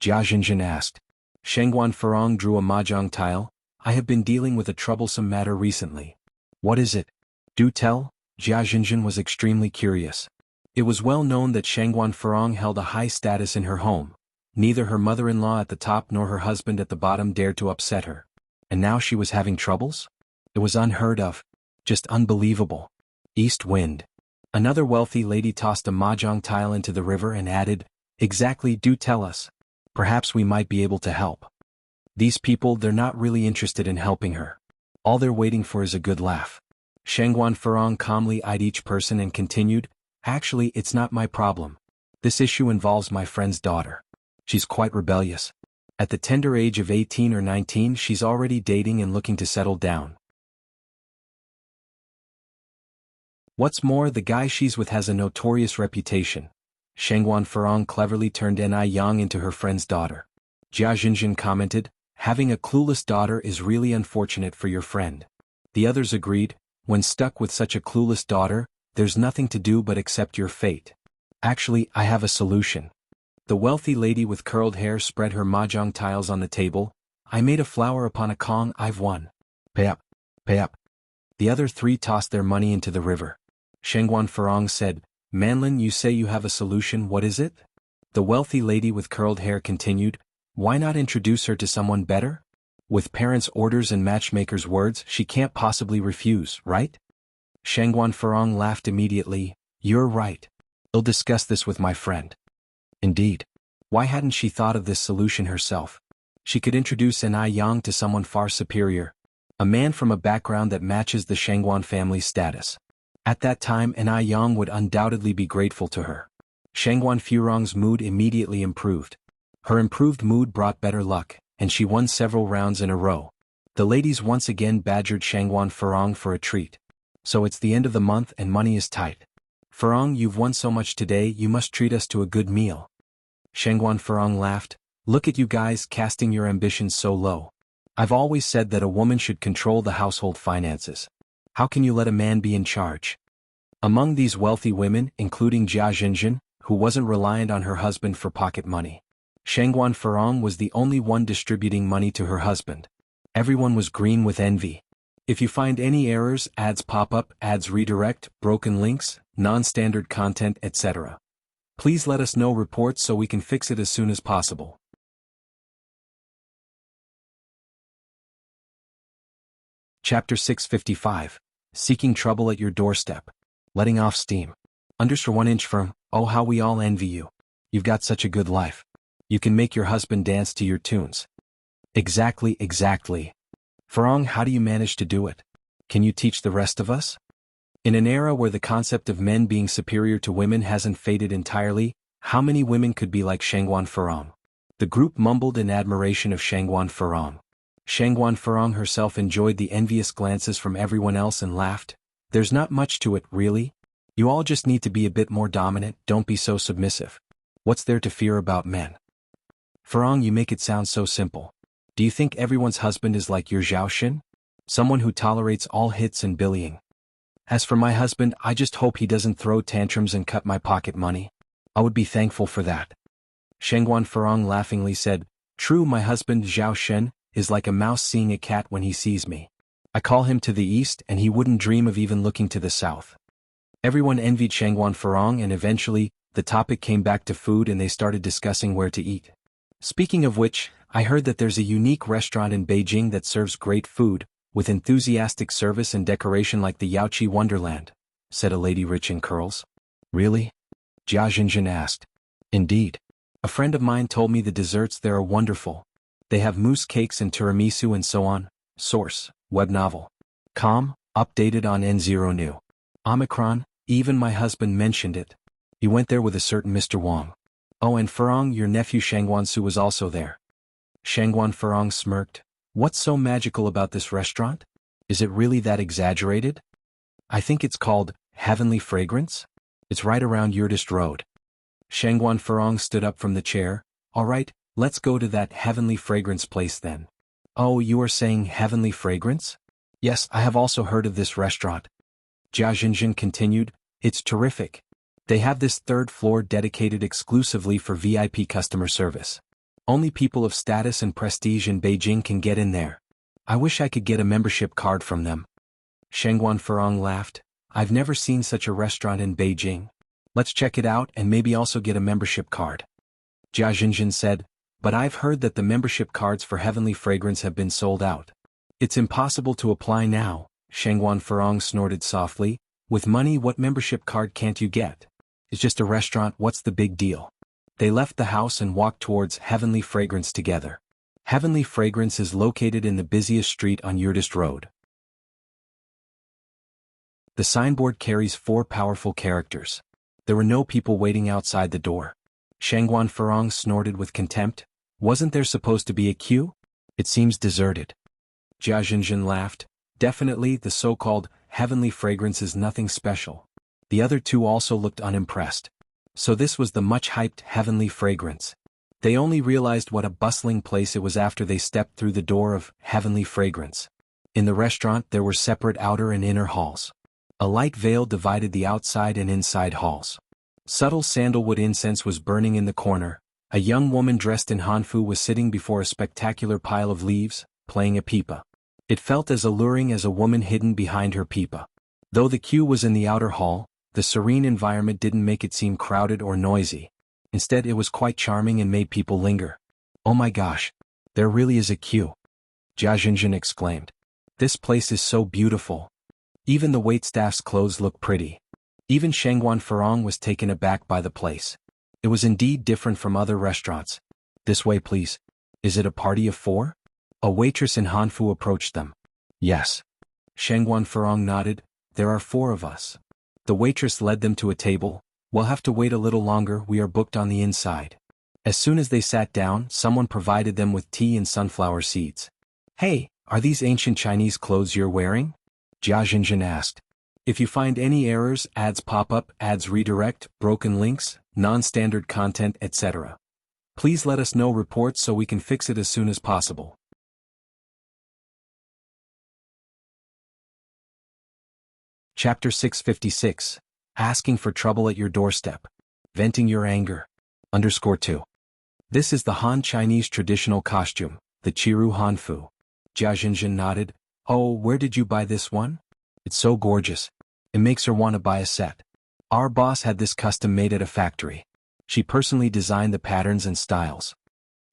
Jia Jinjin asked. Shangguan Furong drew a mahjong tile. I have been dealing with a troublesome matter recently. What is it? Do tell. Jia Jinjin was extremely curious. It was well known that Shangguan Furong held a high status in her home. Neither her mother-in-law at the top nor her husband at the bottom dared to upset her. And now she was having troubles? It was unheard of. Just unbelievable. East wind. Another wealthy lady tossed a mahjong tile into the river and added, Exactly, do tell us. Perhaps we might be able to help. These people, they're not really interested in helping her. All they're waiting for is a good laugh. Shangguan Furong calmly eyed each person and continued, Actually, it's not my problem. This issue involves my friend's daughter. She's quite rebellious. At the tender age of 18 or 19, she's already dating and looking to settle down. What's more, the guy she's with has a notorious reputation. Shangguan Furong cleverly turned Ni Yang into her friend's daughter. Jia Jinjin commented, Having a clueless daughter is really unfortunate for your friend. The others agreed, when stuck with such a clueless daughter, there's nothing to do but accept your fate. Actually, I have a solution. The wealthy lady with curled hair spread her mahjong tiles on the table. I made a flower upon a Kong, I've won. Pay up. Pay up. The other three tossed their money into the river. Shangguan Furong said, Manlin, you say you have a solution, what is it? The wealthy lady with curled hair continued, Why not introduce her to someone better? With parents' orders and matchmakers' words, she can't possibly refuse, right? Shangguan Furong laughed immediately, You're right. I'll discuss this with my friend. Indeed. Why hadn't she thought of this solution herself? She could introduce Ni Yang to someone far superior. A man from a background that matches the Shangguan family's status. At that time, Ni Yang would undoubtedly be grateful to her. Shangguan Furong's mood immediately improved. Her improved mood brought better luck, and she won several rounds in a row. The ladies once again badgered Shangguan Furong for a treat. So it's the end of the month and money is tight. Furong, you've won so much today, you must treat us to a good meal. Shangguan Furong laughed, Look at you guys casting your ambitions so low. I've always said that a woman should control the household finances. How can you let a man be in charge? Among these wealthy women, including Jia Jinjin, who wasn't reliant on her husband for pocket money, Shangguan Furong was the only one distributing money to her husband. Everyone was green with envy. If you find any errors, ads pop up, ads redirect, broken links, non-standard content, etc., please let us know reports so we can fix it as soon as possible. Chapter 655. Seeking trouble at your doorstep. Letting off steam. Underscore 1 inch from, oh how we all envy you. You've got such a good life. You can make your husband dance to your tunes. Exactly. Furong, how do you manage to do it? Can you teach the rest of us? In an era where the concept of men being superior to women hasn't faded entirely, how many women could be like Shangguan Furong? The group mumbled in admiration of Shangguan Furong. Shangguan Furong herself enjoyed the envious glances from everyone else and laughed. There's not much to it, really. You all just need to be a bit more dominant, don't be so submissive. What's there to fear about men? Furong, you make it sound so simple. Do you think everyone's husband is like your Zhao Xin? Someone who tolerates all hits and bullying. As for my husband, I just hope he doesn't throw tantrums and cut my pocket money. I would be thankful for that. Shangguan Furong laughingly said, True, my husband Zhao Shen is like a mouse seeing a cat when he sees me. I call him to the east and he wouldn't dream of even looking to the south. Everyone envied Shangguan Farong and eventually, the topic came back to food and they started discussing where to eat. Speaking of which, I heard that there's a unique restaurant in Beijing that serves great food, with enthusiastic service and decoration like the Yaoqi Wonderland, said a lady rich in curls. Really? Jia Jinjin asked. Indeed. A friend of mine told me the desserts there are wonderful. They have mousse cakes and tiramisu and so on. Source, web novel. Updated on N0 New. Omicron, even my husband mentioned it. He went there with a certain Mr. Wang. Oh, and Farong, your nephew Shangguan Su was also there. Shangguan Farong smirked. What's so magical about this restaurant? Is it really that exaggerated? I think it's called Heavenly Fragrance. It's right around Yurdist Road. Shangguan Farong stood up from the chair. All right, let's go to that Heavenly Fragrance place then. Oh, you are saying Heavenly Fragrance? Yes, I have also heard of this restaurant. Jia Jinjin continued, it's terrific. They have this third floor dedicated exclusively for VIP customer service. Only people of status and prestige in Beijing can get in there. I wish I could get a membership card from them. Shangguan Farong laughed. I've never seen such a restaurant in Beijing. Let's check it out and maybe also get a membership card. Jia Jinjin said, but I've heard that the membership cards for Heavenly Fragrance have been sold out. It's impossible to apply now, Shangguan Farong snorted softly. With money, what membership card can't you get? It's just a restaurant, what's the big deal? They left the house and walked towards Heavenly Fragrance together. Heavenly Fragrance is located in the busiest street on Yurdist Road. The signboard carries 4 powerful characters. There were no people waiting outside the door. Shangguan Farong snorted with contempt. Wasn't there supposed to be a queue? It seems deserted. Jia Jinjin laughed. Definitely, the so-called Heavenly Fragrance is nothing special. The other two also looked unimpressed. So this was the much-hyped Heavenly Fragrance. They only realized what a bustling place it was after they stepped through the door of Heavenly Fragrance. In the restaurant there were separate outer and inner halls. A light veil divided the outside and inside halls. Subtle sandalwood incense was burning in the corner. A young woman dressed in hanfu was sitting before a spectacular pile of leaves, playing a pipa. It felt as alluring as a woman hidden behind her pipa. Though the queue was in the outer hall, the serene environment didn't make it seem crowded or noisy. Instead, it was quite charming and made people linger. Oh my gosh, there really is a queue. Jia Jinjin exclaimed. This place is so beautiful. Even the waitstaff's clothes look pretty. Even Shangguan Farong was taken aback by the place. It was indeed different from other restaurants. This way please. Is it a party of 4? A waitress in hanfu approached them. Yes. Shangguan Farong nodded. There are 4 of us. The waitress led them to a table. We'll have to wait a little longer, we are booked on the inside. As soon as they sat down, someone provided them with tea and sunflower seeds. Hey, are these ancient Chinese clothes you're wearing? Jia Jinjin asked. If you find any errors, ads pop up, ads redirect, broken links, non-standard content, etc. Please let us know reports so we can fix it as soon as possible. Chapter 656. Asking for trouble at your doorstep. Venting your anger. _2. This is the Han Chinese traditional costume, the Chiru Hanfu. Jia Jinjin nodded. Oh, where did you buy this one? It's so gorgeous. It makes her want to buy a set. Our boss had this custom made at a factory. She personally designed the patterns and styles.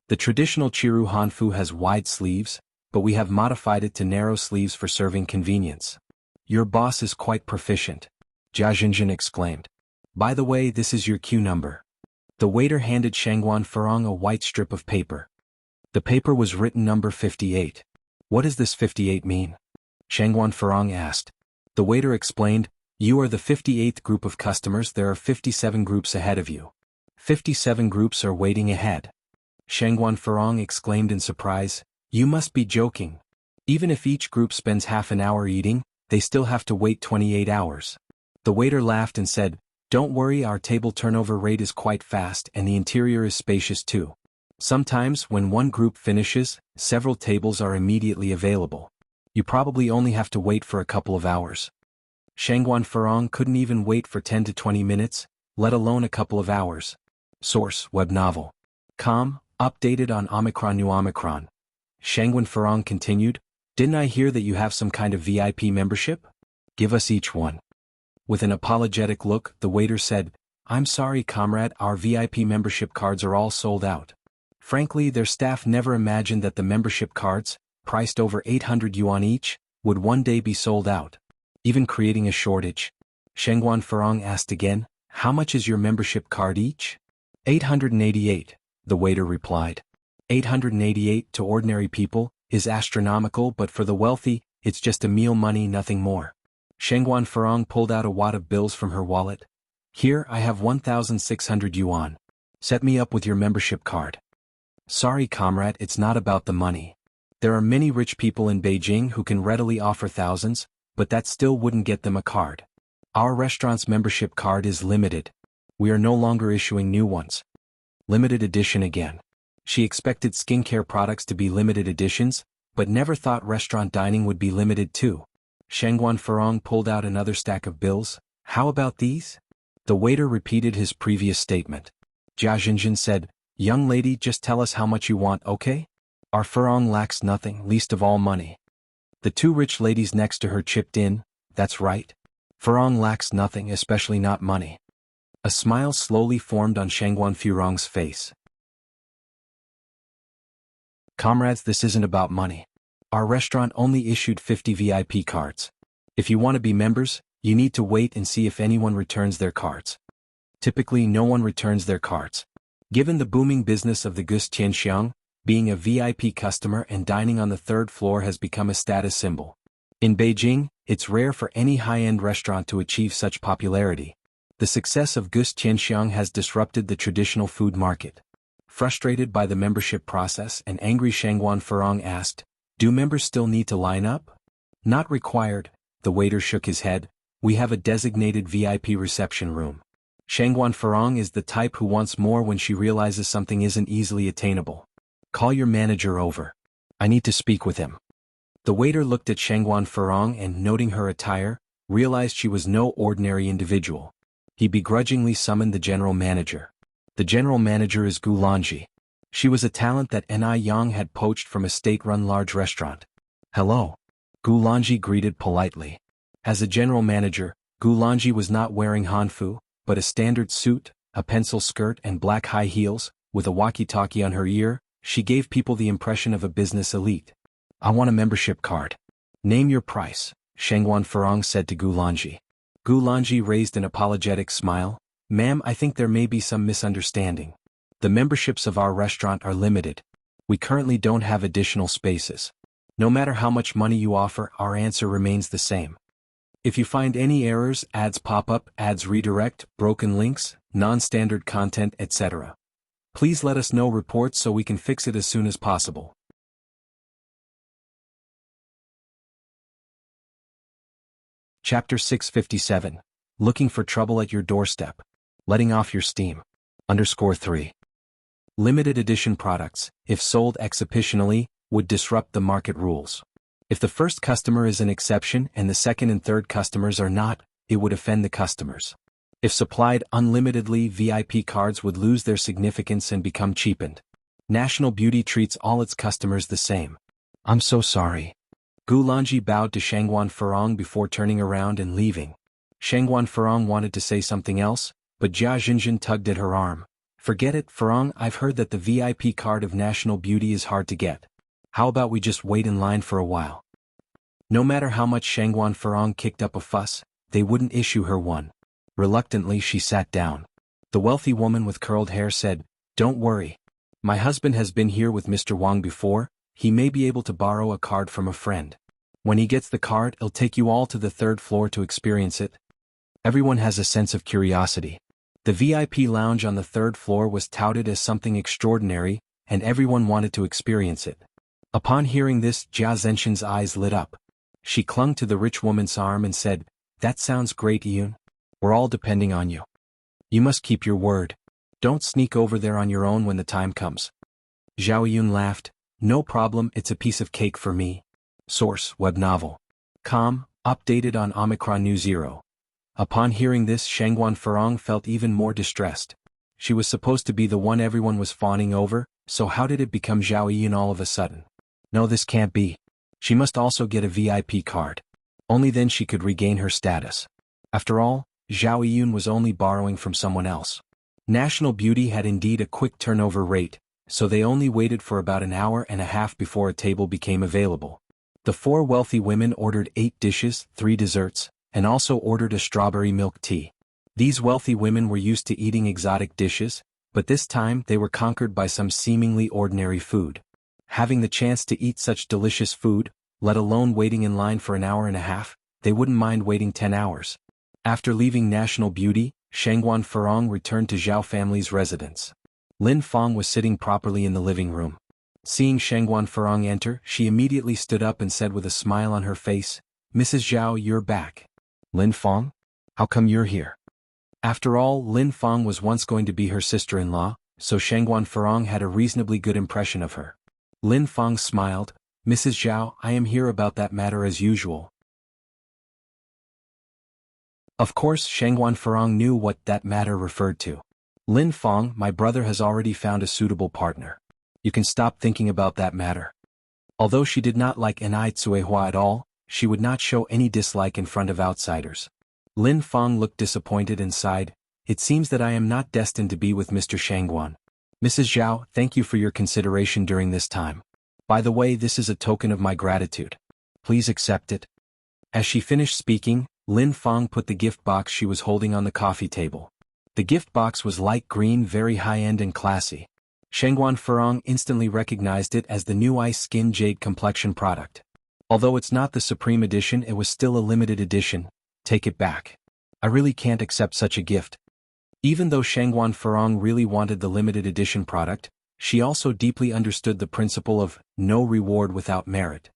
The traditional Chiru Hanfu has wide sleeves, but we have modified it to narrow sleeves for serving convenience. Your boss is quite proficient. Jia Jinjin exclaimed. By the way, this is your queue number. The waiter handed Shangguan Farong a white strip of paper. The paper was written number 58. What does this 58 mean? Shangguan Farong asked. The waiter explained, you are the 58th group of customers, there are 57 groups ahead of you. 57 groups are waiting ahead. Shangguan Farong exclaimed in surprise, you must be joking. Even if each group spends half an hour eating, they still have to wait 28 hours. The waiter laughed and said, don't worry, our table turnover rate is quite fast and the interior is spacious too. Sometimes, when one group finishes, several tables are immediately available. You probably only have to wait for a couple of hours. Shangguan Farong couldn't even wait for 10 to 20 minutes, let alone a couple of hours. Source, web novel. Updated on Omicron. New Omicron. Shangguan Farong continued, Didn't I hear that you have some kind of VIP membership? Give us each one. With an apologetic look, the waiter said, I'm sorry, comrade, our VIP membership cards are all sold out. Frankly, their staff never imagined that the membership cards, priced over 800 yuan each, would one day be sold out, even creating a shortage. Shengguan Furong asked again, how much is your membership card each? 888, the waiter replied. 888 to ordinary people is astronomical, but for the wealthy, it's just a meal money, nothing more. Shengguan Furong pulled out a wad of bills from her wallet. Here, I have 1,600 yuan. Set me up with your membership card. Sorry, comrade, it's not about the money. There are many rich people in Beijing who can readily offer thousands, but that still wouldn't get them a card. Our restaurant's membership card is limited. We are no longer issuing new ones. Limited edition again. She expected skincare products to be limited editions, but never thought restaurant dining would be limited too. Shengguan Furong pulled out another stack of bills. How about these? The waiter repeated his previous statement. Jia Xinjin said, young lady, just tell us how much you want, okay? Our Furong lacks nothing, least of all money. The two rich ladies next to her chipped in, that's right. Furong lacks nothing, especially not money. A smile slowly formed on Shengguan Furong's face. Comrades, this isn't about money. Our restaurant only issued 50 VIP cards. If you want to be members, you need to wait and see if anyone returns their cards. Typically, no one returns their cards. Given the booming business of the Gus Tianxiang, being a VIP customer and dining on the third floor has become a status symbol. In Beijing, it's rare for any high-end restaurant to achieve such popularity. The success of Gus Tianxiang has disrupted the traditional food market. Frustrated by the membership process and angry, Shengguan Furong asked, do members still need to line up? Not required, the waiter shook his head. We have a designated VIP reception room. Shengguan Furong is the type who wants more when she realizes something isn't easily attainable. Call your manager over. I need to speak with him. The waiter looked at Shengguan Furong and, noting her attire, realized she was no ordinary individual. He begrudgingly summoned the general manager. The general manager is Gu Lanji. She was a talent that Ni Yang had poached from a state-run large restaurant. Hello. Gu Lanji greeted politely. As a general manager, Gu Lanji was not wearing hanfu, but a standard suit, a pencil skirt and black high heels, with a walkie-talkie on her ear. She gave people the impression of a business elite. I want a membership card. Name your price, Shengguan Furong said to Gu Lanji. Gu Lanji raised an apologetic smile. Ma'am, I think there may be some misunderstanding. The memberships of our restaurant are limited. We currently don't have additional spaces. No matter how much money you offer, our answer remains the same. If you find any errors, ads pop up, ads redirect, broken links, non-standard content, etc., please let us know reports so we can fix it as soon as possible. Chapter 657. Looking for trouble at your doorstep. Letting off your steam. _3. Limited edition products, if sold exceptionally, would disrupt the market rules. If the first customer is an exception and the second and third customers are not, it would offend the customers. If supplied unlimitedly, VIP cards would lose their significance and become cheapened. National Beauty treats all its customers the same. I'm so sorry. Gu Lanji bowed to Shengguan Furong before turning around and leaving. Shengguan Furong wanted to say something else, but Jia Xinjin tugged at her arm. Forget it, Furong, I've heard that the VIP card of National Beauty is hard to get. How about we just wait in line for a while? No matter how much Shengguan Furong kicked up a fuss, they wouldn't issue her one. Reluctantly, she sat down. The wealthy woman with curled hair said, Don't worry. My husband has been here with Mr. Wang before. He may be able to borrow a card from a friend. When he gets the card, he'll take you all to the third floor to experience it. Everyone has a sense of curiosity. The VIP lounge on the third floor was touted as something extraordinary, and everyone wanted to experience it. Upon hearing this, Jia Zenshin's eyes lit up. She clung to the rich woman's arm and said, That sounds great, Yun. We're all depending on you. You must keep your word. Don't sneak over there on your own when the time comes. Zhao Yun laughed. No problem, it's a piece of cake for me. Source, web novel. Com, updated on Omicron New Zero. Upon hearing this, Shengguan Furong felt even more distressed. She was supposed to be the one everyone was fawning over, so how did it become Zhao Yun all of a sudden? No, this can't be. She must also get a VIP card. Only then she could regain her status. After all, Zhao Yun was only borrowing from someone else. National Beauty had indeed a quick turnover rate, so they only waited for about an hour and a half before a table became available. The 4 wealthy women ordered 8 dishes, 3 desserts, and also ordered a strawberry milk tea. These wealthy women were used to eating exotic dishes, but this time they were conquered by some seemingly ordinary food. Having the chance to eat such delicious food, let alone waiting in line for an hour and a half, they wouldn't mind waiting 10 hours. After leaving National Beauty, Shangguan Furong returned to Zhao family's residence. Lin Fang was sitting properly in the living room. Seeing Shangguan Furong enter, she immediately stood up and said with a smile on her face, "Mrs. Zhao, you're back." "Lin Fang? How come you're here?" After all, Lin Fang was once going to be her sister-in-law, so Shangguan Furong had a reasonably good impression of her. Lin Fang smiled, "Mrs. Zhao, I am here about that matter as usual." Of course, Shangguan Furong knew what that matter referred to. "Lin Fang, my brother has already found a suitable partner. You can stop thinking about that matter." Although she did not like Enai Tsuehua at all, she would not show any dislike in front of outsiders. Lin Fang looked disappointed and sighed, "It seems that I am not destined to be with Mr. Shangguan. Mrs. Zhao, thank you for your consideration during this time. By the way, this is a token of my gratitude. Please accept it." As she finished speaking, Lin Fang put the gift box she was holding on the coffee table. The gift box was light green, very high-end and classy. Shangguan Furong instantly recognized it as the new Ice Skin Jade Complexion product. Although it's not the Supreme Edition, it was still a limited edition. "Take it back. I really can't accept such a gift." Even though Shangguan Furong really wanted the limited edition product, she also deeply understood the principle of no reward without merit.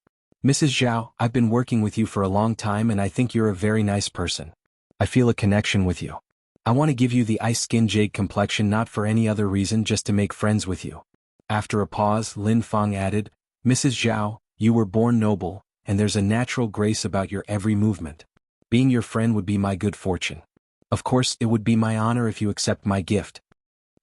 "Mrs. Zhao, I've been working with you for a long time and I think you're a very nice person. I feel a connection with you. I want to give you the Ice Skin Jade Complexion not for any other reason, just to make friends with you." After a pause, Lin Fang added, "Mrs. Zhao, you were born noble, and there's a natural grace about your every movement. Being your friend would be my good fortune. Of course, it would be my honor if you accept my gift."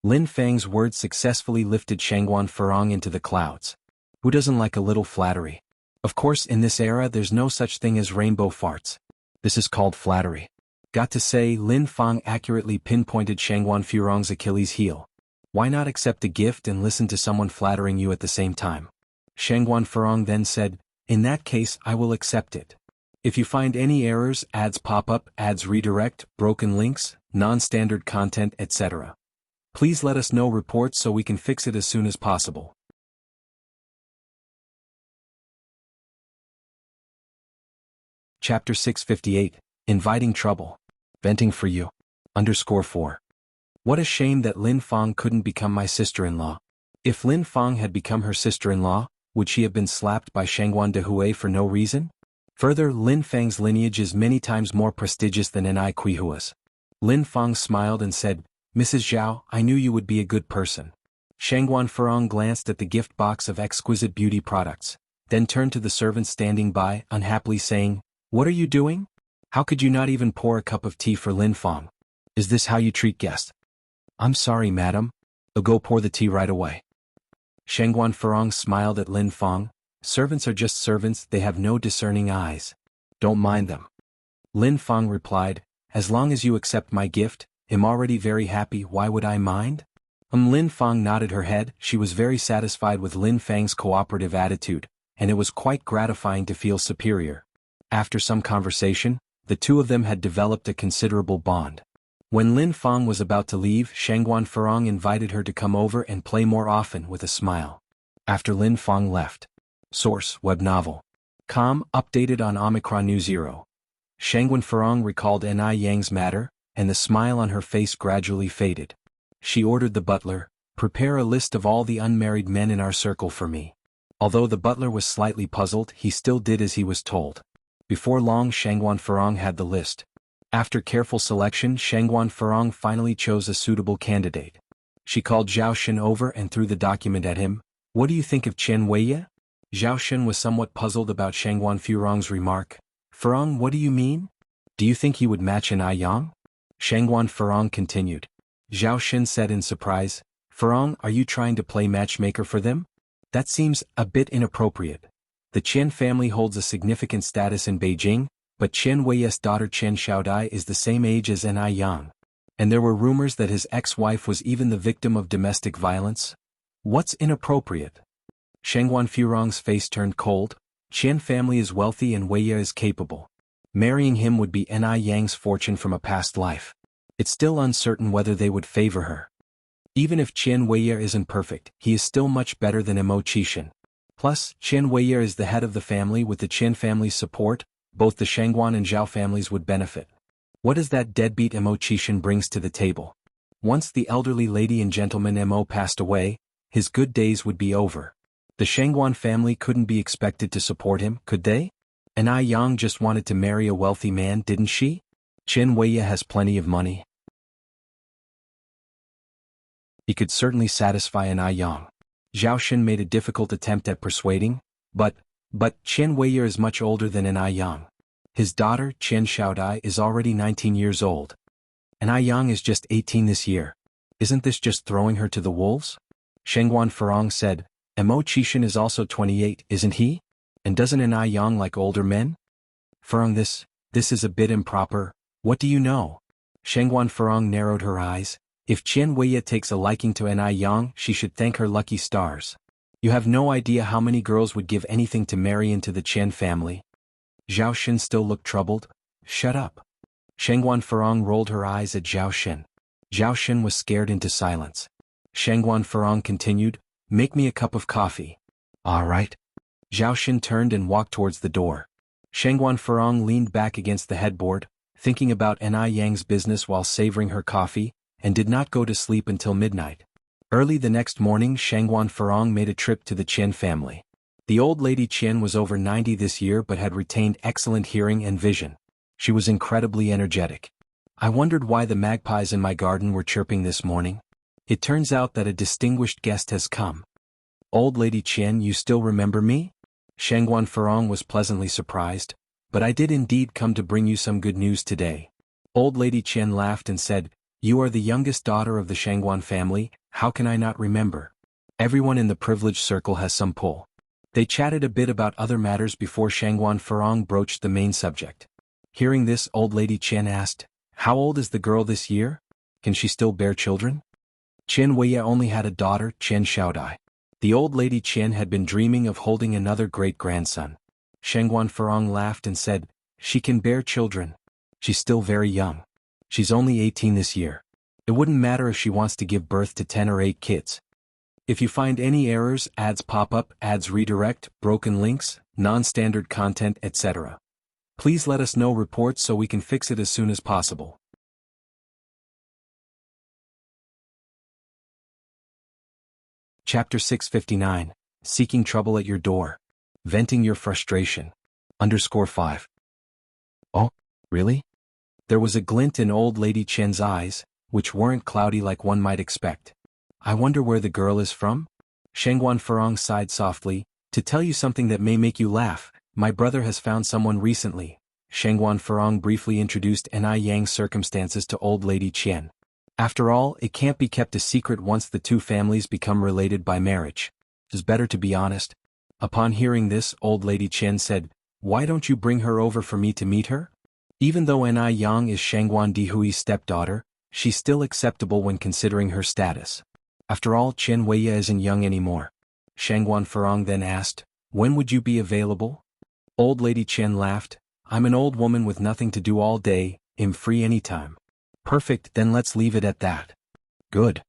Lin Fang's words successfully lifted Shangguan Furong into the clouds. Who doesn't like a little flattery? Of course, in this era there's no such thing as rainbow farts. This is called flattery. Got to say, Lin Fang accurately pinpointed Shangguan Furong's Achilles heel. Why not accept a gift and listen to someone flattering you at the same time? Shangguan Furong then said, "In that case, I will accept it. If you find any errors, ads pop up, ads redirect, broken links, non-standard content, etc., please let us know reports so we can fix it as soon as possible." Chapter 658, Inviting Trouble. Venting for you. _4. What a shame that Lin Fang couldn't become my sister-in-law. If Lin Fang had become her sister-in-law, would she have been slapped by Shangguan Dehui for no reason? Further, Lin Fang's lineage is many times more prestigious than Enai Quihua's. Lin Fang smiled and said, "Mrs. Zhao, I knew you would be a good person." Shangguan Furong glanced at the gift box of exquisite beauty products, then turned to the servant standing by, unhappily saying, "What are you doing? How could you not even pour a cup of tea for Lin Fang? Is this how you treat guests?" "I'm sorry, madam. I'll go pour the tea right away." Shangguan Furong smiled at Lin Fang. "Servants are just servants, they have no discerning eyes. Don't mind them." Lin Fang replied, "As long as you accept my gift, I'm already very happy, why would I mind?" Lin Fang nodded her head. She was very satisfied with Lin Fang's cooperative attitude, and it was quite gratifying to feel superior. After some conversation, the two of them had developed a considerable bond. When Lin Fang was about to leave, Shangguan Furong invited her to come over and play more often with a smile. After Lin Fang left. Source: Web Novel. Com, updated on Omicron New Zero. Shangguan Furong recalled Enai Yang's matter, and the smile on her face gradually faded. She ordered the butler, "Prepare a list of all the unmarried men in our circle for me." Although the butler was slightly puzzled, he still did as he was told. Before long, Shangguan Furong had the list. After careful selection, Shangguan Furong finally chose a suitable candidate. She called Zhao Shen over and threw the document at him. "What do you think of Chen Weiye?" Zhao Shen was somewhat puzzled about Shangguan Furong's remark. "Furong, what do you mean? Do you think he would match an Yang?" Shangguan Furong continued. Zhao Shen said in surprise, "Furong, are you trying to play matchmaker for them? That seems a bit inappropriate." The Qian family holds a significant status in Beijing, but Qian Wei's daughter Qian Xiaodai is the same age as Ni Yang. And there were rumors that his ex-wife was even the victim of domestic violence. What's inappropriate? Shengguan Furong's face turned cold. Qian family is wealthy and Weiya is capable. Marrying him would be Ni Yang's fortune from a past life. It's still uncertain whether they would favor her. Even if Qian Weiya isn't perfect, he is still much better than Imo Qixin. Plus, Qian Weiya is the head of the family. With the Qian family's support, both the Shangguan and Zhao families would benefit. What does that deadbeat Imo Qixin brings to the table? Once the elderly lady and gentleman Imo passed away, his good days would be over. The Shangguan family couldn't be expected to support him, could they? Ni Yang just wanted to marry a wealthy man, didn't she? Qian Weiya has plenty of money. He could certainly satisfy Ni Yang. Zhao Xin made a difficult attempt at persuading, but Qian Weiya is much older than Ni Yang. His daughter, Qian Xiaodai, is already 19 years old. Ni Yang is just 18 this year. Isn't this just throwing her to the wolves? Shengguan Furong said, Imo Qixin is also 28, isn't he? And doesn't Ni Yang like older men? Furong, this is a bit improper. What do you know? Shengguan Furong narrowed her eyes. If Qian Weiya takes a liking to Ni Yang, she should thank her lucky stars. You have no idea how many girls would give anything to marry into the Qian family. Zhao Xin still looked troubled. Shut up. Shengguan Furong rolled her eyes at Zhao Xin. Zhao Xin was scared into silence. Shengguan Furong continued, make me a cup of coffee. All right. Zhao Xin turned and walked towards the door. Shengguan Furong leaned back against the headboard, thinking about Ni Yang's business while savoring her coffee, and did not go to sleep until midnight. Early the next morning, Shengguan Furong made a trip to the Qian family. The old lady Qian was over 90 this year but had retained excellent hearing and vision. She was incredibly energetic. I wondered why the magpies in my garden were chirping this morning. It turns out that a distinguished guest has come. Old lady Qian, you still remember me? Shengguan Furong was pleasantly surprised, but I did indeed come to bring you some good news today. Old lady Qian laughed and said, you are the youngest daughter of the Shangguan family, how can I not remember? Everyone in the privileged circle has some pull. They chatted a bit about other matters before Shengguan Furong broached the main subject. Hearing this, old lady Qian asked, how old is the girl this year? Can she still bear children? Qian Weiya only had a daughter, Qian Xiaodai. The old lady Qian had been dreaming of holding another great-grandson. Shengguan Furong laughed and said, she can bear children. She's still very young. She's only 18 this year. It wouldn't matter if she wants to give birth to 10 or 8 kids. If you find any errors, ads pop up, ads redirect, broken links, non-standard content, etc. Please let us know reports so we can fix it as soon as possible. Chapter 659, Seeking Trouble at Your Door. Venting Your Frustration. _5. Oh, really? There was a glint in old lady Qian's eyes, which weren't cloudy like one might expect. I wonder where the girl is from? Shengguan Furong sighed softly, to tell you something that may make you laugh, my brother has found someone recently. Shengguan Furong briefly introduced Ni Yang's circumstances to old lady Qian. After all, it can't be kept a secret once the two families become related by marriage. It's better to be honest. Upon hearing this, old lady Qian said, why don't you bring her over for me to meet her? Even though Ni Yang is Shangguan Dihui's stepdaughter, she's still acceptable when considering her status. After all, Qian Weiya isn't young anymore. Shangguan Furong then asked, when would you be available? Old lady Qian laughed, I'm an old woman with nothing to do all day, I'm free anytime. Perfect, then let's leave it at that. Good.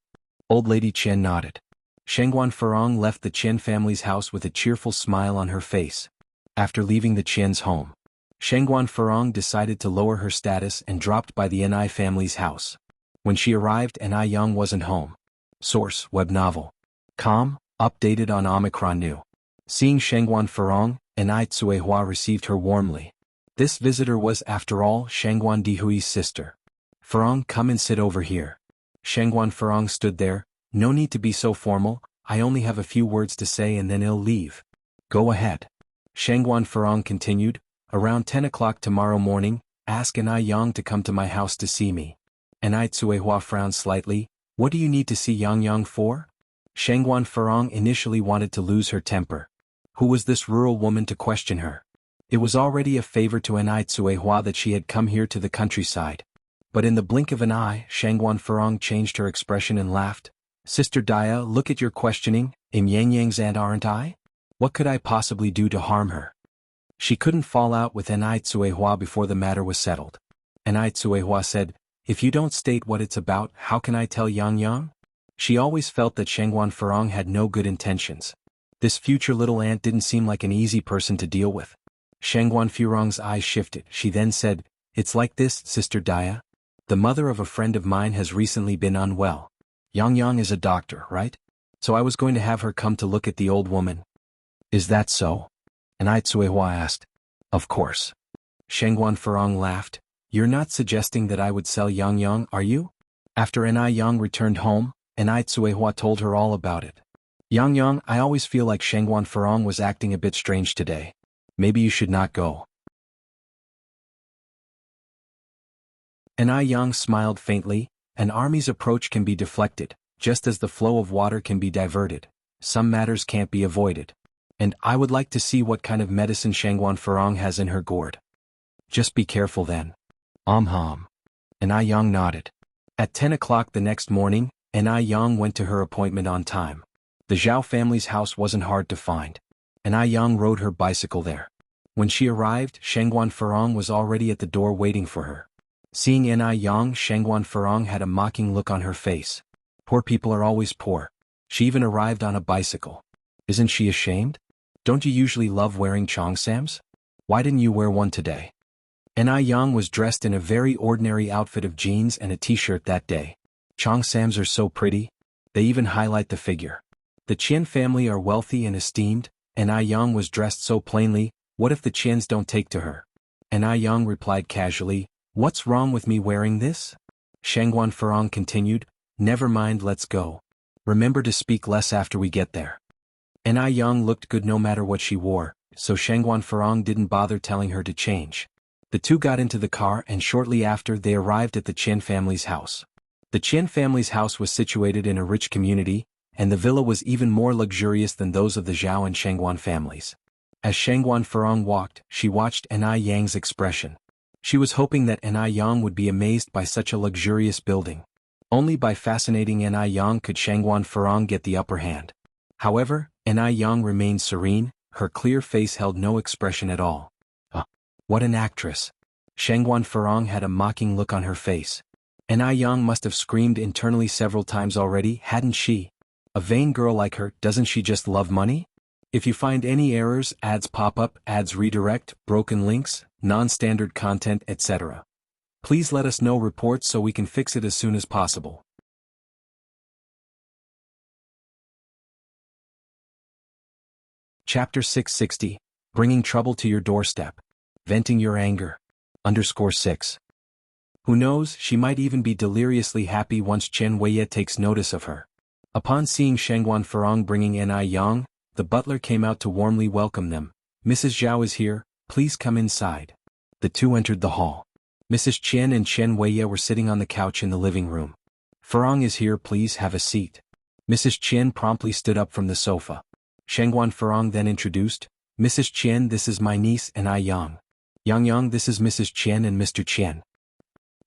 Old lady Qian nodded. Shangguan Furong left the Qian family's house with a cheerful smile on her face. After leaving the Qian's home, Shangguan Furong decided to lower her status and dropped by the Ni family's house. When she arrived, Ni Yang wasn't home. Source, web novel. Com, updated on Omicron New. Seeing Shangguan Furong, Ni Tsuehua received her warmly. This visitor was, after all, Shangguan Dihui's sister. Furong, come and sit over here. Shangguan Furong stood there, no need to be so formal, I only have a few words to say and then I'll leave. Go ahead. Shangguan Furong continued, around 10 o'clock tomorrow morning, ask Ni Yang to come to my house to see me. Ni Tsuehua frowned slightly, what do you need to see Yang for? Shangguan Furong initially wanted to lose her temper. Who was this rural woman to question her? It was already a favor to Enai Tsuehua that she had come here to the countryside. But in the blink of an eye, Shangguan Furong changed her expression and laughed. Sister Dia, look at your questioning, Im Yang Yang's aunt aren't I? What could I possibly do to harm her? She couldn't fall out with Enai Tsuehua before the matter was settled. Enai Tsuehua said, if you don't state what it's about, how can I tell Yang Yang? She always felt that Shangguan Furong had no good intentions. This future little aunt didn't seem like an easy person to deal with. Shangguan Furong's eyes shifted. She then said, it's like this, Sister Dia. The mother of a friend of mine has recently been unwell. Yang Yang is a doctor, right? So I was going to have her come to look at the old woman. Is that so? Enai Tsuehua asked. Of course. Shangguan Furong laughed. You're not suggesting that I would sell Yang Yang, are you? After Enai Yang returned home, Enai Tsuehua told her all about it. Yang Yang, I always feel like Shangguan Furong was acting a bit strange today. Maybe you should not go. Enai Yang smiled faintly. An army's approach can be deflected, just as the flow of water can be diverted. Some matters can't be avoided. And I would like to see what kind of medicine Shangguan Furong has in her gourd. Just be careful then. Hum. Enai Yang nodded. At 10 o'clock the next morning, Enai Yang went to her appointment on time. The Zhao family's house wasn't hard to find. Enai Yang rode her bicycle there. When she arrived, Shangguan Furong was already at the door waiting for her. Seeing Enai Yang, Shangguan Furong had a mocking look on her face. Poor people are always poor. She even arrived on a bicycle. Isn't she ashamed? Don't you usually love wearing cheongsams? Why didn't you wear one today? Enai Yang was dressed in a very ordinary outfit of jeans and a t-shirt that day. Cheongsams are so pretty. They even highlight the figure. The Qian family are wealthy and esteemed. Enai Yang was dressed so plainly. What if the Qians don't take to her? Enai Yang replied casually, what's wrong with me wearing this? Shangguan Furong continued, never mind, let's go. Remember to speak less after we get there. Enai Yang looked good no matter what she wore, so Shangguan Furong didn't bother telling her to change. The two got into the car and shortly after they arrived at the Qian family's house. The Qian family's house was situated in a rich community, and the villa was even more luxurious than those of the Zhao and Shangguan families. As Shangguan Furong walked, she watched Enai Yang's expression. She was hoping that Enai Yang would be amazed by such a luxurious building. Only by fascinating Enai Yang could Shangguan Furong get the upper hand. However, Enai Yang remained serene, her clear face held no expression at all. What an actress. Shangguan Furong had a mocking look on her face. Enai Yang must have screamed internally several times already, hadn't she? A vain girl like her, doesn't she just love money? If you find any errors, ads pop up, ads redirect, broken links, non-standard content, etc. Please let us know reports so we can fix it as soon as possible. Chapter 660, Bringing Trouble to Your Doorstep. Venting Your Anger. _6. Who knows, she might even be deliriously happy once Chen Weiye takes notice of her. Upon seeing Shangguan Furong bringing Enai Yang, the butler came out to warmly welcome them. Mrs. Zhao is here, please come inside. The two entered the hall. Mrs. Chen and Chen Weiye were sitting on the couch in the living room. Furong is here, please have a seat. Mrs. Chen promptly stood up from the sofa. Shangguan Furong then introduced, Mrs. Chen, this is my niece Enai Yang. Yang Yang, this is Mrs. Chen and Mr. Chen.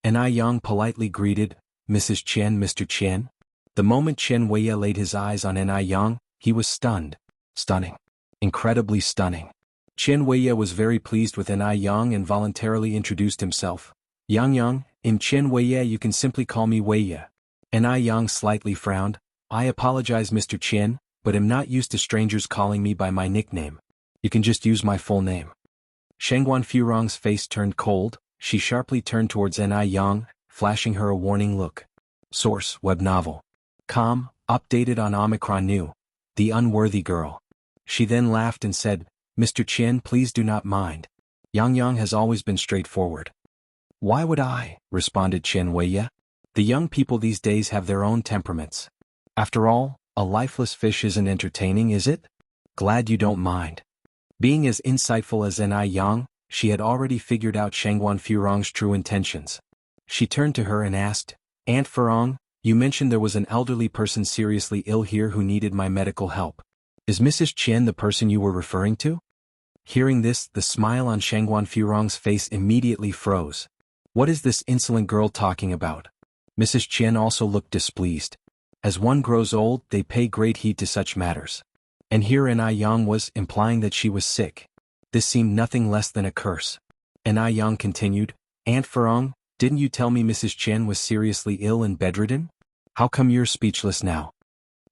Enai Yang politely greeted, Mrs. Chen, Mr. Chen. The moment Chen Weiye laid his eyes on Enai Yang, he was stunned. Stunning. Incredibly stunning. Chen Weiye was very pleased with Enai Yang and voluntarily introduced himself. Yang Yang, I'm Chen Weiye, you can simply call me Weiye. Enai Yang slightly frowned. I apologize, Mr. Chen, but am not used to strangers calling me by my nickname. You can just use my full name. Shangguan Furong's face turned cold. She sharply turned towards Enai Yang, flashing her a warning look. Source, web novel. Com, updated on Omicron New. The Unworthy Girl. She then laughed and said, Mr. Chen, please do not mind. Yang Yang has always been straightforward. Why would I? Responded Chen Weiye. The young people these days have their own temperaments. After all, a lifeless fish isn't entertaining, is it? Glad you don't mind. Being as insightful as Enai Yang, she had already figured out Shangguan Furong's true intentions. She turned to her and asked, Aunt Furong, you mentioned there was an elderly person seriously ill here who needed my medical help. Is Mrs. Qian the person you were referring to? Hearing this, the smile on Shangguan Furong's face immediately froze. What is this insolent girl talking about? Mrs. Qian also looked displeased. As one grows old, they pay great heed to such matters. And here An Yang was implying that she was sick. This seemed nothing less than a curse. An Yang continued, Aunt Furong, didn't you tell me Mrs. Qian was seriously ill and bedridden? How come you're speechless now?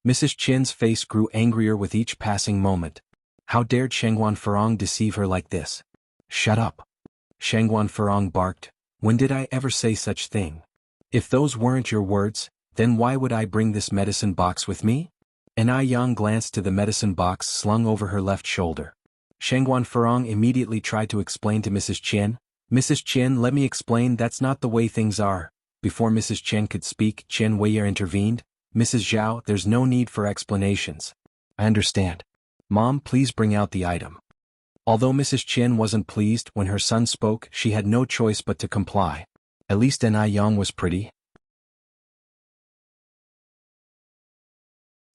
Mrs. Qian's face grew angrier with each passing moment. How dared Shangguan Furong deceive her like this? Shut up. Shangguan Furong barked. When did I ever say such thing? If those weren't your words, then why would I bring this medicine box with me? An Yang glanced to the medicine box slung over her left shoulder. Shangguan Furong immediately tried to explain to Mrs. Qian. Mrs. Qian, let me explain, that's not the way things are. Before Mrs. Qian could speak, Qian Weiya intervened. Mrs. Zhao, there's no need for explanations. I understand. Mom, please bring out the item. Although Mrs. Qian wasn't pleased when her son spoke, she had no choice but to comply. At least An Yang was pretty.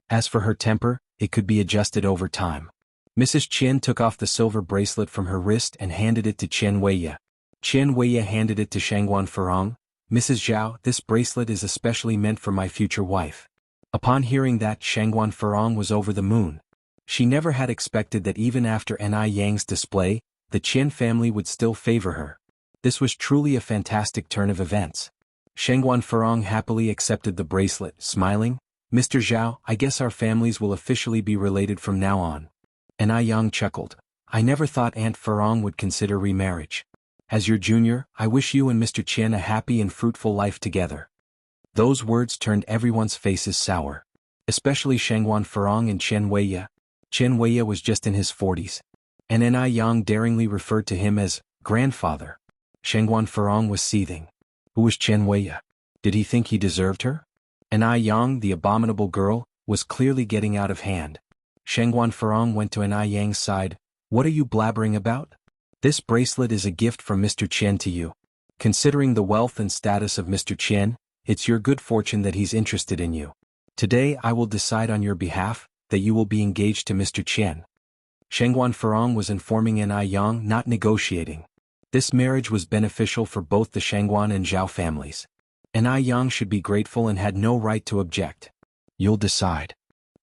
As for her temper, it could be adjusted over time. Mrs. Qian took off the silver bracelet from her wrist and handed it to Qian Weiya. Qian Weiya handed it to Shangguan Furong. Mrs. Zhao, this bracelet is especially meant for my future wife. Upon hearing that, Shangguan Furong was over the moon. She never had expected that even after An Yang's display, the Qian family would still favor her. This was truly a fantastic turn of events. Shangguan Furong happily accepted the bracelet, smiling. Mr. Zhao, I guess our families will officially be related from now on. An Yang chuckled. I never thought Aunt Furong would consider remarriage. As your junior, I wish you and Mr. Qian a happy and fruitful life together. Those words turned everyone's faces sour. Especially Shangguan Furong and Qian Weiya. Qian Weiya was just in his 40s. And An Yang daringly referred to him as grandfather. Shangguan Furong was seething. Who was Qian Weiya? Did he think he deserved her? An Yang, the abominable girl, was clearly getting out of hand. Shangguan Furong went to An Yang's side. What are you blabbering about? This bracelet is a gift from Mr. Qian to you. Considering the wealth and status of Mr. Qian, it's your good fortune that he's interested in you. Today I will decide on your behalf that you will be engaged to Mr. Qian. Shangguan Furong was informing An Yang, not negotiating. This marriage was beneficial for both the Shangguan and Zhao families. An Yang should be grateful and had no right to object. You'll decide.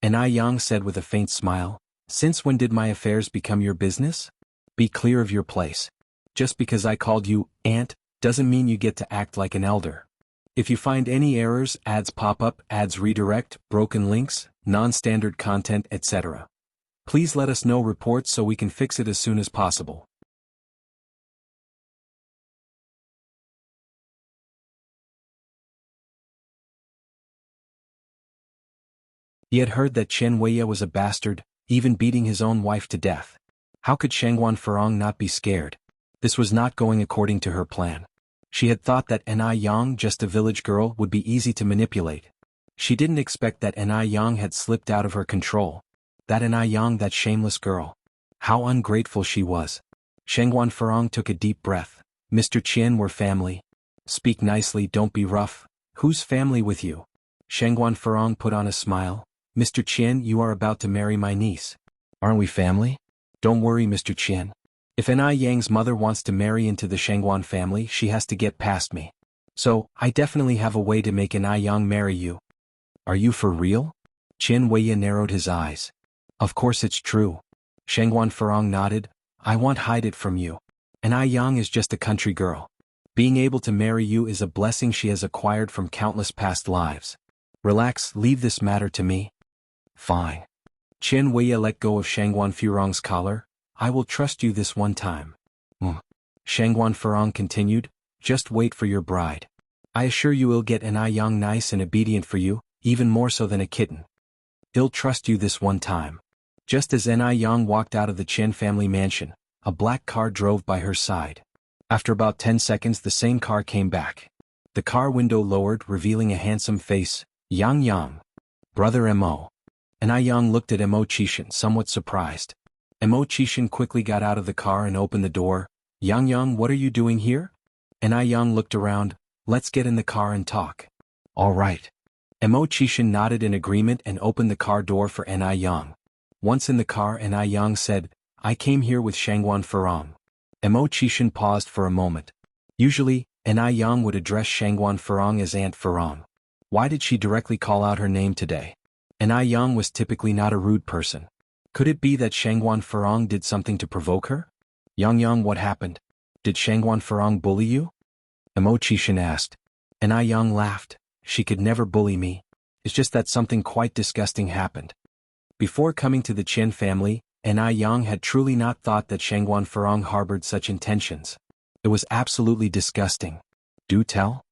An Yang said with a faint smile. Since when did my affairs become your business? Be clear of your place. Just because I called you Aunt, doesn't mean you get to act like an elder. If you find any errors, ads pop up, ads redirect, broken links, non-standard content, etc., please let us know reports so we can fix it as soon as possible. He had heard that Qian Weiya was a bastard, even beating his own wife to death. How could Shangguan Furong not be scared? This was not going according to her plan. She had thought that An Yang, just a village girl, would be easy to manipulate. She didn't expect that An Yang had slipped out of her control. That An Yang, that shameless girl. How ungrateful she was. Shangguan Furong took a deep breath. Mr. Qian, we're family. Speak nicely, don't be rough. Whose family with you? Shangguan Furong put on a smile. Mr. Qian, you are about to marry my niece. Aren't we family? Don't worry, Mr. Qian. If An Yang's mother wants to marry into the Shangguan family, she has to get past me. So, I definitely have a way to make An Yang marry you. Are you for real? Qian Weiya narrowed his eyes. Of course it's true. Shangguan Furong nodded. I won't hide it from you. An Yang is just a country girl. Being able to marry you is a blessing she has acquired from countless past lives. Relax, leave this matter to me. Fine. Qian Weiya let go of Shangguan Furong's collar. I will trust you this one time. Shangguan Furong continued. Just wait for your bride. I assure you he'll get An Yang nice and obedient for you, even more so than a kitten. He'll trust you this one time. Just as An Yang walked out of the Qian family mansion, a black car drove by her side. After about 10 seconds the same car came back. The car window lowered, revealing a handsome face. Yang. Brother Mo. An Yang looked at Mo Qishan, somewhat surprised. Mo Qishan quickly got out of the car and opened the door. Yang, what are you doing here? An Yang looked around. Let's get in the car and talk. All right. Mo Qishan nodded in agreement and opened the car door for An Yang. Once in the car, and Yang said, I came here with Shangguan Furong. Mo Qishan paused for a moment. Usually, Yang would address Shangguan Furong as Aunt Furong. Why did she directly call out her name today? Yang was typically not a rude person. Could it be that Shangguan Furong did something to provoke her? Yang, what happened? Did Shangguan Furong bully you? Mo Qishan asked. Yang laughed. She could never bully me. It's just that something quite disgusting happened. Before coming to the Chen family, Yang had truly not thought that Shangguan Furong harbored such intentions. It was absolutely disgusting. Do tell?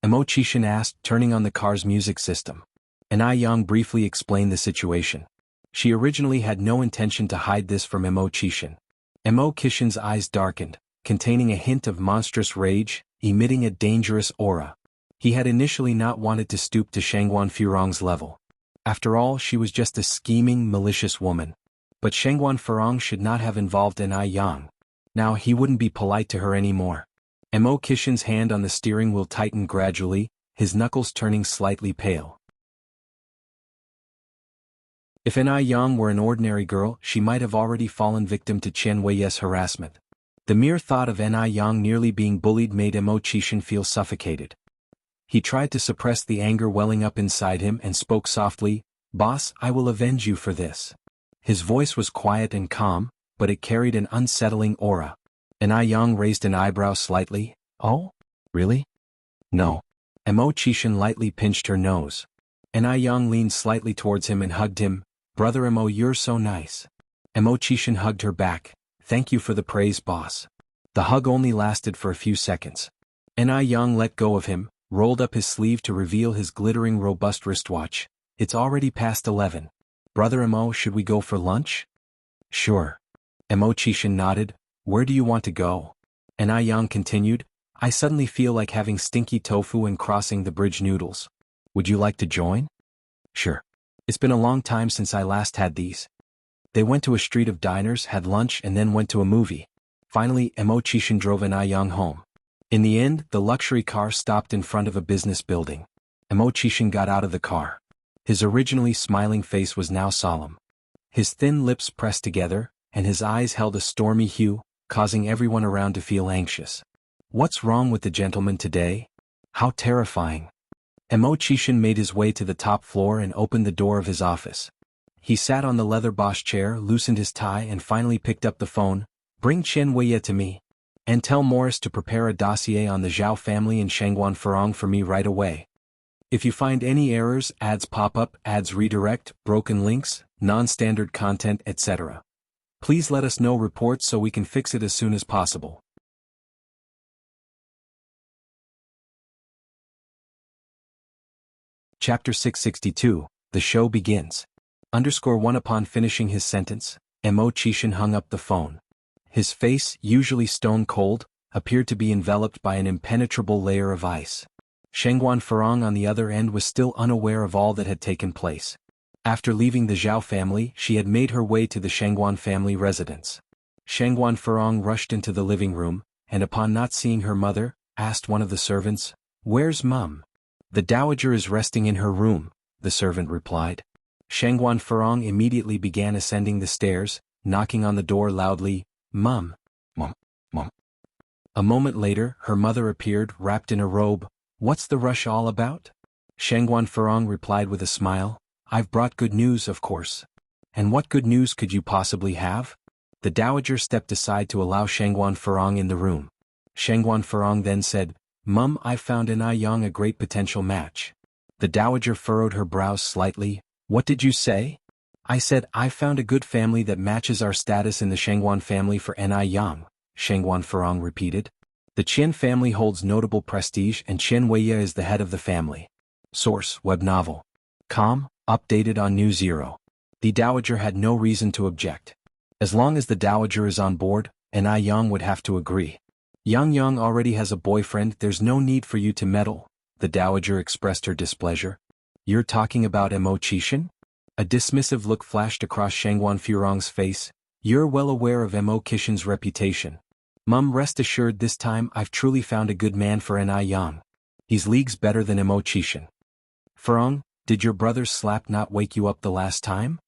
Mo Qishan asked, turning on the car's music system. Yang briefly explained the situation. She originally had no intention to hide this from Mo Qishan. Mo Qishan's eyes darkened, containing a hint of monstrous rage, emitting a dangerous aura. He had initially not wanted to stoop to Shangguan Furong's level. After all, she was just a scheming, malicious woman. But Shangguan Furong should not have involved Yang. Now he wouldn't be polite to her anymore. Mo Qishan's hand on the steering wheel tightened gradually, his knuckles turning slightly pale. If Yang were an ordinary girl, she might have already fallen victim to Chen Wei's harassment. The mere thought of Yang nearly being bullied made Mo Qishan feel suffocated. He tried to suppress the anger welling up inside him and spoke softly, Boss, I will avenge you for this. His voice was quiet and calm, but it carried an unsettling aura. Yang raised an eyebrow slightly. Oh? Really? No. Mo Qishan lightly pinched her nose. Yang leaned slightly towards him and hugged him. Brother Mo, you're so nice. Mo Qishan hugged her back. Thank you for the praise, boss. The hug only lasted for a few seconds. Yang let go of him, rolled up his sleeve to reveal his glittering robust wristwatch. It's already past 11. Brother Mo, should we go for lunch? Sure. Mo Qishan nodded. Where do you want to go? Yang continued, I suddenly feel like having stinky tofu and crossing the bridge noodles. Would you like to join? Sure. It's been a long time since I last had these. They went to a street of diners, had lunch, and then went to a movie. Finally, Mo Qishan drove Yang home. In the end, the luxury car stopped in front of a business building. Mo Qishan got out of the car. His originally smiling face was now solemn. His thin lips pressed together, and his eyes held a stormy hue, causing everyone around to feel anxious. What's wrong with the gentleman today? How terrifying. Mo Qishan made his way to the top floor and opened the door of his office. He sat on the leather boss chair, loosened his tie, and finally picked up the phone. Bring Chen Weiye to me. And tell Morris to prepare a dossier on the Zhao family and Shangguan Furong for me right away. If you find any errors, ads pop up, ads redirect, broken links, non-standard content, etc., please let us know reports so we can fix it as soon as possible. Chapter 662, The Show Begins. _1 Upon finishing his sentence, Mo Qishan hung up the phone. His face, usually stone cold, appeared to be enveloped by an impenetrable layer of ice. Shangguan Furong on the other end was still unaware of all that had taken place. After leaving the Zhao family, she had made her way to the Shangguan family residence. Shangguan Furong rushed into the living room, and upon not seeing her mother, asked one of the servants, Where's Mum? The dowager is resting in her room, the servant replied. Shangguan Furong immediately began ascending the stairs, knocking on the door loudly, Mum, Mum, Mum. A moment later, her mother appeared, wrapped in a robe. What's the rush all about? Shangguan Furong replied with a smile, I've brought good news, of course. And what good news could you possibly have? The dowager stepped aside to allow Shangguan Furong in the room. Shangguan Furong then said, Mum, I've found Yang a great potential match. The dowager furrowed her brows slightly. What did you say? I said, I found a good family that matches our status in the Shangguan family for Yang, Shangguan Furong repeated. The Qian family holds notable prestige and Chen Weiye is the head of the family. Source, web novel. Com, updated on New Zero. The dowager had no reason to object. As long as the dowager is on board, Yang would have to agree. Yang already has a boyfriend, there's no need for you to meddle, the dowager expressed her displeasure. You're talking about Mo Qishan? A dismissive look flashed across Shangguan Furong's face. You're well aware of Mo Qishan's reputation. Mum, rest assured this time I've truly found a good man for Yang. He's leagues better than Mo Qishan. Furong, did your brother's slap not wake you up the last time?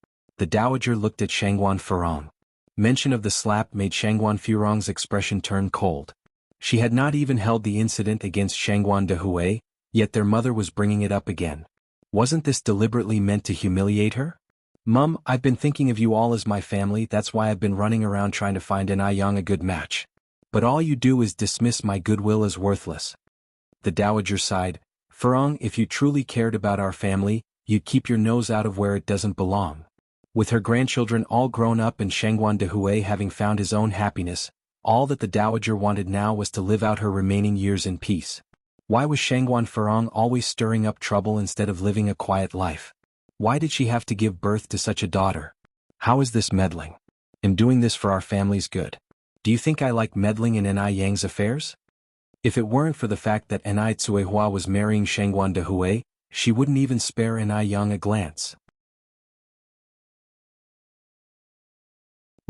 The dowager looked at Shangguan Furong. Mention of the slap made Shangguan Furong's expression turn cold. She had not even held the incident against Shangguan Dehui, yet their mother was bringing it up again. Wasn't this deliberately meant to humiliate her? Mum, I've been thinking of you all as my family, that's why I've been running around trying to find an Yang a good match. But all you do is dismiss my goodwill as worthless. The dowager sighed. Furong, if you truly cared about our family, you'd keep your nose out of where it doesn't belong. With her grandchildren all grown up and Shangguan Dehui having found his own happiness, all that the dowager wanted now was to live out her remaining years in peace. Why was Shangguan Furong always stirring up trouble instead of living a quiet life? Why did she have to give birth to such a daughter? How is this meddling? I'm doing this for our family's good. Do you think I like meddling in Ni Yang's affairs? If it weren't for the fact that Ni Tsuehua was marrying Shangguan Dehui, she wouldn't even spare Ni Yang a glance.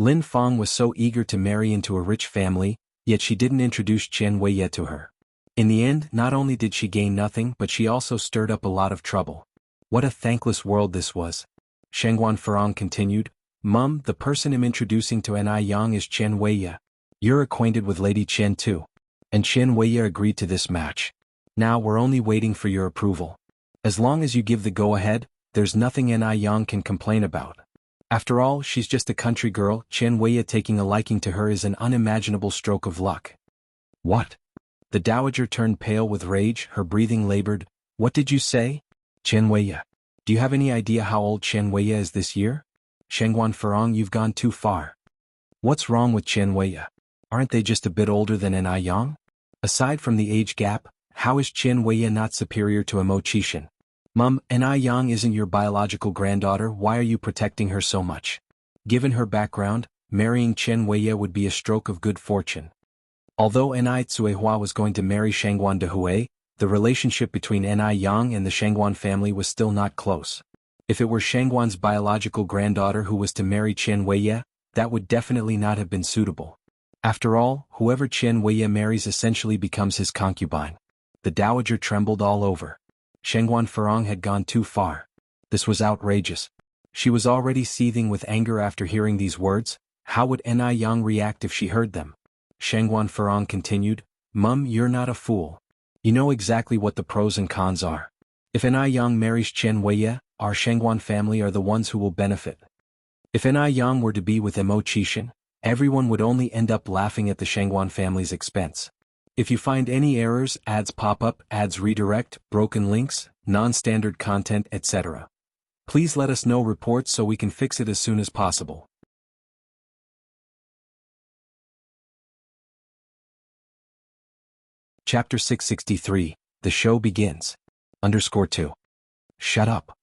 Lin Fang was so eager to marry into a rich family, yet she didn't introduce Chen Weiye to her. In the end, not only did she gain nothing but she also stirred up a lot of trouble. What a thankless world this was. Shangguan Furong continued, Mum, the person I'm introducing to Ni Yang is Chen Weiye. You're acquainted with Lady Chen too. And Chen Weiye agreed to this match. Now we're only waiting for your approval. As long as you give the go-ahead, there's nothing Ni Yang can complain about. After all, she's just a country girl. Chen Weiye taking a liking to her is an unimaginable stroke of luck. What? The dowager turned pale with rage, her breathing labored. What did you say? Chen Weiye. Do you have any idea how old Chen Weiye is this year? Shangguan Furong, you've gone too far. What's wrong with Chen Weiye? Aren't they just a bit older than Ni Yang? Aside from the age gap, how is Chen Weiye not superior to Imo Qixin? Mum, Ni Yang isn't your biological granddaughter, why are you protecting her so much? Given her background, marrying Chen Weiye would be a stroke of good fortune. Although Ni Tsuehua was going to marry Shangguan Dehui, the relationship between Ni Yang and the Shangguan family was still not close. If it were Shangguan's biological granddaughter who was to marry Chen Weiye, that would definitely not have been suitable. After all, whoever Chen Weiye marries essentially becomes his concubine. The dowager trembled all over. Shangguan Furong had gone too far. This was outrageous. She was already seething with anger after hearing these words. How would Ni Yang react if she heard them? Shangguan Furong continued, Mum, you're not a fool. You know exactly what the pros and cons are. If Ni Yang marries Chen Weiye, our Shangguan family are the ones who will benefit. If Ni Yang were to be with Imo Qixin, everyone would only end up laughing at the Shangguan family's expense. If you find any errors, ads pop up, ads redirect, broken links, non-standard content, etc. Please let us know reports so we can fix it as soon as possible. Chapter 663, The Show Begins. _2. Shut up.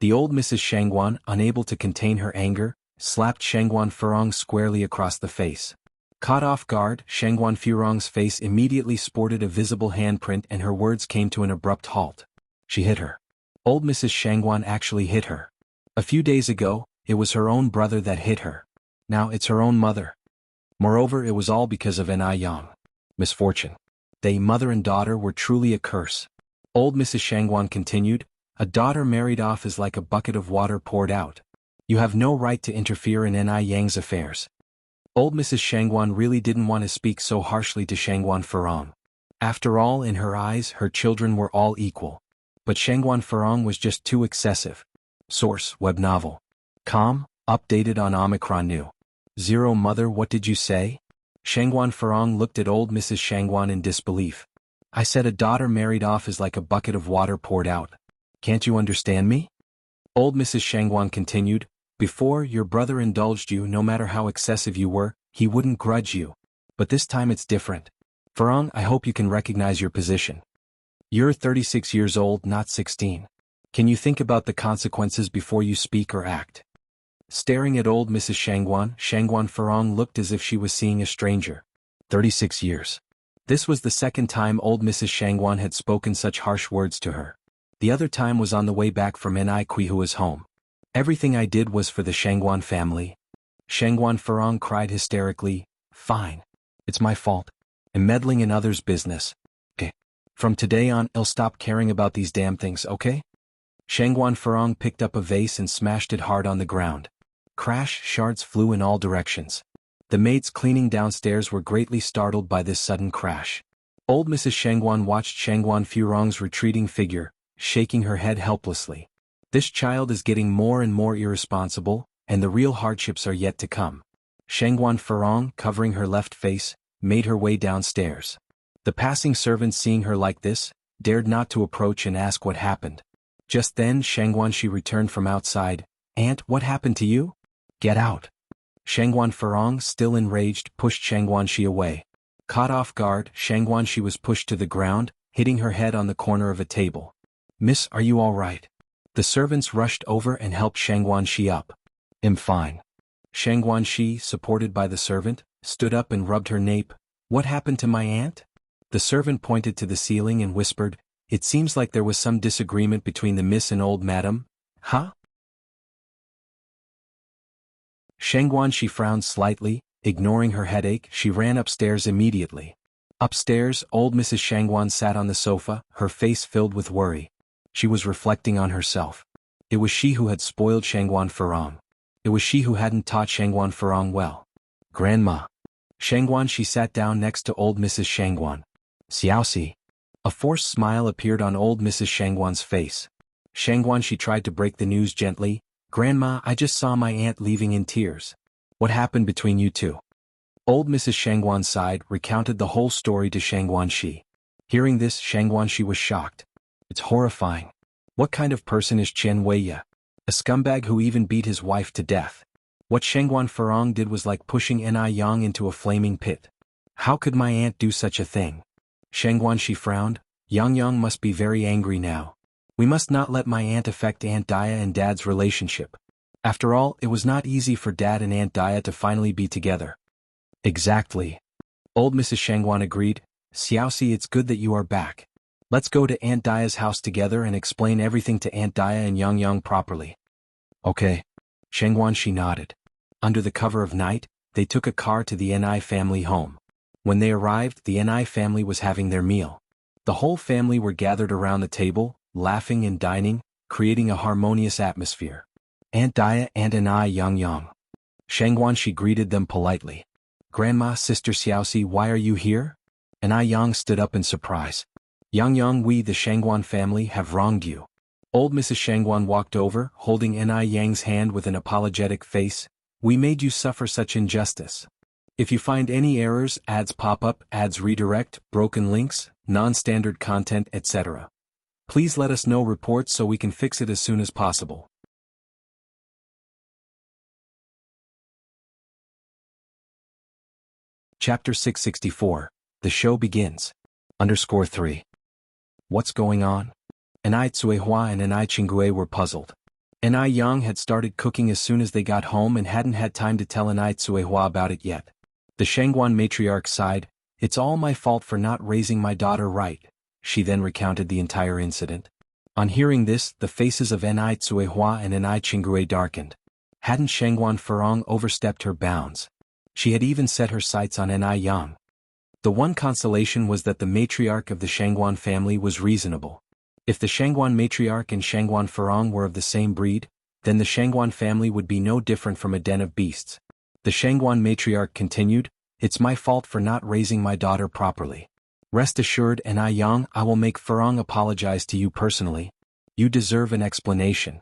The old Mrs. Shangguan, unable to contain her anger, slapped Shangguan Furong squarely across the face. Caught off guard, Shangguan Furong's face immediately sported a visible handprint and her words came to an abrupt halt. She hit her. Old Mrs. Shangguan actually hit her. A few days ago, it was her own brother that hit her. Now it's her own mother. Moreover, it was all because of Ni Yang. Misfortune. They, mother and daughter, were truly a curse. Old Mrs. Shangguan continued, a daughter married off is like a bucket of water poured out. You have no right to interfere in Ni Yang's affairs. Old Mrs. Shangguan really didn't want to speak so harshly to Shangguan Furong. After all, in her eyes, her children were all equal. But Shangguan Furong was just too excessive. Source, web novel. Com, updated on Omicron New. 0 Mother, what did you say? Shangguan Furong looked at old Mrs. Shangguan in disbelief. I said a daughter married off is like a bucket of water poured out. Can't you understand me? Old Mrs. Shangguan continued, before, your brother indulged you no matter how excessive you were, he wouldn't grudge you. But this time it's different. Furong, I hope you can recognize your position. You're 36 years old, not 16. Can you think about the consequences before you speak or act? Staring at old Mrs. Shangguan, Shangguan Furong looked as if she was seeing a stranger. 36 years. This was the second time old Mrs. Shangguan had spoken such harsh words to her. The other time was on the way back from Ni Qihua's home. Everything I did was for the Shangguan family. Shangguan Furong cried hysterically, fine. It's my fault. I'm meddling in others' business. Okay. From today on, I'll stop caring about these damn things, okay? Shangguan Furong picked up a vase and smashed it hard on the ground. Crash, shards flew in all directions. The maids cleaning downstairs were greatly startled by this sudden crash. Old Mrs. Shangguan watched Shangguan Furong's retreating figure, shaking her head helplessly. This child is getting more and more irresponsible, and the real hardships are yet to come. Shangguan Furong, covering her left face, made her way downstairs. The passing servant, seeing her like this, dared not to approach and ask what happened. Just then Shangguan Shi returned from outside. "Aunt, what happened to you? Get out." Shangguan Furong, still enraged, pushed Shangguan Shi away. Caught off guard, Shangguan Shi was pushed to the ground, hitting her head on the corner of a table. "Miss, are you all right?" The servants rushed over and helped Shangguan Shi up. "I'm fine." Shangguan Shi, supported by the servant, stood up and rubbed her nape. "What happened to my aunt?" The servant pointed to the ceiling and whispered, "It seems like there was some disagreement between the miss and old madam." "Huh?" Shangguan Shi frowned slightly, ignoring her headache. She ran upstairs immediately. Upstairs, old Mrs. Shangguan sat on the sofa, her face filled with worry. She was reflecting on herself. It was she who had spoiled Shangguan Furong. It was she who hadn't taught Shangguan Furong well. "Grandma." Shangguan Shi sat down next to old Mrs. Shangguan. "Xiaoxi." A forced smile appeared on old Mrs. Shangguan's face. Shangguan Shi tried to break the news gently. "Grandma, I just saw my aunt leaving in tears." "What happened between you two?" Old Mrs. Shangguan sighed, recounted the whole story to Shangguan Shi. Hearing this, Shangguan Shi was shocked. "It's horrifying. What kind of person is Chen Weiya? A scumbag who even beat his wife to death. What Shangguan Furong did was like pushing Ni Yang into a flaming pit. How could my aunt do such a thing?" Shangguan Shi frowned. "Yang must be very angry now. We must not let my aunt affect Aunt Daya and Dad's relationship. After all, it was not easy for Dad and Aunt Daya to finally be together." "Exactly." Old Mrs. Shangguan agreed. "Xiaoxi, it's good that you are back. Let's go to Aunt Daya's house together and explain everything to Aunt Daya and Yang properly." "Okay." Shangguan Shi nodded. Under the cover of night, they took a car to the Ni family home. When they arrived, the Ni family was having their meal. The whole family were gathered around the table, laughing and dining, creating a harmonious atmosphere. Aunt Daya, Aunt Ni, Yang. Shangguan Shi greeted them politely. "Grandma, Sister Xiaoxi, why are you here?" Ni Yang stood up in surprise. "Yang, we the Shangguan family have wronged you." Old Mrs. Shangguan walked over, holding Ni Yang's hand with an apologetic face. "We made you suffer such injustice. If you find any errors, ads pop up, ads redirect, broken links, non-standard content, etc. Please let us know reports so we can fix it as soon as possible." Chapter 664. The show begins. _3. What's going on? Ni Tsuehua and Ni Qinggue were puzzled. Ni Yang had started cooking as soon as they got home and hadn't had time to tell Ni Tsuehua about it yet. The Shangguan matriarch sighed. "It's all my fault for not raising my daughter right." She then recounted the entire incident. On hearing this, the faces of Ni Tsuehua and Ni Qinggue darkened. Hadn't Shangguan Furong overstepped her bounds? She had even set her sights on Ni Yang. The one consolation was that the matriarch of the Shangguan family was reasonable. If the Shangguan matriarch and Shangguan Furong were of the same breed, then the Shangguan family would be no different from a den of beasts. The Shangguan matriarch continued, "It's my fault for not raising my daughter properly. Rest assured, Ni Yang, I will make Furong apologize to you personally. You deserve an explanation."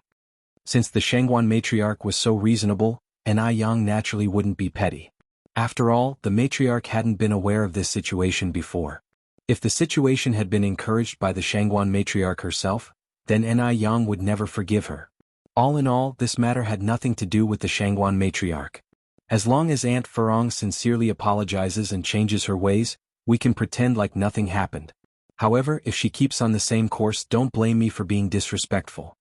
Since the Shangguan matriarch was so reasonable, Ni Yang naturally wouldn't be petty. After all, the matriarch hadn't been aware of this situation before. If the situation had been encouraged by the Shangguan matriarch herself, then Ni Yang would never forgive her. All in all, this matter had nothing to do with the Shangguan matriarch. As long as Aunt Furong sincerely apologizes and changes her ways, we can pretend like nothing happened. However, if she keeps on the same course, don't blame me for being disrespectful.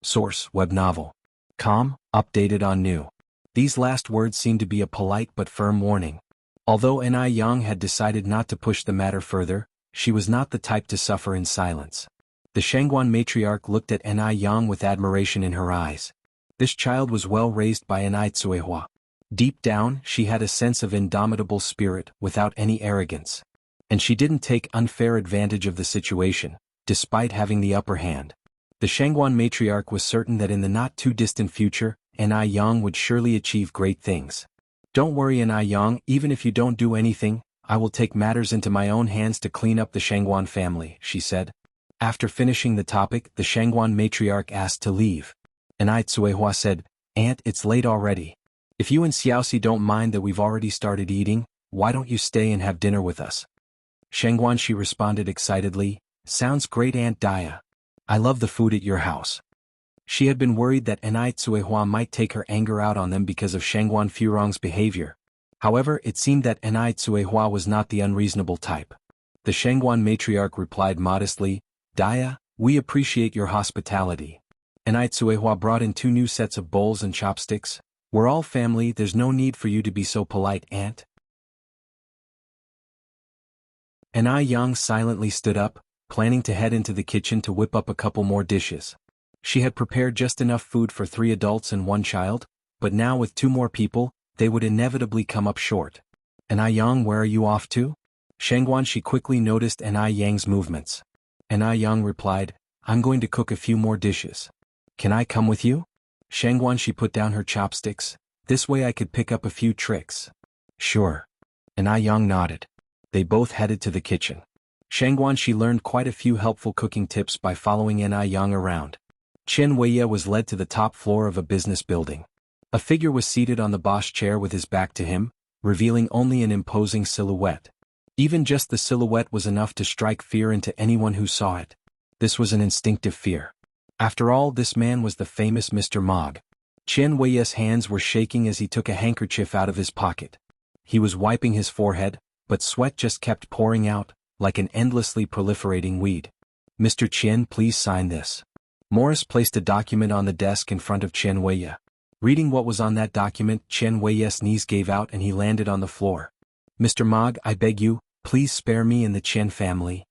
Source: Web Novel. Com, updated on new. These last words seem to be a polite but firm warning. Although Ni Yang had decided not to push the matter further, she was not the type to suffer in silence. The Shangguan matriarch looked at Ni Yang with admiration in her eyes. This child was well raised by Ni Tsuehua. Deep down, she had a sense of indomitable spirit, without any arrogance. And she didn't take unfair advantage of the situation, despite having the upper hand. The Shangguan matriarch was certain that in the not-too-distant future, and I Yang would surely achieve great things. Don't worry, and I Yang, even if you don't do anything, I will take matters into my own hands to clean up the Shangguan family, she said. After finishing the topic, the Shangguan matriarch asked to leave. And I Tsuehua said, Aunt, it's late already. If you and Xiaoxi don't mind that we've already started eating, why don't you stay and have dinner with us? Shangguan, she responded excitedly, sounds great, Aunt Daya. I love the food at your house. She had been worried that Anai Tsuehua might take her anger out on them because of Shangguan Furong's behavior. However, it seemed that Anai Tsuehua was not the unreasonable type. The Shangguan matriarch replied modestly, Daya, we appreciate your hospitality. Anai Tsuehua brought in 2 new sets of bowls and chopsticks. We're all family, there's no need for you to be so polite, Aunt. Anai Yang silently stood up, planning to head into the kitchen to whip up a couple more dishes. She had prepared just enough food for 3 adults and 1 child, but now with 2 more people, they would inevitably come up short. Anai Yang, where are you off to? Shangguan, she quickly noticed Anai Yang's movements. Anai Yang replied, I'm going to cook a few more dishes. Can I come with you? Shangguan, she put down her chopsticks. This way I could pick up a few tricks. Sure. Anai Yang nodded. They both headed to the kitchen. Shangguan, she learned quite a few helpful cooking tips by following Anai Yang around. Chen Weiye was led to the top floor of a business building. A figure was seated on the boss chair with his back to him, revealing only an imposing silhouette. Even just the silhouette was enough to strike fear into anyone who saw it. This was an instinctive fear. After all, this man was the famous Mr. Mog. Chen Weiye's hands were shaking as he took a handkerchief out of his pocket. He was wiping his forehead, but sweat just kept pouring out, like an endlessly proliferating weed. Mr. Chen, please sign this. Morris placed a document on the desk in front of Chen Weiye. Reading what was on that document, Chen Weiye's knees gave out and he landed on the floor. Mr. Mog, I beg you, please spare me and the Chen family.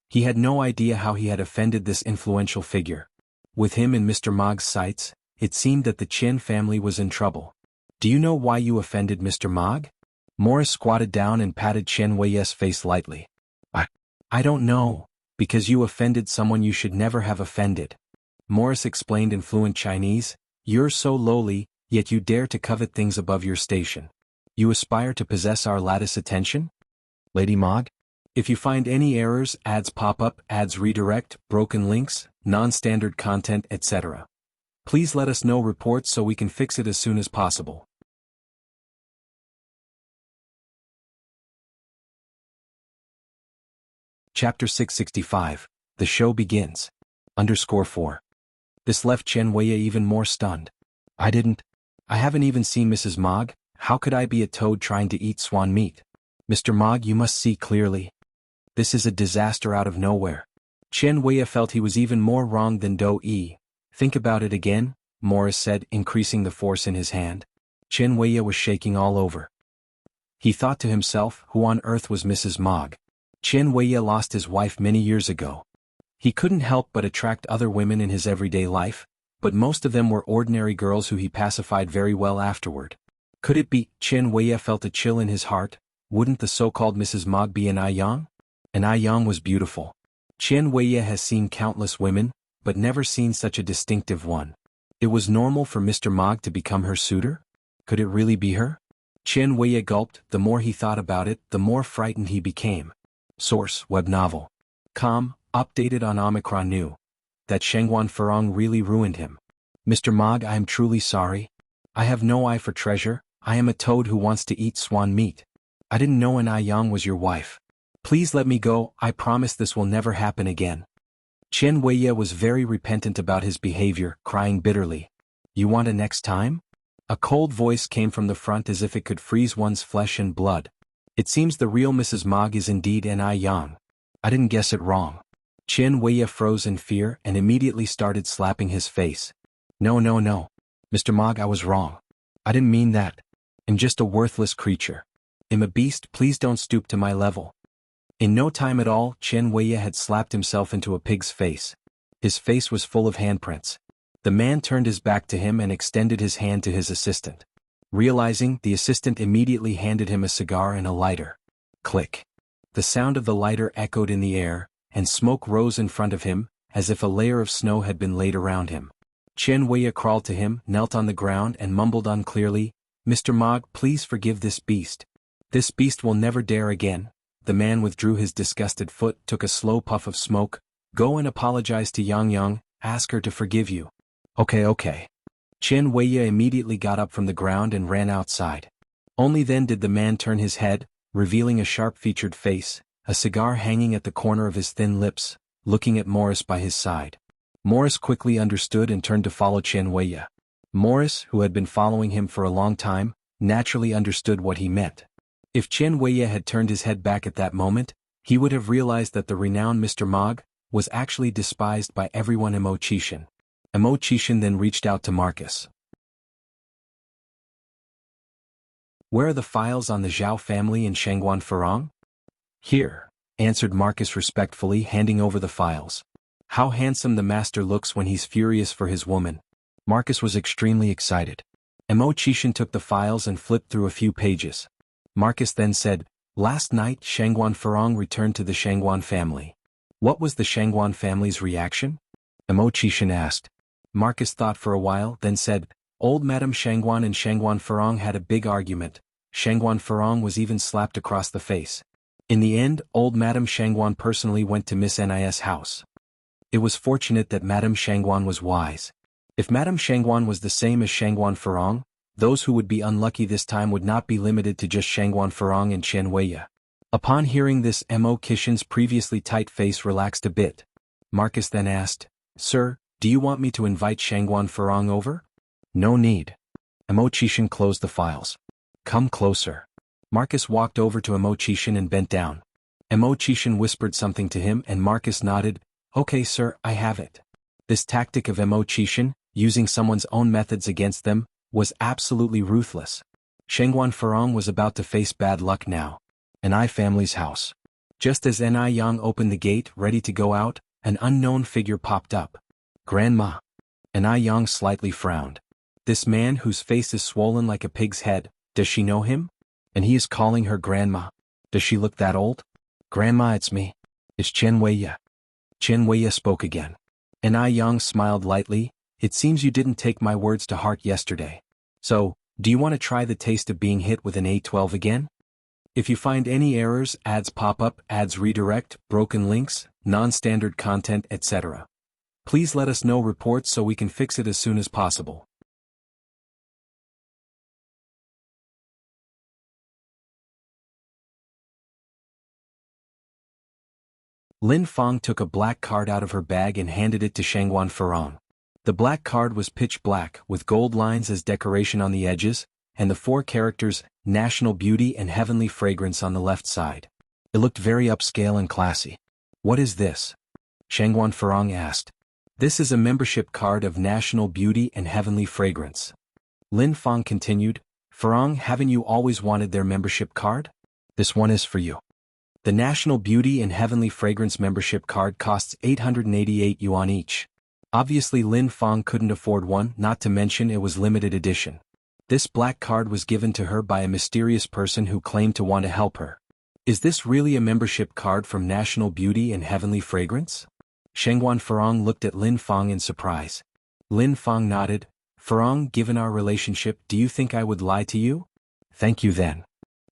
He had no idea how he had offended this influential figure. With him in Mr. Mog's sights, it seemed that the Chen family was in trouble. Do you know why you offended Mr. Mog? Morris squatted down and patted Chen Weiye's face lightly. I don't know, because you offended someone you should never have offended. Morris explained in fluent Chinese, you're so lowly, yet you dare to covet things above your station. You aspire to possess our lattice attention? Lady Mog? If you find any errors, ads pop up, ads redirect, broken links, non-standard content, etc. Please let us know reports so we can fix it as soon as possible. Chapter 665. The show begins. _4. This left Chen Weiye even more stunned. I haven't even seen Mrs. Mog, how could I be a toad trying to eat swan meat? Mr. Mog, you must see clearly. This is a disaster out of nowhere. Chen Weiye felt he was even more wrong than Do Yi. Think about it again, Morris said, increasing the force in his hand. Chen Weiye was shaking all over. He thought to himself, who on earth was Mrs. Mog? Chen Weiye lost his wife many years ago. He couldn't help but attract other women in his everyday life, but most of them were ordinary girls who he pacified very well afterward. Could it be? Chen Weiye felt a chill in his heart. Wouldn't the so-called Mrs. Mog be Anai Yang? Anai Yang was beautiful. Chen Weiye has seen countless women, but never seen such a distinctive one. It was normal for Mr. Mog to become her suitor? Could it really be her? Chen Weiye gulped. The more he thought about it, the more frightened he became. Source: web novel. Updated on Omicron New. That Shangguan Furong really ruined him. Mr. Mog, I am truly sorry. I have no eye for treasure, I am a toad who wants to eat swan meat. I didn't know Anai Yang was your wife. Please let me go, I promise this will never happen again. Chen Weiye was very repentant about his behavior, crying bitterly. You want a next time? A cold voice came from the front as if it could freeze one's flesh and blood. It seems the real Mrs. Mog is indeed Anai Yang. I didn't guess it wrong. Chen Weiye froze in fear and immediately started slapping his face. No. Mr. Mog, I was wrong. I didn't mean that. I'm just a worthless creature. I'm a beast, please don't stoop to my level. In no time at all, Chen Weiye had slapped himself into a pig's face. His face was full of handprints. The man turned his back to him and extended his hand to his assistant. Realizing, the assistant immediately handed him a cigar and a lighter. Click. The sound of the lighter echoed in the air, and smoke rose in front of him, as if a layer of snow had been laid around him. Chen Weiya crawled to him, knelt on the ground and mumbled unclearly, "Mr. Mog, please forgive this beast. This beast will never dare again." The man withdrew his disgusted foot, took a slow puff of smoke. "Go and apologize to Yang, ask her to forgive you." Okay. Chen Weiya immediately got up from the ground and ran outside. Only then did the man turn his head, revealing a sharp-featured face, a cigar hanging at the corner of his thin lips, looking at Morris by his side. Morris quickly understood and turned to follow Chen Weiya. Morris, who had been following him for a long time, naturally understood what he meant. If Chen Weiya had turned his head back at that moment, he would have realized that the renowned Mr. Mog was actually despised by everyone. Imo Chishin then reached out to Marcus. "Where are the files on the Zhao family and Shangguan Farong?" "Here," answered Marcus respectfully, handing over the files. "How handsome the master looks when he's furious for his woman." Marcus was extremely excited. Imo Chishin took the files and flipped through a few pages. Marcus then said, "Last night Shangguan Farong returned to the Shangguan family. What was the Shangguan family's reaction?" Imo Chishin asked. Marcus thought for a while, then said, "Old Madame Shangguan and Shangguan Farong had a big argument. Shangguan Farong was even slapped across the face. In the end, old Madame Shangguan personally went to Miss Nis' house. It was fortunate that Madame Shangguan was wise. If Madame Shangguan was the same as Shangguan Farong, those who would be unlucky this time would not be limited to just Shangguan Farong and Chen Weiya." Upon hearing this, Imo Chishin's previously tight face relaxed a bit. Marcus then asked, "Sir, do you want me to invite Shangguan Farong over?" "No need." Imo Chishin closed the files. "Come closer." Marcus walked over to Imo Chishin and bent down. Imo Chishin whispered something to him and Marcus nodded. "Okay sir, I have it." This tactic of Imo Chishin, using someone's own methods against them, was absolutely ruthless. Shangguan Farong was about to face bad luck now. Ni family's house. Just as Ni Yang opened the gate ready to go out, an unknown figure popped up. "Grandma." Ni Yang slightly frowned. This man whose face is swollen like a pig's head, does she know him? And he is calling her grandma. Does she look that old? "Grandma, it's me. It's Chen Weiya." Chen Weiya spoke again. Ni Yang smiled lightly. "It seems you didn't take my words to heart yesterday. So, do you want to try the taste of being hit with an A12 again? If you find any errors, ads pop up, ads redirect, broken links, non-standard content, etc. Please let us know reports so we can fix it as soon as possible." Lin Fang took a black card out of her bag and handed it to Shangguan Farong. The black card was pitch black, with gold lines as decoration on the edges, and the 4 characters, National Beauty and Heavenly Fragrance on the left side. It looked very upscale and classy. "What is this?" Shangguan Farong asked. "This is a membership card of National Beauty and Heavenly Fragrance." Lin Fang continued, "Farong, haven't you always wanted their membership card? This one is for you." The National Beauty and Heavenly Fragrance membership card costs 888 yuan each. Obviously Lin Fang couldn't afford one, not to mention it was limited edition. This black card was given to her by a mysterious person who claimed to want to help her. Is this really a membership card from National Beauty and Heavenly Fragrance? Shangguan Farong looked at Lin Fang in surprise. Lin Fang nodded. "Farong, given our relationship, do you think I would lie to you?" "Thank you then."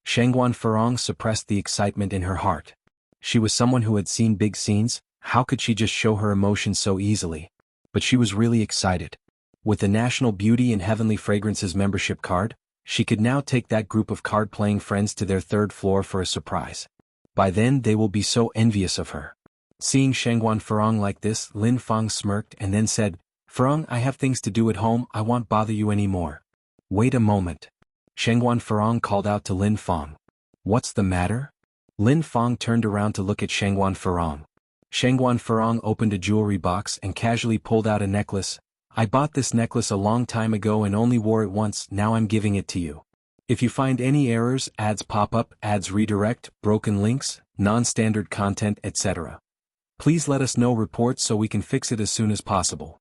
Shangguan Farong suppressed the excitement in her heart. She was someone who had seen big scenes, how could she just show her emotions so easily? But she was really excited. With the National Beauty and Heavenly Fragrance's membership card, she could now take that group of card-playing friends to their 3rd floor for a surprise. By then they will be so envious of her. Seeing Shangguan Farong like this, Lin Fang smirked and then said, "Farong, I have things to do at home, I won't bother you anymore." "Wait a moment." Shangguan Farong called out to Lin Fang. "What's the matter?" Lin Fang turned around to look at Shangguan Farong. Shangguan Farong opened a jewelry box and casually pulled out a necklace. "I bought this necklace a long time ago and only wore it once, now I'm giving it to you. If you find any errors, ads pop up, ads redirect, broken links, non-standard content, etc. Please let us know reports so we can fix it as soon as possible."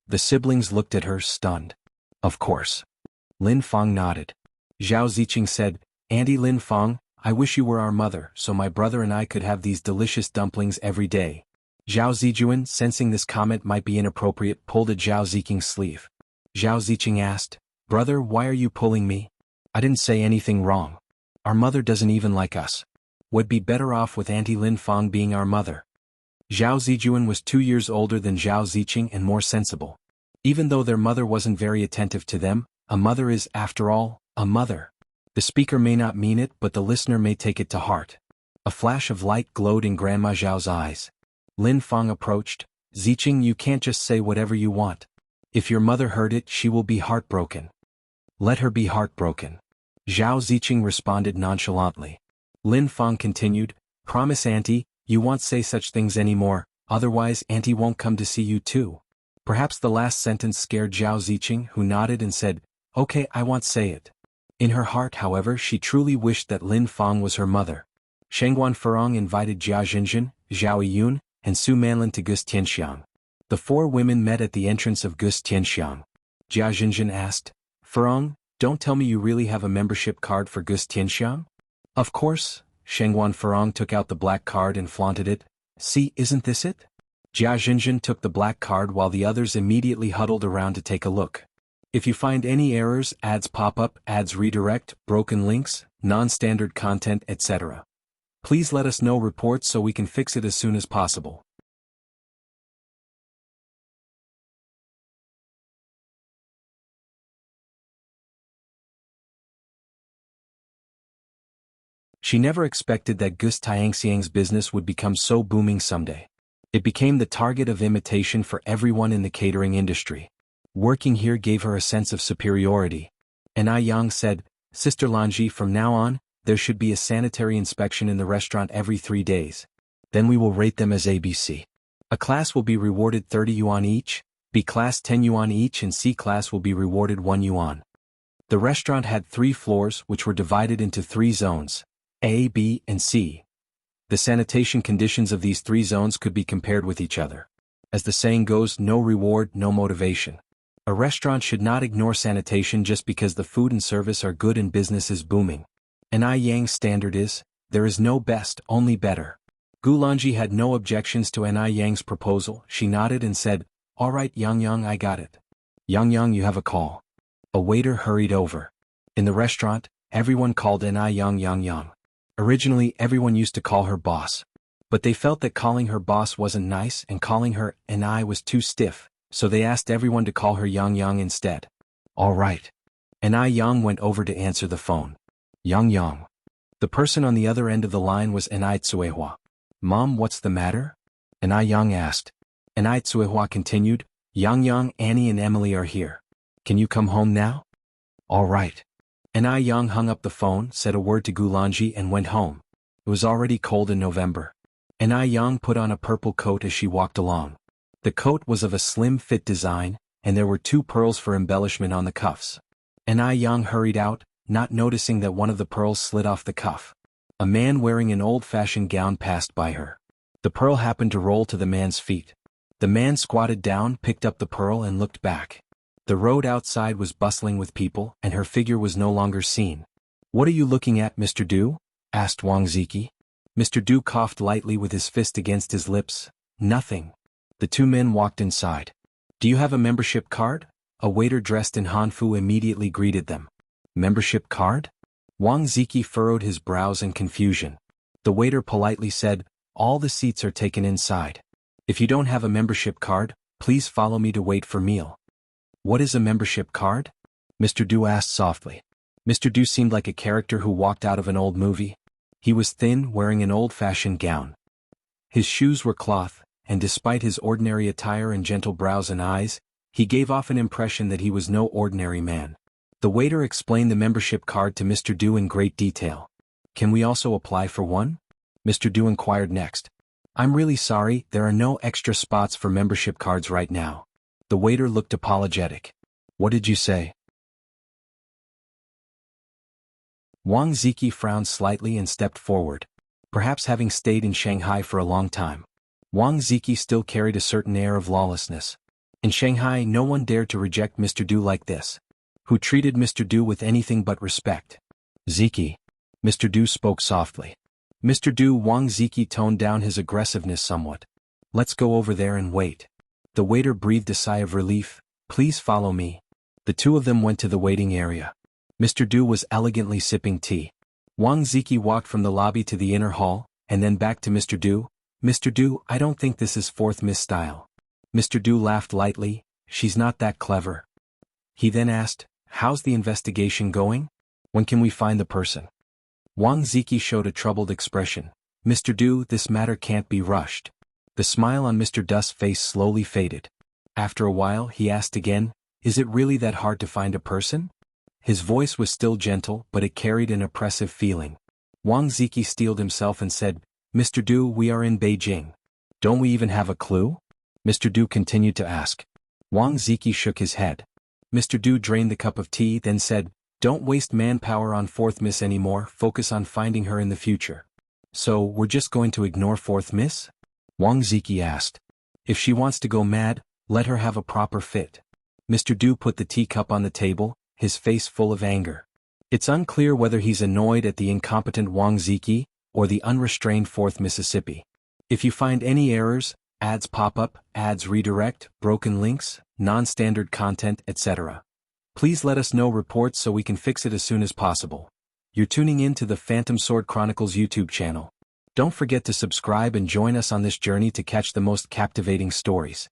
The siblings looked at her, stunned. "Of course." Lin Fang nodded. Zhao Ziqing said, Auntie Lin Fong, I wish you were our mother so my brother and I could have these delicious dumplings every day. Zhao Zijuan, sensing this comment might be inappropriate, pulled at Zhao Ziking's sleeve. Zhao Ziqing asked, Brother, why are you pulling me? I didn't say anything wrong. Our mother doesn't even like us. Would be better off with Auntie Lin Fong being our mother. Zhao Zijuan was 2 years older than Zhao Ziqing and more sensible. Even though their mother wasn't very attentive to them, a mother is, after all, a mother. The speaker may not mean it, but the listener may take it to heart. A flash of light glowed in Grandma Zhao's eyes. Lin Fong approached. Ziqing, you can't just say whatever you want. If your mother heard it, she will be heartbroken. Let her be heartbroken. Zhao Ziqing responded nonchalantly. Lin Fong continued, Promise Auntie, you won't say such things anymore, otherwise Auntie won't come to see you too. Perhaps the last sentence scared Zhao Ziqing, who nodded and said, Okay, I won't say it. In her heart, however, she truly wished that Lin Fong was her mother. Shengguan Furong invited Jia Xinjun, Zhao Yun, and Su Manlin to Gus Tianxiang. The 4 women met at the entrance of Gus Tianxiang. Jia Xinjun asked, Furong, don't tell me you really have a membership card for Gus Tianxiang? Of course. Shengguan Furong took out the black card and flaunted it. See, isn't this it? Jia Xinjun took the black card while the others immediately huddled around to take a look. If you find any errors, ads pop up, ads redirect, broken links, non-standard content, etc. Please let us know reports so we can fix it as soon as possible. She never expected that Gus Tianxiang's business would become so booming someday. It became the target of imitation for everyone in the catering industry. Working here gave her a sense of superiority. And Ai Yang said, Sister Lanji, from now on, there should be a sanitary inspection in the restaurant every 3 days. Then we will rate them as ABC. A class will be rewarded 30 yuan each, B class 10 yuan each and C class will be rewarded 1 yuan. The restaurant had 3 floors which were divided into 3 zones, A, B, and C. The sanitation conditions of these 3 zones could be compared with each other. As the saying goes, no reward, no motivation. A restaurant should not ignore sanitation just because the food and service are good and business is booming. An Ai Yang's standard is, there is no best, only better. Gu Lanji had no objections to An Ai Yang's proposal. She nodded and said, All right, Yang, I got it. Yang, you have a call. A waiter hurried over. In the restaurant, everyone called An Ai Yang. Originally, everyone used to call her boss. But they felt that calling her boss wasn't nice and calling her An Ai was too stiff, so they asked everyone to call her Yang instead. All right. An Ai Yang went over to answer the phone. Yang. The person on the other end of the line was An Ai Tsuehua. Mom, what's the matter? An Ai Yang asked. An Ai Tsuehua continued, Yang, Annie and Emily are here. Can you come home now? All right. An Ai Yang hung up the phone, said a word to Gu Lanji and went home. It was already cold in November. An Ai Yang put on a purple coat as she walked along. The coat was of a slim fit design, and there were 2 pearls for embellishment on the cuffs. An Ai Yang hurried out, not noticing that one of the pearls slid off the cuff. A man wearing an old-fashioned gown passed by her. The pearl happened to roll to the man's feet. The man squatted down, picked up the pearl and looked back. The road outside was bustling with people, and her figure was no longer seen. What are you looking at, Mr. Du? Asked Wang Ziki. Mr. Du coughed lightly with his fist against his lips. Nothing. The 2 men walked inside. Do you have a membership card? A waiter dressed in Hanfu immediately greeted them. Membership card? Wang Ziki furrowed his brows in confusion. The waiter politely said, All the seats are taken inside. If you don't have a membership card, please follow me to wait for meal. What is a membership card? Mr. Du asked softly. Mr. Du seemed like a character who walked out of an old movie. He was thin, wearing an old-fashioned gown. His shoes were cloth, and despite his ordinary attire and gentle brows and eyes, he gave off an impression that he was no ordinary man. The waiter explained the membership card to Mr. Du in great detail. Can we also apply for one? Mr. Du inquired next. I'm really sorry, there are no extra spots for membership cards right now. The waiter looked apologetic. What did you say? Wang Ziki frowned slightly and stepped forward. Perhaps having stayed in Shanghai for a long time, Wang Ziki still carried a certain air of lawlessness. In Shanghai, no one dared to reject Mr. Du like this, who treated Mr. Du with anything but respect. Ziki. Mr. Du spoke softly. Mr. Du. Wang Ziki toned down his aggressiveness somewhat. Let's go over there and wait. The waiter breathed a sigh of relief. Please follow me. The two of them went to the waiting area. Mr. Du was elegantly sipping tea. Wang Ziki walked from the lobby to the inner hall, and then back to Mr. Du. Mr. Du, I don't think this is fourth Miss style. Mr. Du laughed lightly. She's not that clever. He then asked, how's the investigation going? When can we find the person? Wang Ziki showed a troubled expression. Mr. Du, this matter can't be rushed. The smile on Mr. Du's face slowly faded. After a while he asked again, is it really that hard to find a person? His voice was still gentle, but it carried an oppressive feeling. Wang Ziki steeled himself and said, Mr. Du, we are in Beijing. Don't we even have a clue? Mr. Du continued to ask. Wang Ziki shook his head. Mr. Du drained the cup of tea, then said, don't waste manpower on fourth Miss anymore, focus on finding her in the future. So, we're just going to ignore fourth Miss? Wang Ziki asked. If she wants to go mad, let her have a proper fit. Mr. Du put the teacup on the table, his face full of anger. It's unclear whether he's annoyed at the incompetent Wang Ziki, or the unrestrained fourth Mississippi. If you find any errors, ads pop up, ads redirect, broken links, non-standard content, etc. Please let us know reports so we can fix it as soon as possible. You're tuning in to the Phantom Sword Chronicles YouTube channel. Don't forget to subscribe and join us on this journey to catch the most captivating stories.